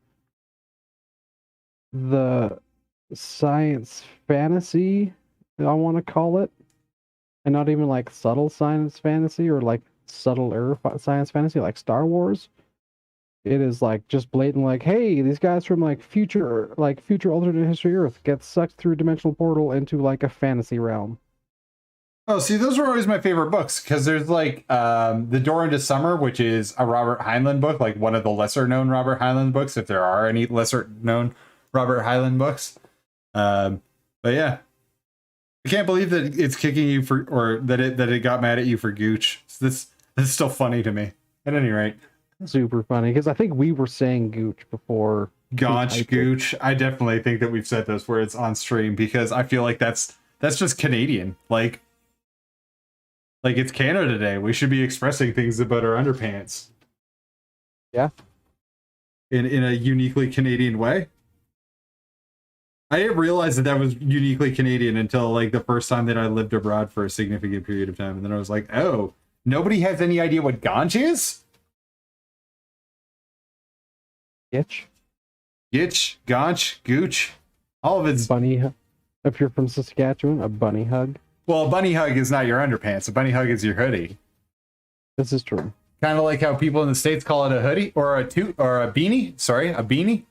the science fantasy, I want to call it, and not even like subtle science fantasy or like subtle science fantasy like Star Wars. It is like just blatant, like, hey, these guys from like future alternate history Earth get sucked through a dimensional portal into like a fantasy realm. Oh, see, those were always my favorite books because there's like The Door into Summer, which is a Robert Heinlein book, like one of the lesser known Robert Heinlein books, if there are any lesser known Robert Heinlein books. But yeah, I can't believe that it's kicking you for, or that it got mad at you for Gooch. That's still funny to me. At any rate, Super funny because I think we were saying Gooch before. Gaunch, Gooch. I definitely think that we've said those words on stream because I feel like that's just Canadian. Like it's Canada Day. We should be expressing things about our underpants. Yeah. In a uniquely Canadian way. I didn't realize that was uniquely Canadian until like the first time that I lived abroad for a significant period of time. And then I was like, oh, nobody has any idea what Gaunch is? Gitch. Gitch, Gaunch, Gooch. All of it's... Bunny. If you're from Saskatchewan, a bunny hug. Well, a bunny hug is not your underpants. A bunny hug is your hoodie. This is true. Kind of like how people in the States call it a hoodie or a beanie. Sorry, a beanie.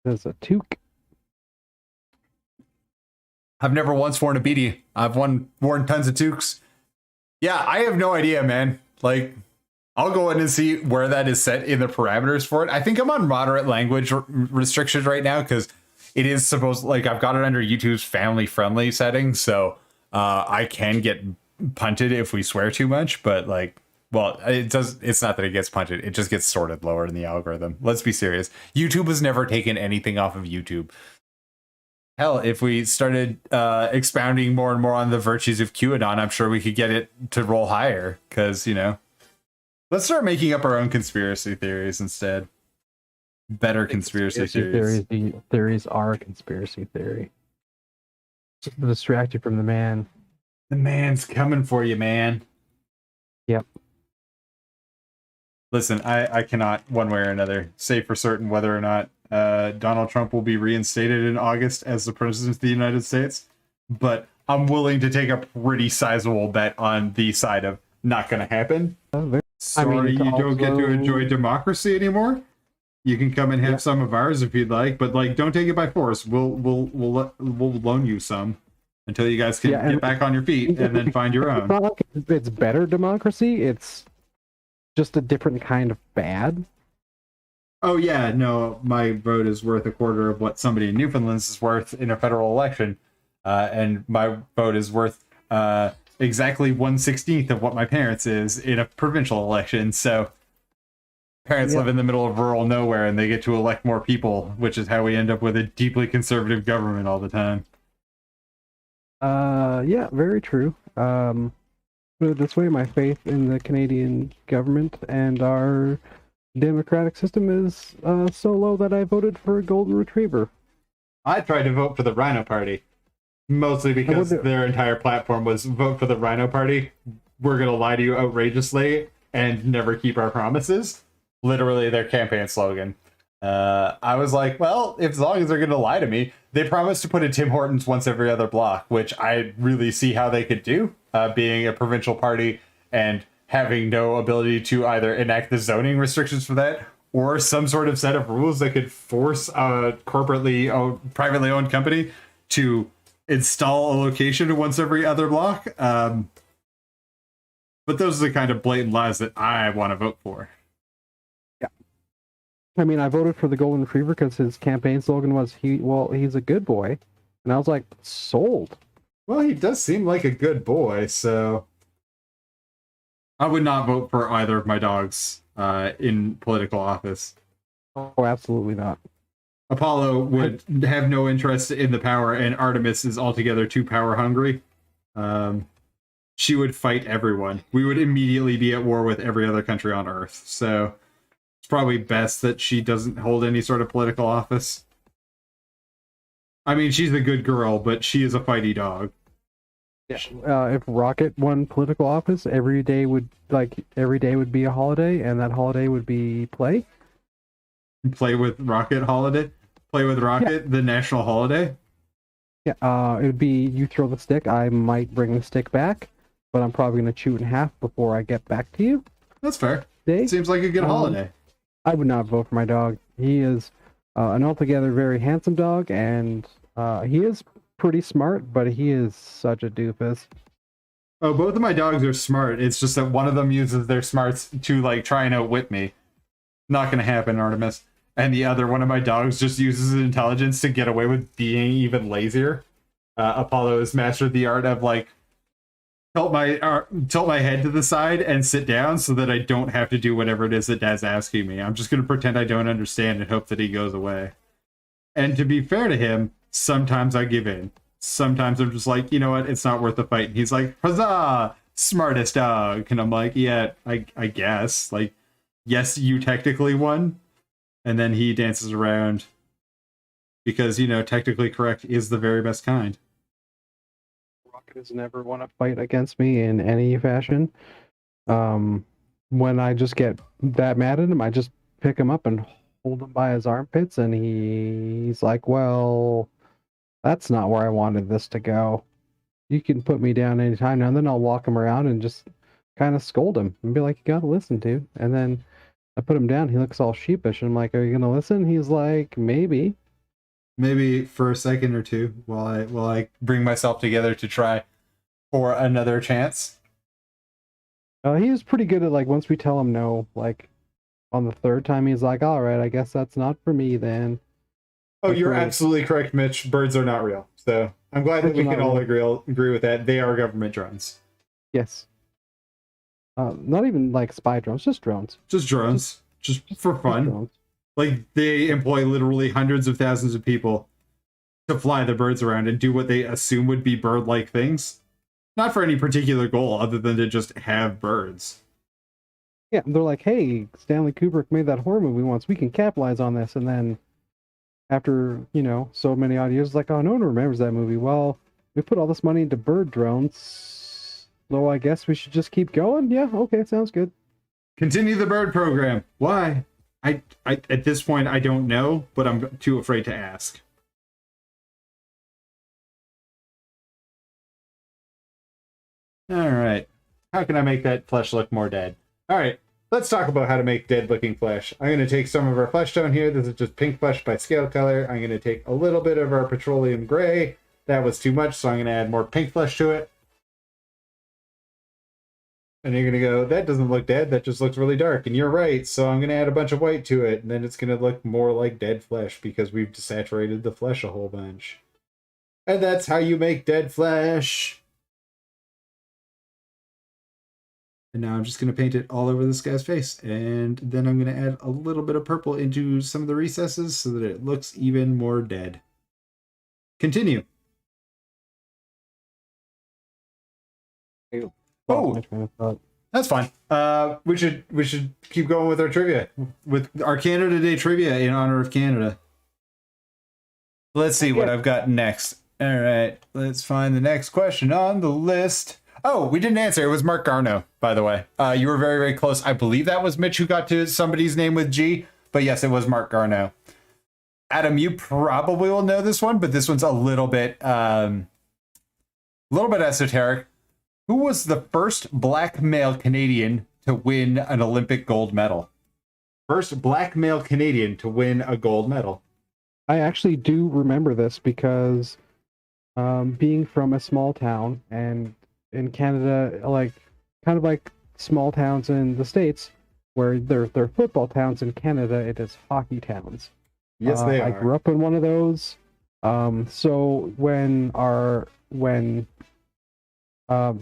There's a toque. I've never once worn a beanie. I've worn tons of toques. Yeah, I have no idea, man. Like, I'll go in and see where that is set in the parameters for it. I think I'm on moderate language restrictions right now because it is supposed, like, I've got it under YouTube's family friendly settings, so I can get punted if we swear too much, but like, well, it's not that it gets punted, it just gets sorted lower in the algorithm. Let's be serious. YouTube has never taken anything off of YouTube. Hell, if we started expounding more and more on the virtues of QAnon, I'm sure we could get it to roll higher, because, let's start making up our own conspiracy theories instead. Better conspiracy theories. Theories are a conspiracy theory. Just to distract you from the man. The man's coming for you, man. Yep. Listen, I cannot, one way or another, say for certain whether or not Donald Trump will be reinstated in August as the president of the United States, but I'm willing to take a pretty sizable bet on the side of not going to happen. Sorry, you don't get to enjoy democracy anymore. You can come and have some of ours if you'd like, but like, don't take it by force. We'll loan you some until you guys can get back on your feet and then find your own. It's not like it's better democracy. It's just a different kind of bad. Oh yeah, no, my vote is worth a quarter of what somebody in Newfoundland's is worth in a federal election, and my vote is worth exactly 1/16 of what my parents' is in a provincial election. So parents live in the middle of rural nowhere, and they get to elect more people, which is how we end up with a deeply conservative government all the time. Yeah, very true. Put it this way, my faith in the Canadian government and our democratic system is so low that I voted for a golden retriever. I tried to vote for the Rhino Party, mostly because their entire platform was vote for the Rhino Party. We're going to lie to you outrageously and never keep our promises. Literally their campaign slogan. I was like, well, if as long as they're going to lie to me, they promised to put a Tim Hortons once every other block, which I really see how they could do, being a provincial party and having no ability to either enact the zoning restrictions for that or some sort of set of rules that could force a privately owned company to install a location once every other block. But those are the kind of blatant lies that I want to vote for. I mean, I voted for the Golden Retriever because his campaign slogan was he's a good boy. And I was like, sold. Well, he does seem like a good boy, so I would not vote for either of my dogs in political office. Oh, absolutely not. Apollo would have no interest in the power, and Artemis is altogether too power hungry. She would fight everyone. We would immediately be at war with every other country on Earth, so it's probably best that she doesn't hold any sort of political office. I mean, she's a good girl, but she is a fighty dog. Yeah. If Rocket won political office, every day would be a holiday, and that holiday would be play. Play with Rocket holiday? Play with Rocket, the national holiday? Yeah, it would be you throw the stick, I might bring the stick back, but I'm probably going to chew it in half before I get back to you. That's fair. Seems like a good holiday. I would not vote for my dog. He is an altogether very handsome dog, and he is pretty smart, but he is such a doofus. Oh, both of my dogs are smart. It's just that one of them uses their smarts to, like, try and outwit me. Not going to happen, Artemis. And the other one of my dogs just uses his intelligence to get away with being even lazier. Apollo has mastered the art of, like, tilt my head to the side and sit down so that I don't have to do whatever it is that Dad's asking me. I'm just going to pretend I don't understand and hope that he goes away. And to be fair to him, sometimes I give in. Sometimes I'm just like, you know what, it's not worth the fight. And he's like, huzzah, smartest dog. And I'm like, yeah, I guess. Like, yes, you technically won. And then he dances around because, you know, technically correct is the very best kind. Rocket has never won a fight against me in any fashion. When I just get that mad at him, I just pick him up and hold him by his armpits, and he's like, well, that's not where I wanted this to go. You can put me down anytime now. And then I'll walk him around and just kind of scold him and be like, you gotta listen, dude. And then I put him down. He looks all sheepish. And I'm like, are you gonna listen? He's like, maybe. Maybe for a second or two while I bring myself together to try for another chance. He was pretty good at, like, once we tell him no, like on the third time, he's like, all right, I guess that's not for me then. Oh, you're absolutely correct, Mitch. Birds are not real. So I'm glad that we can all agree with that. They are government drones. Yes. Not even like spy drones, just drones. Just drones. Just for fun. Like, they employ literally hundreds of thousands of people to fly the birds around and do what they assume would be bird-like things. Not for any particular goal other than to just have birds. Yeah, they're like, hey, Stanley Kubrick made that horror movie once. We can capitalize on this. And then after, you know, so many odd years, like, oh, no one remembers that movie. Well, we put all this money into bird drones, so I guess we should just keep going? Yeah, okay, sounds good. Continue the bird program. Why? I at this point, I don't know, but I'm too afraid to ask. All right. How can I make that flesh look more dead? All right. Let's talk about how to make dead-looking flesh. I'm going to take some of our flesh tone here. This is just pink flesh by scale color. I'm going to take a little bit of our petroleum gray. That was too much, so I'm going to add more pink flesh to it. And you're going to go, that doesn't look dead. That just looks really dark. And you're right, so I'm going to add a bunch of white to it. And then it's going to look more like dead flesh because we've desaturated the flesh a whole bunch. And that's how you make dead flesh. And now I'm just going to paint it all over this guy's face. And then I'm going to add a little bit of purple into some of the recesses so that it looks even more dead. Continue. Oh, that's fine. We should keep going with our trivia, with our Canada Day trivia in honor of Canada. Let's see what I've got next. All right, let's find the next question on the list. Oh, we didn't answer. It was Mark Garno, by the way. You were very, very close. I believe that was Mitch who got to somebody's name with G, But yes, it was Marc Garneau. Adam, you probably will know this one, but this one's a little bit esoteric. Who was the first black male Canadian to win an Olympic gold medal? First black male Canadian to win a gold medal. I actually do remember this because being from a small town and in Canada, like kind of like small towns in the States, where they're football towns, in Canada it is hockey towns. Yes, they are. I grew up in one of those. So when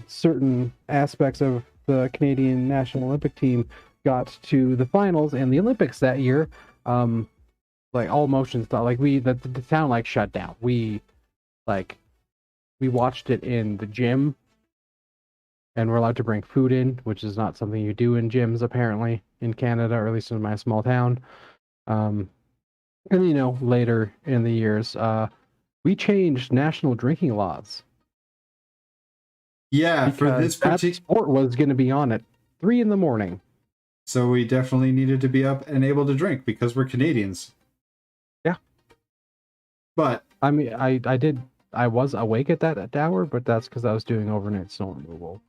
certain aspects of the Canadian National Olympic team got to the finals in the Olympics that year, like all motions stopped. Like the town like shut down. We watched it in the gym, and we're allowed to bring food in, which is not something you do in gyms apparently in Canada, or at least in my small town. And later in the years, we changed national drinking laws. Yeah, for this particular sport was going to be on at 3 a.m. So we definitely needed to be up and able to drink because we're Canadians. Yeah. But I mean, I was awake at that hour, but that's because I was doing overnight snow removal.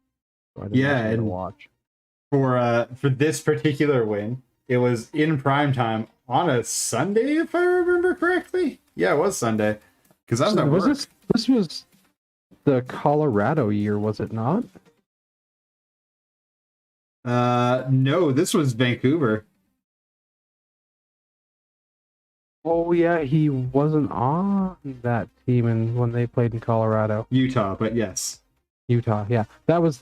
So I didn't actually watch. For this particular win, it was in prime time on a Sunday, if I remember correctly. Yeah, it was Sunday. Because I was at work. This was the Colorado year, was it not? No, this was Vancouver. Oh yeah, he wasn't on that team when they played in Colorado. Utah, but yes. Utah, yeah. That was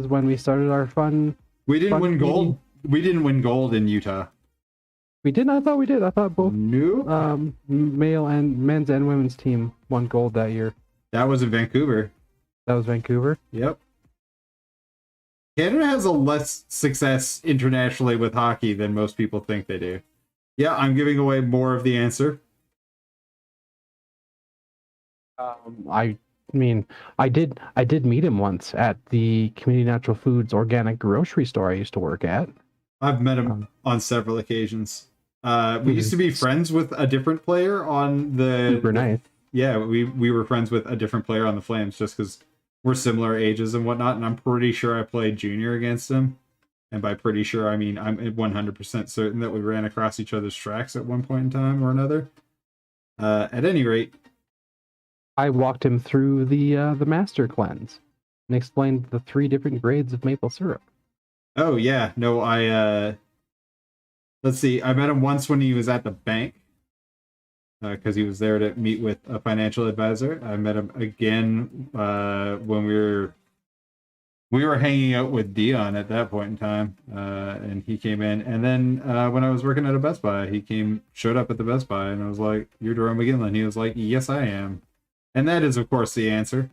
when we started our fun. We didn't win gold. We didn't win gold in Utah. We didn't? I thought we did. I thought both nope. Men's and women's team won gold that year. That was in Vancouver. That was Vancouver? Yep. Canada has a less success internationally with hockey than most people think they do. Yeah, I'm giving away more of the answer. I mean, I did meet him once at the Community Natural Foods organic grocery store I used to work at. I've met him on several occasions. We used to be friends with a different player on the... Super nice. Yeah, we were friends with a different player on the Flames just because we're similar ages and whatnot, and I'm pretty sure I played junior against him. And by pretty sure, I mean I'm 100% certain that we ran across each other's tracks at one point in time or another. At any rate, I walked him through the master cleanse and explained the 3 different grades of maple syrup. Oh yeah, no, let's see. I met him once when he was at the bank because he was there to meet with a financial advisor. I met him again when we were hanging out with Dion at that point in time, and he came in. And then when I was working at a Best Buy, he showed up at the Best Buy, and I was like, "You're Jerome McGinley." He was like, "Yes, I am." And that is, of course, the answer.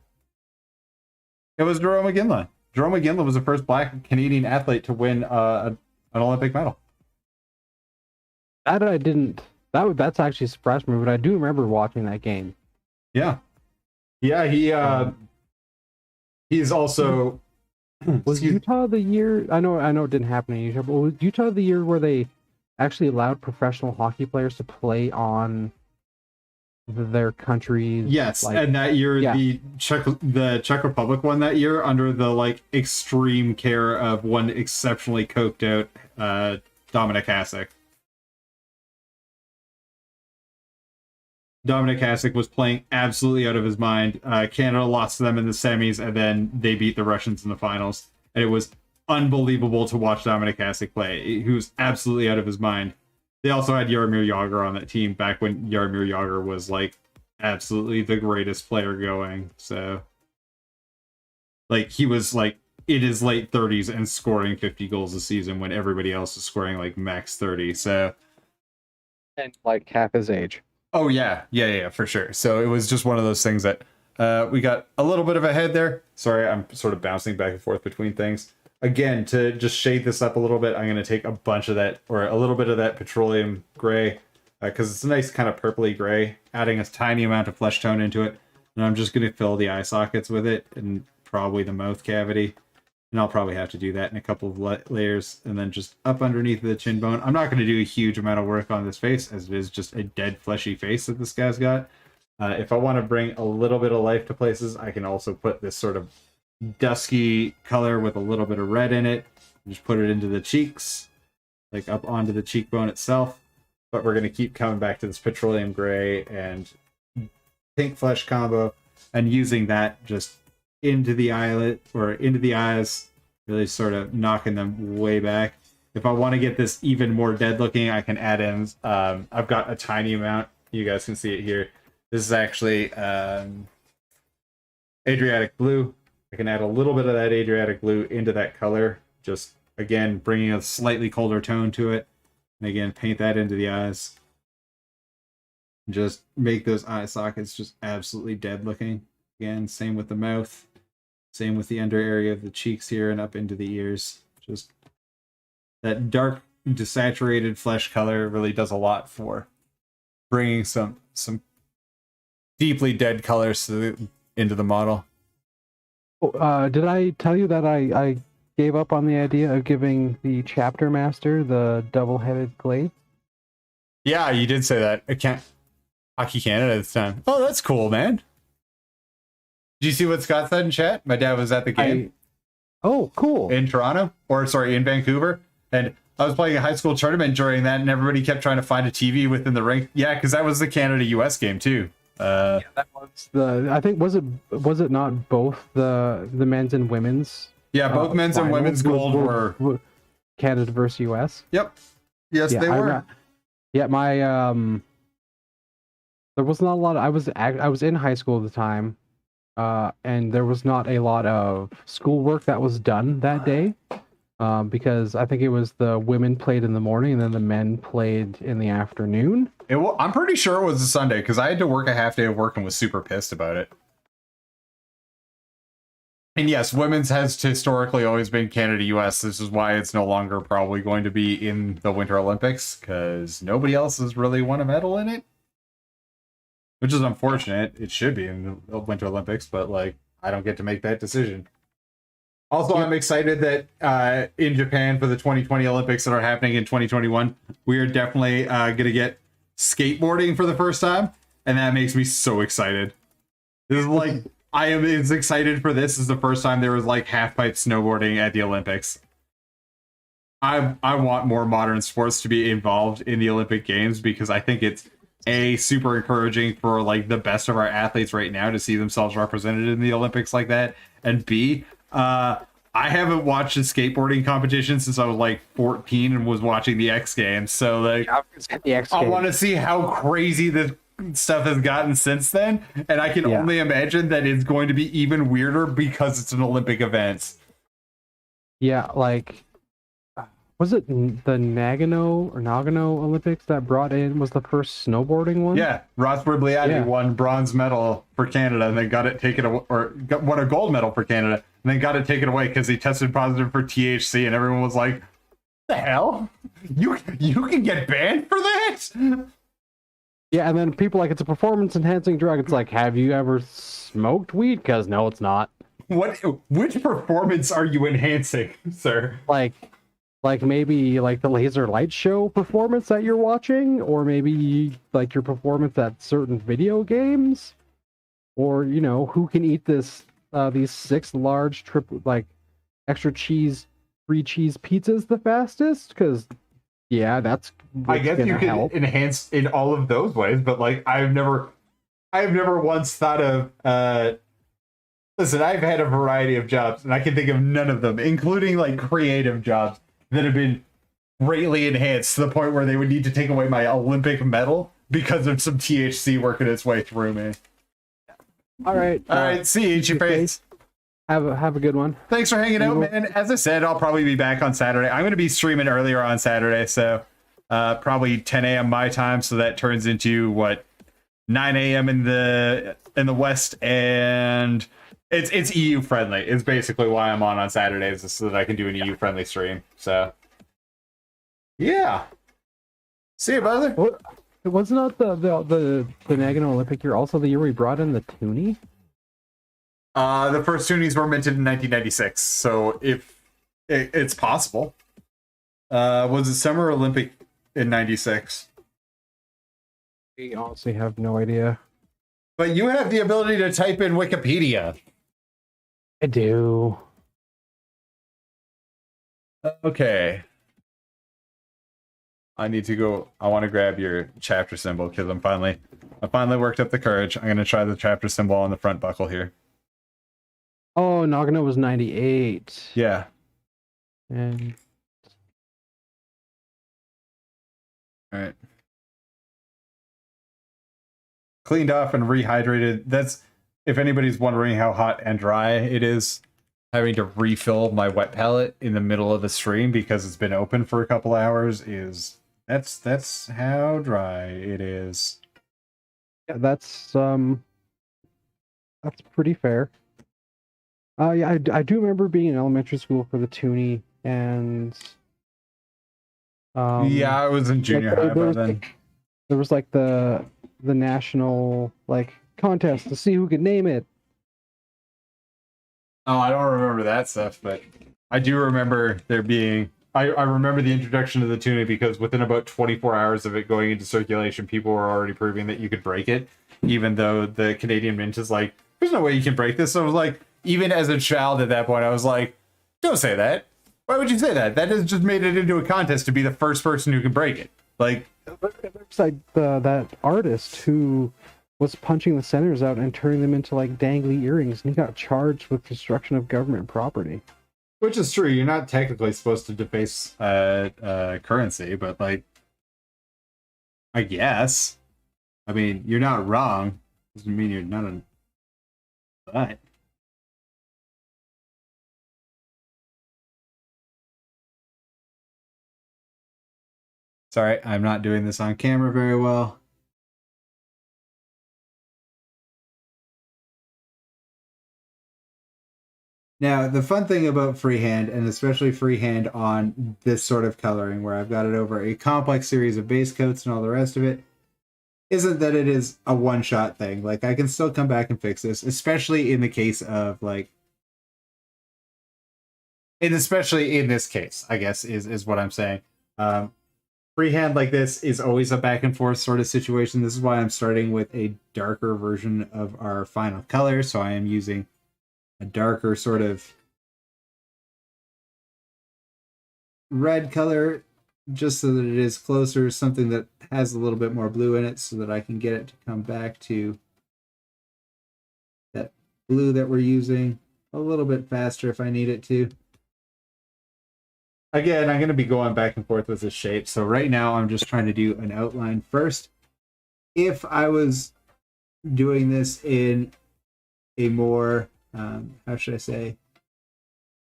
It was Jerome McGinley. Jerome McGinley was the first Black Canadian athlete to win an Olympic medal. That I didn't. That's actually surprised me, but I do remember watching that game. Yeah, he's also. Was Utah the year? I know it didn't happen in Utah, but was Utah the year where they actually allowed professional hockey players to play on their country's? Yes, and that year the Czech Republic won that year under the extreme care of one exceptionally coked out Dominik Hasek. Dominik Hasek was playing absolutely out of his mind. Canada lost to them in the semis, and then they beat the Russians in the finals. And it was unbelievable to watch Dominik Hasek play. He was absolutely out of his mind. They also had Jaromir Jagr on that team back when Jaromir Jagr was absolutely the greatest player going. So he was in his late 30s and scoring 50 goals a season when everybody else was scoring max 30. So and half his age. Oh yeah, for sure. So it was just one of those things that we got a little bit of ahead there. Sorry, I'm sort of bouncing back and forth between things. Again, to just shade this up a little bit, I'm going to take a bunch of that, or a little bit of that petroleum gray, because it's a nice kind of purpley gray, adding a tiny amount of flesh tone into it. And I'm just going to fill the eye sockets with it, and probably the mouth cavity. And I'll probably have to do that in a couple of layers, and then just up underneath the chin bone. I'm not going to do a huge amount of work on this face, as it is just a dead fleshy face that this guy's got. If I want to bring a little bit of life to places, I can also put this sort of dusky color with a little bit of red in it. Just put it into the cheeks, like up onto the cheekbone itself. But we're going to keep coming back to this petroleum gray and pink flesh combo, and using that just into the eyelid or into the eyes, really sort of knocking them way back. If I want to get this even more dead looking, I can add in, I've got a tiny amount. You guys can see it here. This is actually Adriatic blue. I can add a little bit of that Adriatic blue into that color. Just, again, bringing a slightly colder tone to it. And again, paint that into the eyes. Just make those eye sockets just absolutely dead looking. Again, same with the mouth. Same with the under area of the cheeks here and up into the ears. Just that dark, desaturated flesh color really does a lot for bringing some deeply dead colors into the model. Did I tell you that I gave up on the idea of giving the chapter master the double-headed glaive? Yeah, you did say that. I can't. Hockey Canada this time. Oh, that's cool, man. Did you see what Scott said in chat? My dad was at the game. Oh, cool. In Toronto, or sorry, in Vancouver. And I was playing a high school tournament during that, and everybody kept trying to find a TV within the rink. Yeah, because that was the Canada-US game, too. Yeah, that was the. I think was it not both the men's and women's? Yeah, both men's and women's gold were Canada versus US. Yep. Yes, yeah, they were. Yeah, my there was not a lot. I was in high school at the time, and there was not a lot of schoolwork that was done that day, because I think it was the women played in the morning and then the men played in the afternoon. I'm pretty sure it was a Sunday because I had to work a half day of work and was super pissed about it. And yes, women's has historically always been Canada-US. This is why it's no longer probably going to be in the Winter Olympics, because nobody else has really won a medal in it. Which is unfortunate. It should be in the Winter Olympics, but like I don't get to make that decision. Also, I'm excited that in Japan for the 2020 Olympics that are happening in 2021, we are definitely going to get skateboarding for the first time, and that makes me so excited. This is like... I am as excited for this as the first time there was like half-pipe snowboarding at the Olympics. I want more modern sports to be involved in the Olympic Games because I think it's super encouraging for like the best of our athletes right now to see themselves represented in the Olympics like that, and B, I haven't watched a skateboarding competition since I was like 14 and was watching the X Games, so like I want to see how crazy this stuff has gotten since then, and I can only imagine that it's going to be even weirder because it's an Olympic event. Yeah, like was it the Nagano Olympics that brought in was the first snowboarding one? Yeah, Ross Bribliati won bronze medal for Canada and then got it taken away, or won a gold medal for Canada and then got it taken away because he tested positive for THC, and everyone was like, "The hell? You can get banned for that?" Yeah, and then people like, it's a performance-enhancing drug. It's like, have you ever smoked weed? Because no, it's not. Which performance are you enhancing, sir? Like maybe like the laser light show performance that you're watching, or maybe like your performance at certain video games, or you know, who can eat these 6 large extra cheese, free cheese pizzas the fastest? Because yeah, I guess you can enhance in all of those ways, but like I've never once thought of listen, I've had a variety of jobs and I can think of none of them, including like creative jobs, that have been greatly enhanced to the point where they would need to take away my Olympic medal because of some THC working its way through me. All right, see you, eat your face. Have a good one. Thanks for hanging out, man. As I said, I'll probably be back on Saturday. I'm going to be streaming earlier on Saturday, so probably 10 a.m. my time. So that turns into 9 a.m. in the West, and it's EU friendly. It's basically why I'm on Saturdays, so that I can do an EU friendly stream. So yeah, see you, brother. Wasn't not the Nagano Olympic year also the year we brought in the toonie? The first toonies were minted in 1996, so if it's possible. Was it Summer Olympic in 96? I honestly have no idea. But you have the ability to type in Wikipedia. I do. Okay. I need to go. I want to grab your chapter symbol because I finally worked up the courage. I'm gonna try the chapter symbol on the front buckle here. Oh, Nagano was 98. Yeah. And All right. Cleaned off and rehydrated. That's, if anybody's wondering how hot and dry it is, having to refill my wet palette in the middle of the stream because it's been open for a couple hours that's how dry it is. yeah, that's pretty fair. Yeah, I do remember being in elementary school for the toonie, and Yeah, I was in junior high by then. There was like the national like contest to see who could name it. Oh, I don't remember that stuff, but I do remember there being. I remember the introduction of the tuna because within about 24 hours of it going into circulation, people were already proving that you could break it, even though the Canadian Mint is like, there's no way you can break this. So I was like, even as a child at that point, I was like, don't say that. Why would you say that? That has just made it into a contest to be the first person who can break it. Like, it's like that artist who was punching the centers out and turning them into like dangly earrings, and he got charged with destruction of government property. which is true. You're not technically supposed to deface currency, but like, I guess. I mean, you're not wrong. Doesn't mean you're not a. But sorry, I'm not doing this on camera very well. Now, the fun thing about freehand, and especially freehand on this sort of coloring, where I've got it over a complex series of base coats and all the rest of it, isn't that it is a one-shot thing. Like, I can still come back and fix this, especially in the case of, like... And especially in this case, I guess, is what I'm saying. Freehand like this is always a back-and-forth sort of situation. This is why I'm starting with a darker version of our final color, so I am using a darker sort of red color just so that it is closer, something that has a little bit more blue in it so that I can get it to come back to that blue that we're using a little bit faster if I need it to. Again, I'm going to be going back and forth with this shape, so right now I'm just trying to do an outline first. If I was doing this in a more how should I say?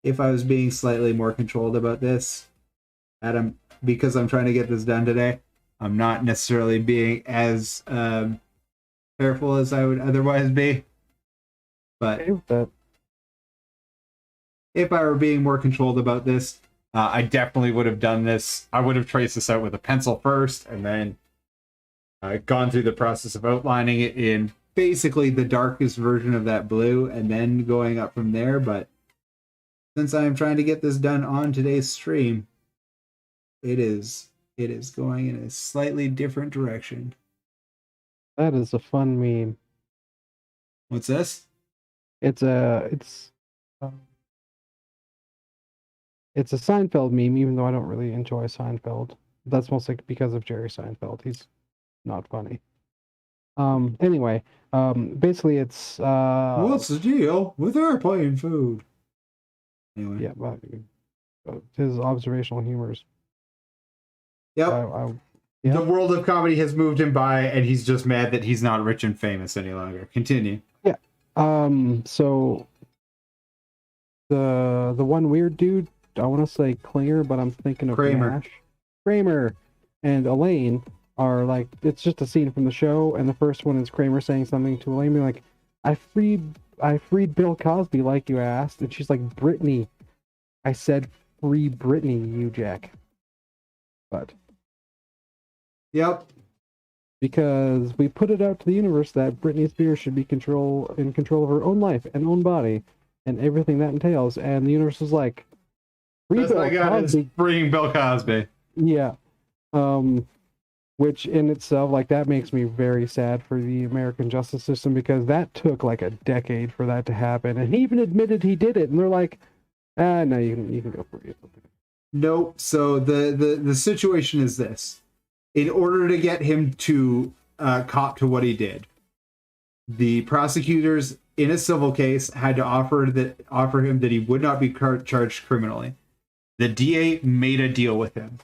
If I was being slightly more controlled about this, Adam, because I'm trying to get this done today, I'm not necessarily being as careful as I would otherwise be. But if I were being more controlled about this, I definitely would have done this. I would have traced this out with a pencil first, and then gone through the process of outlining it in basically the darkest version of that blue and then going up from there. But since I am trying to get this done on today's stream, it is going in a slightly different direction. That is a fun meme. What's this? It's a Seinfeld meme, even though I don't really enjoy Seinfeld. That's mostly because of Jerry Seinfeld. He's not funny. Anyway, basically it's What's the deal with airplane food? Anyway. Yeah, but his observational humors. Yep. Yeah. The world of comedy has moved him by, and he's just mad that he's not rich and famous any longer. Continue. Yeah. So the one weird dude, I want to say Klinger, but I'm thinking of Kramer. Kramer and Elaine are like, it's just a scene from the show, and the first one is Kramer saying something to Elaine, being like, I freed Bill Cosby like you asked, and she's like, Brittany, I said free Brittany, you jack. But yep. because we put it out to the universe that Britney Spears should be in control of her own life and own body and everything that entails. And the universe was like, free Best Bill I got is Cosby. freeing Bill Cosby. Yeah. Which in itself, like, that makes me very sad for the American justice system, because that took like a decade for that to happen. And he even admitted he did it. And they're like, no, you can go for it. Nope. So the situation is this. In order to get him to cop to what he did, the prosecutors in a civil case had to offer him that he would not be charged criminally. The DA made a deal with him.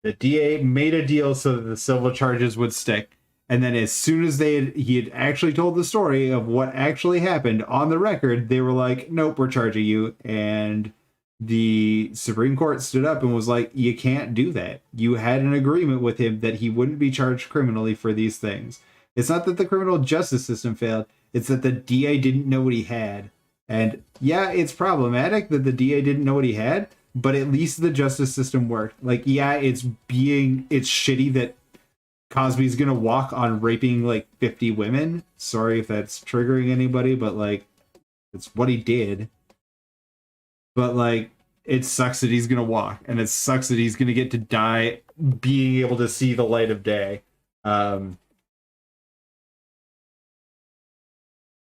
The DA made a deal so that the civil charges would stick. And then as soon as he had actually told the story of what actually happened on the record, they were like, nope, we're charging you. And the Supreme Court stood up and was like, you can't do that. You had an agreement with him that he wouldn't be charged criminally for these things. It's not that the criminal justice system failed. It's that the DA didn't know what he had. And yeah, it's problematic that the DA didn't know what he had, but at least the justice system worked. Like, yeah, it's shitty that Cosby's gonna walk on raping like 50 women. Sorry if that's triggering anybody, but like, it's what he did. But like, it sucks that he's gonna walk, and it sucks that he's gonna get to die being able to see the light of day. But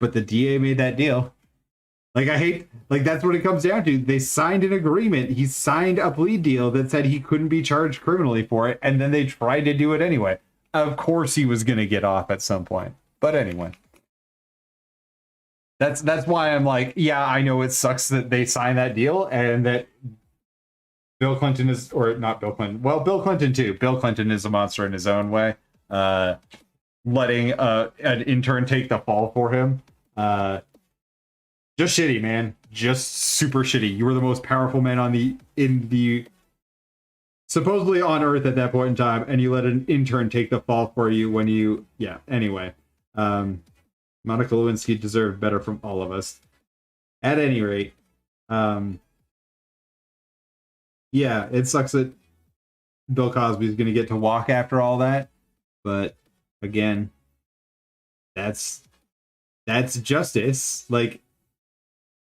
the DA made that deal. Like, that's what it comes down to. They signed an agreement. He signed a plea deal that said he couldn't be charged criminally for it, and then they tried to do it anyway. Of course he was going to get off at some point. But anyway. That's why I'm like, yeah, I know it sucks that they signed that deal, and that Bill Clinton is, or not Bill Clinton, well, Bill Clinton too. Bill Clinton is a monster in his own way. Letting an intern take the fall for him. Just shitty, man. Just super shitty. You were the most powerful man supposedly on Earth at that point in time, and you let an intern take the fall for you when you, yeah. Anyway, Monica Lewinsky deserved better from all of us. At any rate, yeah, it sucks that Bill Cosby is going to get to walk after all that, but again, that's justice. Like,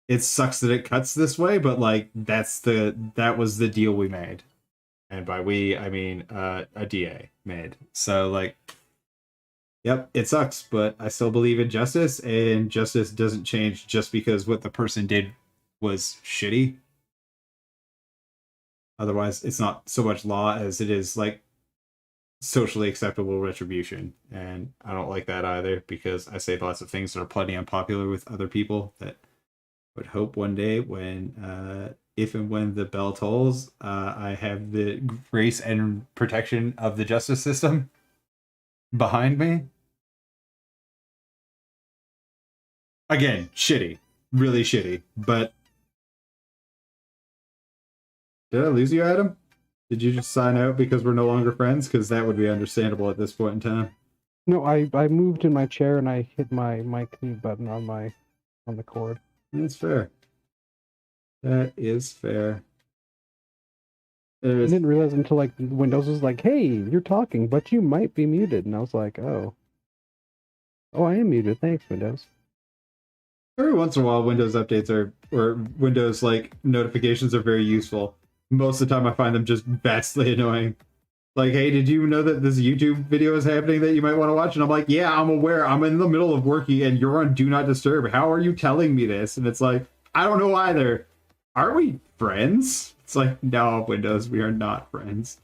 it sucks that it cuts this way, but like, that was the deal we made. And by we, I mean a DA made. So like, yep, it sucks, but I still believe in justice, and justice doesn't change just because what the person did was shitty. Otherwise, it's not so much law as it is like socially acceptable retribution. And I don't like that either, because I say lots of things that are plenty unpopular with other people that would hope one day when if and when the bell tolls, I have the grace and protection of the justice system behind me. Again, shitty, really shitty. But did I lose you, Adam? Did you just sign out because we're no longer friends? Because that would be understandable at this point in time. No, I moved in my chair and I hit my mute button on the cord. That's fair. That is fair. I didn't realize until like Windows was like, "Hey, you're talking, but you might be muted," and I was like, "Oh, I am muted. Thanks, Windows." Every once in a while, Windows updates or Windows like notifications are very useful. Most of the time, I find them just vastly annoying. Like, hey, did you know that this YouTube video is happening that you might want to watch? And I'm like, yeah, I'm aware. I'm in the middle of working and you're on Do Not Disturb. How are you telling me this? And it's like, I don't know either. Are we friends? It's like, no, Windows, we are not friends.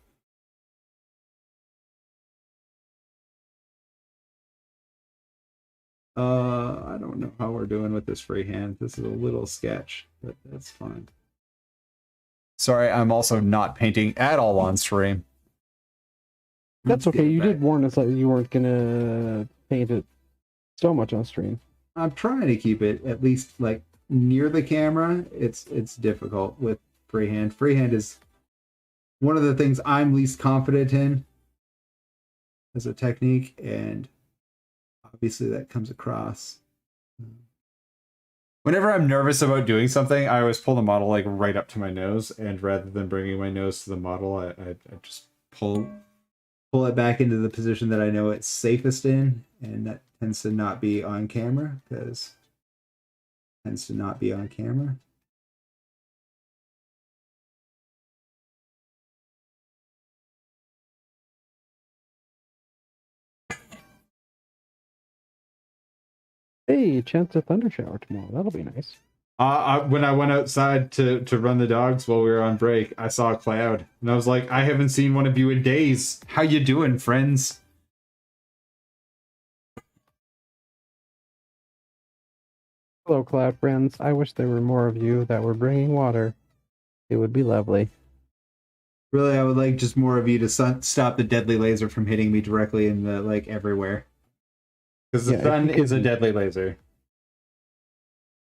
I don't know how we're doing with this freehand. This is a little sketch, but that's fine. Sorry, I'm also not painting at all on stream. That's okay. You did warn us that you weren't gonna paint it so much on stream. I'm trying to keep it at least like near the camera. It's difficult with freehand. Freehand is one of the things I'm least confident in as a technique, and obviously that comes across. Whenever I'm nervous about doing something, I always pull the model like right up to my nose, and rather than bringing my nose to the model, I just pull pull it back into the position that I know it's safest in, and that tends to not be on camera because it tends to not be on camera. Hey, chance of thunder shower tomorrow. That'll be nice. When I went outside to run the dogs while we were on break, I saw a cloud, and I was like, I haven't seen one of you in days. How you doing, friends? Hello, cloud friends. I wish there were more of you that were bringing water. It would be lovely. Really, I would like just more of you to stop the deadly laser from hitting me directly in the, like, everywhere. Because the sun is a deadly laser.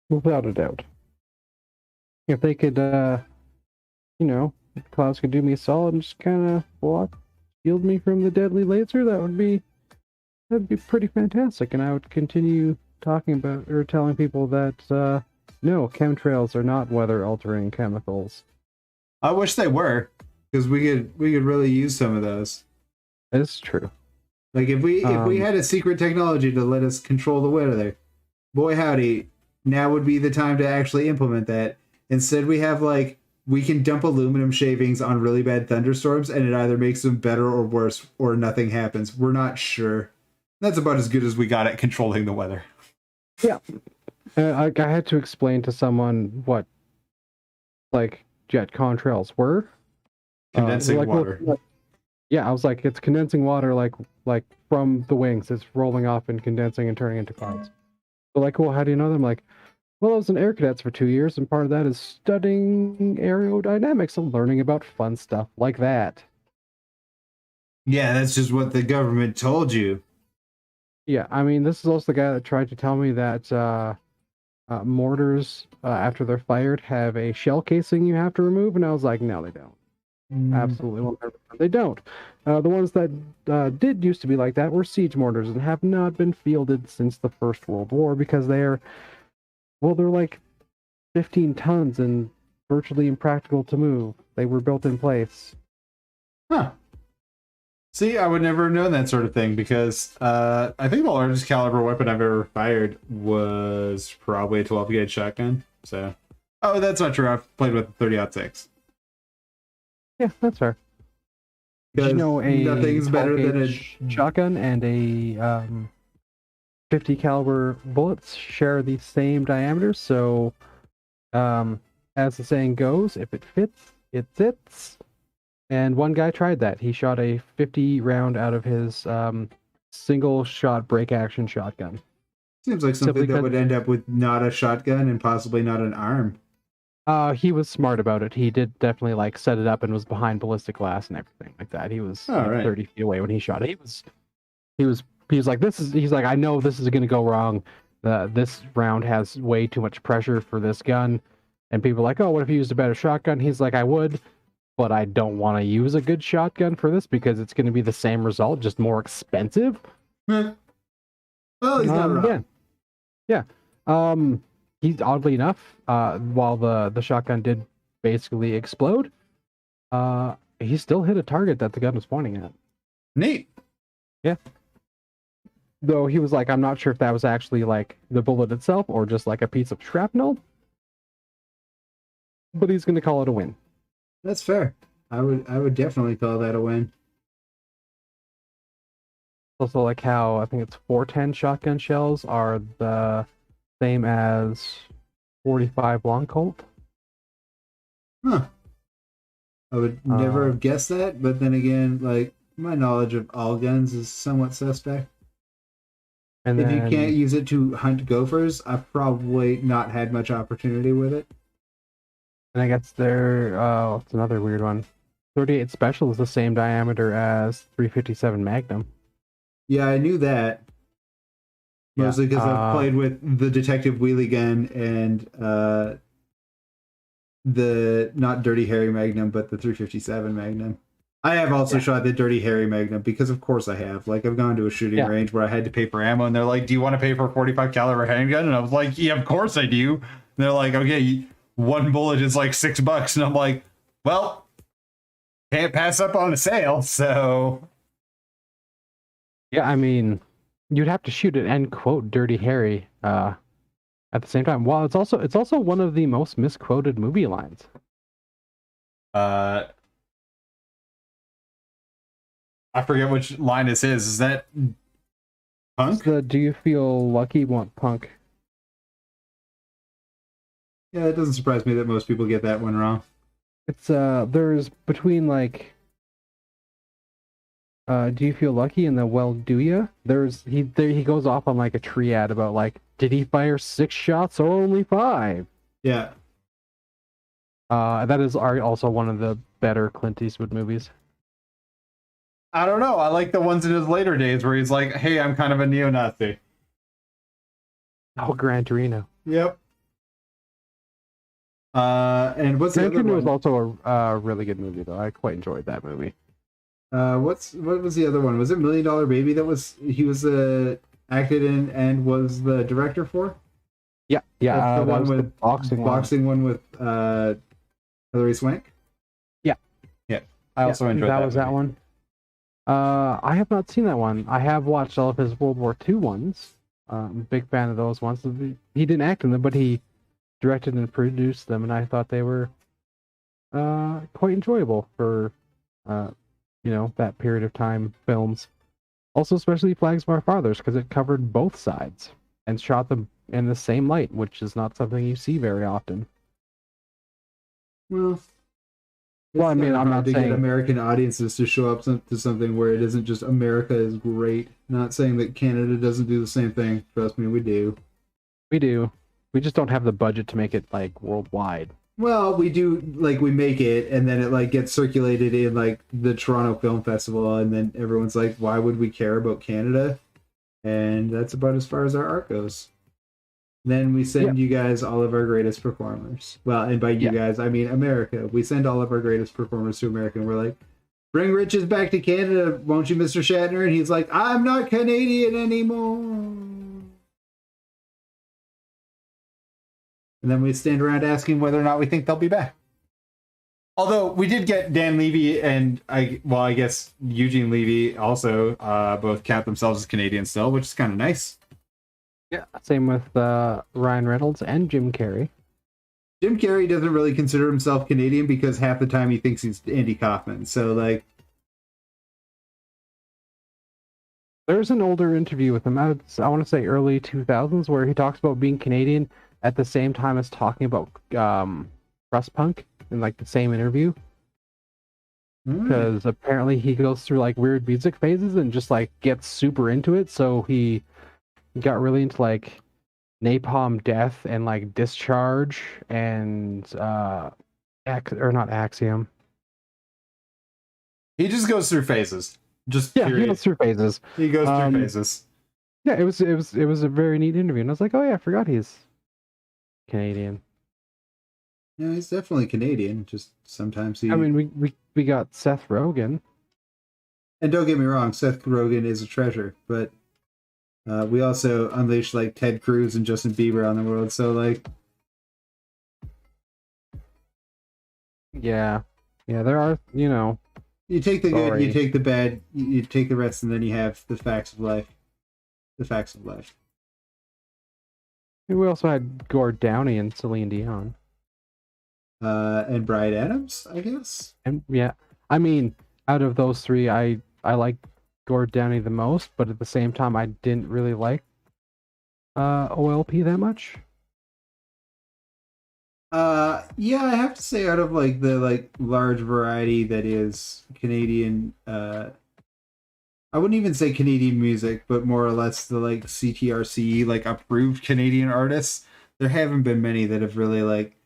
Without a doubt. If they could, you know, if clouds could do me a solid and just kind of shield me from the deadly laser, that'd be pretty fantastic. And I would continue talking about or telling people that no, chemtrails are not weather-altering chemicals. I wish they were, because we could really use some of those. It's true. Like if we had a secret technology to let us control the weather, boy howdy, now would be the time to actually implement that. Instead, we have like we can dump aluminum shavings on really bad thunderstorms, and it either makes them better or worse, or nothing happens. We're not sure. That's about as good as we got at controlling the weather. Yeah, I had to explain to someone what like jet contrails were. Condensing water. Yeah, I was like, it's condensing water, like from the wings. It's rolling off and condensing and turning into clouds. So like, well, how do you know them? Like, well, I was in air cadets for 2 years, and part of that is studying aerodynamics and learning about fun stuff like that. Yeah, that's just what the government told you. Yeah, I mean, this is also the guy that tried to tell me that mortars, after they're fired, have a shell casing you have to remove, and I was like, no, they don't. Absolutely 100%. They don't. The ones that did used to be like that were siege mortars and have not been fielded since the First World War because they're like 15 tons and virtually impractical to move. They were built in place. Huh. See, I would never have known that sort of thing because I think the largest caliber weapon I've ever fired was probably a 12 gauge shotgun. So, oh, that's not true. I've played with a 30-06. Yeah, that's fair. Did you know a nothing's better than a shotgun and a 50 caliber bullets share the same diameter? So, as the saying goes, if it fits, it sits. And one guy tried that. He shot a 50 round out of his single shot break action shotgun. Seems like something that would end up with not a shotgun and possibly not an arm. He was smart about it. He did definitely like set it up and was behind ballistic glass and everything like that. He was like 30 feet away when he shot it. He was like, he's like, I know this is going to go wrong. This round has way too much pressure for this gun. And people are like, oh, what if you used a better shotgun? He's like, I would, but I don't want to use a good shotgun for this because it's going to be the same result, just more expensive. Well, he's not wrong. Yeah. He's oddly enough, while the shotgun did basically explode, he still hit a target that the gun was pointing at. Neat. Yeah. Though he was like, I'm not sure if that was actually like the bullet itself or just like a piece of shrapnel. But he's going to call it a win. That's fair. I would definitely call that a win. Also, like how I think it's 410 shotgun shells are the same as 45 long Colt. Huh. I would never have guessed that, but then again, like my knowledge of all guns is somewhat suspect. And if you can't use it to hunt gophers, I've probably not had much opportunity with it. And I guess it's another weird one. 38 Special is the same diameter as 357 Magnum. Yeah, I knew that. Mostly because I've played with the Detective Wheelie gun and the not Dirty Harry Magnum, but the 357 Magnum. I have also shot the Dirty Harry Magnum because, of course, I have. Like, I've gone to a shooting range where I had to pay for ammo, and they're like, "Do you want to pay for a 45 caliber handgun?" And I was like, "Yeah, of course I do." And they're like, "Okay, one bullet is like $6," and I'm like, "Well, can't pass up on a sale, so." Yeah, I mean, you'd have to shoot it and quote Dirty Harry at the same time. Well, it's also one of the most misquoted movie lines. Uh, I forget which line this is. Is that It's Punk? the "Do you feel lucky?" Want punk. Yeah, it doesn't surprise me that most people get that one wrong. It's there's between like "Do you feel lucky?" and the "Well, do ya?" He goes off on like a triad about like, did he fire 6 shots or only 5? Yeah. That is also one of the better Clint Eastwood movies. I don't know. I like the ones in his later days where he's like, hey, I'm kind of a neo-Nazi. Oh, Gran Torino. Yep. And what's the Gran other Torino one? was also a really good movie, though. I quite enjoyed that movie. What was the other one? Was it $1 Million Baby he was acted in and was the director for? Yeah, yeah. That's the That one was the with boxing one with Hilary Swank. Yeah, yeah. I also enjoyed that. That was that one. I have not seen that one. I have watched all of his World War II ones. I'm a big fan of those ones. He didn't act in them, but he directed and produced them, and I thought they were quite enjoyable for that period of time films. Also, especially Flags of Our Fathers, because it covered both sides and shot them in the same light, which is not something you see very often. Well, I mean, I'm not to saying get American audiences to show up to something where it isn't just America is great. Not saying that Canada doesn't do the same thing. Trust me, we do. we do. We just don't have the budget to make it like worldwide. Well, we do, like, we make it, and then it, like, gets circulated in, like, the Toronto Film Festival, and then everyone's like, why would we care about Canada? And that's about as far as our art goes. Then we send you guys all of our greatest performers. Well, and by you guys, I mean America. We send all of our greatest performers to America, and we're like, bring riches back to Canada, won't you, Mr. Shatner? And he's like, I'm not Canadian anymore. And then we stand around asking whether or not we think they'll be back. Although we did get Dan Levy and I guess Eugene Levy also both count themselves as Canadian still, which is kind of nice. Yeah. Same with Ryan Reynolds and Jim Carrey. Jim Carrey doesn't really consider himself Canadian because half the time he thinks he's Andy Kaufman. So, like, there's an older interview with him. I want to say early 2000s where he talks about being Canadian at the same time as talking about crust punk in like the same interview. Because apparently he goes through like weird music phases and just like gets super into it. So he got really into like Napalm Death and like Discharge and not Axiom. he just goes through phases. Just Yeah, period. he goes through phases. He goes through phases. Yeah, it was a very neat interview, and I was like, oh yeah, I forgot he's Canadian. Yeah, he's definitely Canadian. Just sometimes he. I mean, we got Seth Rogen. And don't get me wrong, Seth Rogen is a treasure, but we also unleashed like Ted Cruz and Justin Bieber on the world. So, like, Yeah, there are, you take the good, Sorry. you take the bad, you take the rest, and then you have the facts of life. The facts of life. We also had Gord Downey and Celine Dion. And Bryan Adams, I guess. And yeah, I mean, out of those three, I like Gord Downey the most, but at the same time, I didn't really like OLP that much. Yeah, I have to say, out of like the large variety that is Canadian, I wouldn't even say Canadian music, but more or less the like CTRC like approved Canadian artists. There haven't been many that have really like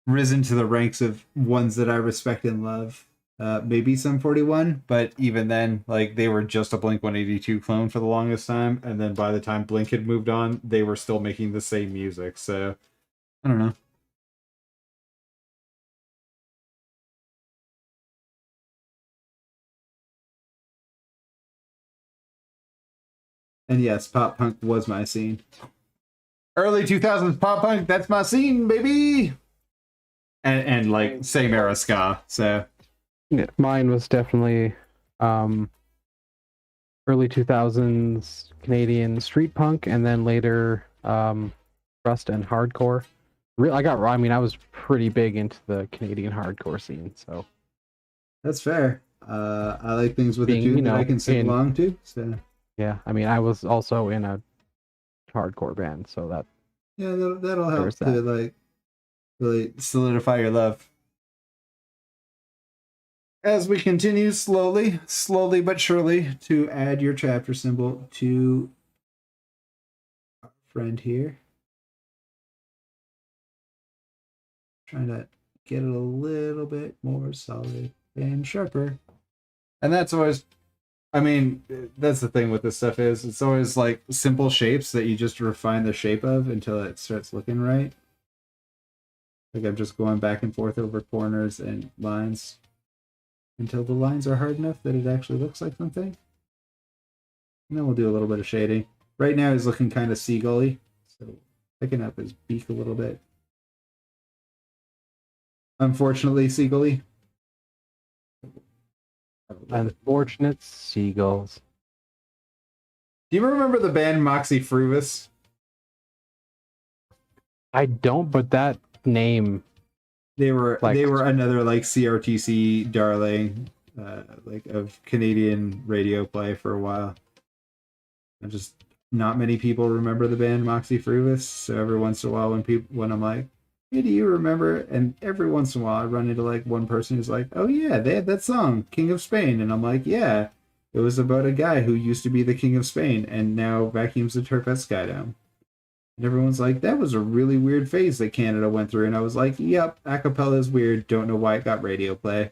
risen to the ranks of ones that I respect and love. Maybe Sum 41, but even then, like, they were just a Blink 182 clone for the longest time, and then by the time Blink had moved on, they were still making the same music. So I don't know. And yes, pop punk was my scene. Early 2000s pop punk, that's my scene, baby. And like same era ska. So Yeah, mine was definitely early 2000s Canadian street punk, and then later thrust and hardcore. I mean, I was pretty big into the Canadian hardcore scene, so That's fair. I like things with a being, tune that I can sing along to. So yeah, I mean, I was also in a hardcore band, so that yeah, that'll help there's to that. like really solidify your love. As we continue slowly but surely to add your chapter symbol to our friend here. Trying to get it a little bit more solid and sharper. And that's always, I mean, that's the thing with this stuff is it's always like simple shapes that you just refine the shape of until it starts looking right. Like I'm just going back and forth over corners and lines until the lines are hard enough that it actually looks like something. And then we'll do a little bit of shading. Right now he's looking kind of seagull-y, so picking up his beak a little bit. Unfortunately, seagull-y. Unfortunate seagulls. Do you remember the band Moxie Fruvis? I don't, but that name. They were another like CRTC darling, like of Canadian radio play for a while. And just not many people remember the band Moxie Fruvis. So every once in a while, when I'm like, hey, do you remember? And every once in a while, I run into like one person who's like, oh yeah, they had that song, King of Spain, and I'm like, yeah, it was about a guy who used to be the King of Spain and now vacuums the turf at Skydome. And everyone's like, that was a really weird phase that Canada went through. And I was like, yep, acapella is weird. Don't know why it got radio play.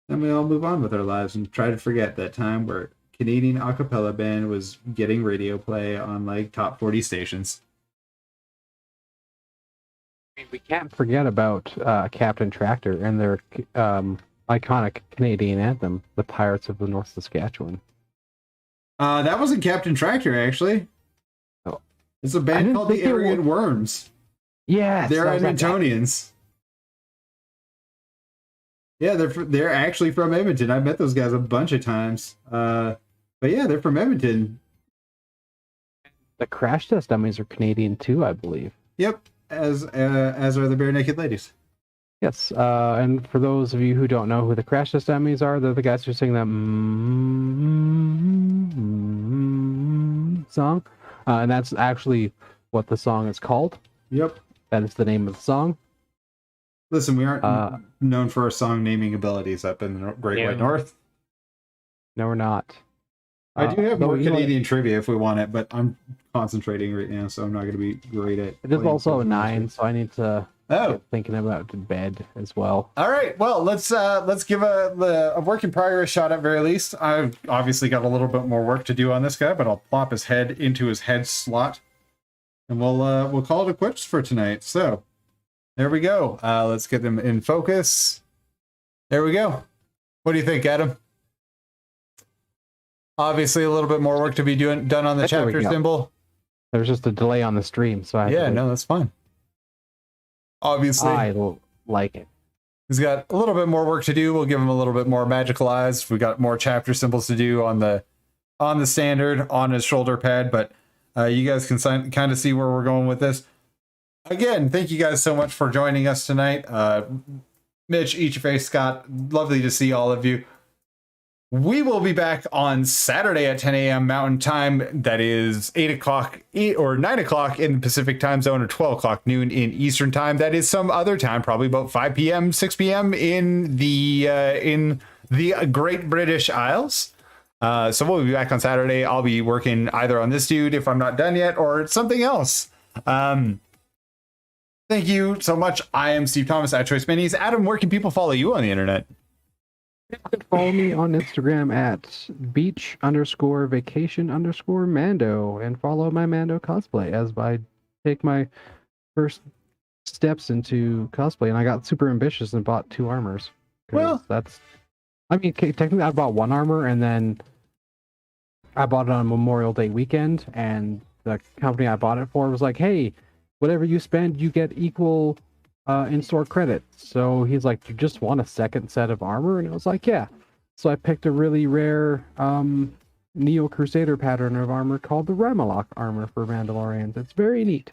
Then we all move on with our lives and try to forget that time where Canadian acapella band was getting radio play on like top 40 stations. We can't forget about Captain Tractor and their iconic Canadian anthem, "The Pirates of the North Saskatchewan." That wasn't Captain Tractor, actually. Oh. It's a band called the Arrogant Worms. Yes, they're Edmontonians. Yeah, they're actually from Edmonton. I've met those guys a bunch of times. But yeah, they're from Edmonton. The Crash Test Dummies are Canadian too, I believe. Yep, as are the Bare Naked Ladies. Yes, and for those of you who don't know who the Crash Test Dummies are, they're the guys who sing that song, and that's actually what the song is called. Yep, that is the name of the song. Listen, we aren't known for our song naming abilities up in the Great White North. No, we're not. I do have more Canadian trivia if we want it, but I'm concentrating right now, so I'm not going to be great at. It is also 9, so I need to get thinking about bed as well. All right, well let's give a work in progress shot at very least. I've obviously got a little bit more work to do on this guy, but I'll plop his head into his head slot, and we'll call it a quits for tonight. So there we go. Let's get them in focus. There we go. What do you think, Adam? Obviously, a little bit more work to be done on the chapter symbol. There's just a delay on the stream, so no, that's fine. Obviously, I like it. He's got a little bit more work to do. We'll give him a little bit more magical eyes. We got more chapter symbols to do on the standard, on his shoulder pad, but you guys can kind of see where we're going with this. Again, thank you guys so much for joining us tonight. Mitch, Eat Your Face, Scott, lovely to see all of you. We will be back on Saturday at 10 a.m. Mountain Time. That is 8 o'clock or 9 o'clock in the Pacific Time Zone, or 12 o'clock noon in Eastern Time. That is some other time, probably about 5 p.m., 6 p.m. in the Great British Isles. So we'll be back on Saturday. I'll be working either on this dude if I'm not done yet, or something else. Thank you so much. I am Steve Thomas at Choice Minis. Adam, where can people follow you on the internet? You can follow me on Instagram at beach_vacation_Mando and follow my Mando cosplay as I take my first steps into cosplay. And I got super ambitious and bought 2 armors. Well, technically I bought 1 armor, and then I bought it on Memorial Day weekend, and the company I bought it for was like, hey, whatever you spend, you get equal in-store credit. So he's like, you just want a second set of armor? And I was like, yeah. So I picked a really rare Neo Crusader pattern of armor called the Remalok armor for Mandalorians. It's very neat.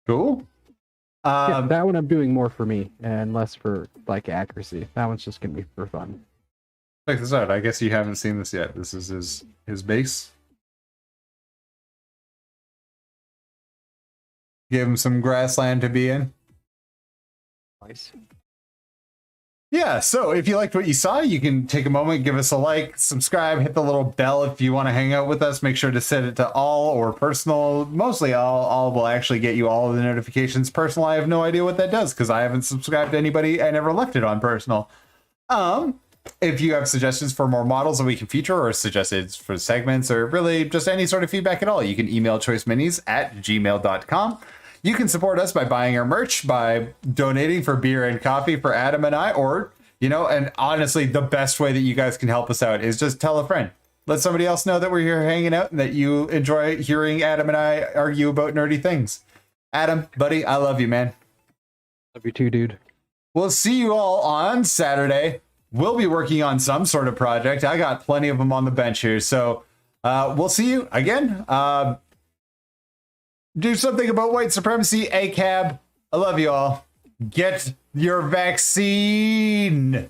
Cool. Yeah, that one I'm doing more for me and less for like accuracy. That one's just gonna be for fun. Check this out. I guess you haven't seen this yet. This is his base. Give him some grassland to be in. Nice. Yeah, so if you liked what you saw, you can take a moment, give us a like, subscribe, hit the little bell if you want to hang out with us. Make sure to set it to all or personal. Mostly all. All will actually get you all of the notifications. Personal, I have no idea what that does because I haven't subscribed to anybody. I never left it on personal. If you have suggestions for more models that we can feature or suggestions for segments or really just any sort of feedback at all, you can email choiceminis@gmail.com. You can support us by buying our merch, by donating for beer and coffee for Adam and I, or, you know, and honestly, the best way that you guys can help us out is just tell a friend. Let somebody else know that we're here hanging out and that you enjoy hearing Adam and I argue about nerdy things. Adam, buddy, I love you, man. Love you too, dude. We'll see you all on Saturday. We'll be working on some sort of project. I got plenty of them on the bench here. So we'll see you again. Do something about white supremacy, ACAB. I love you all. Get your vaccine.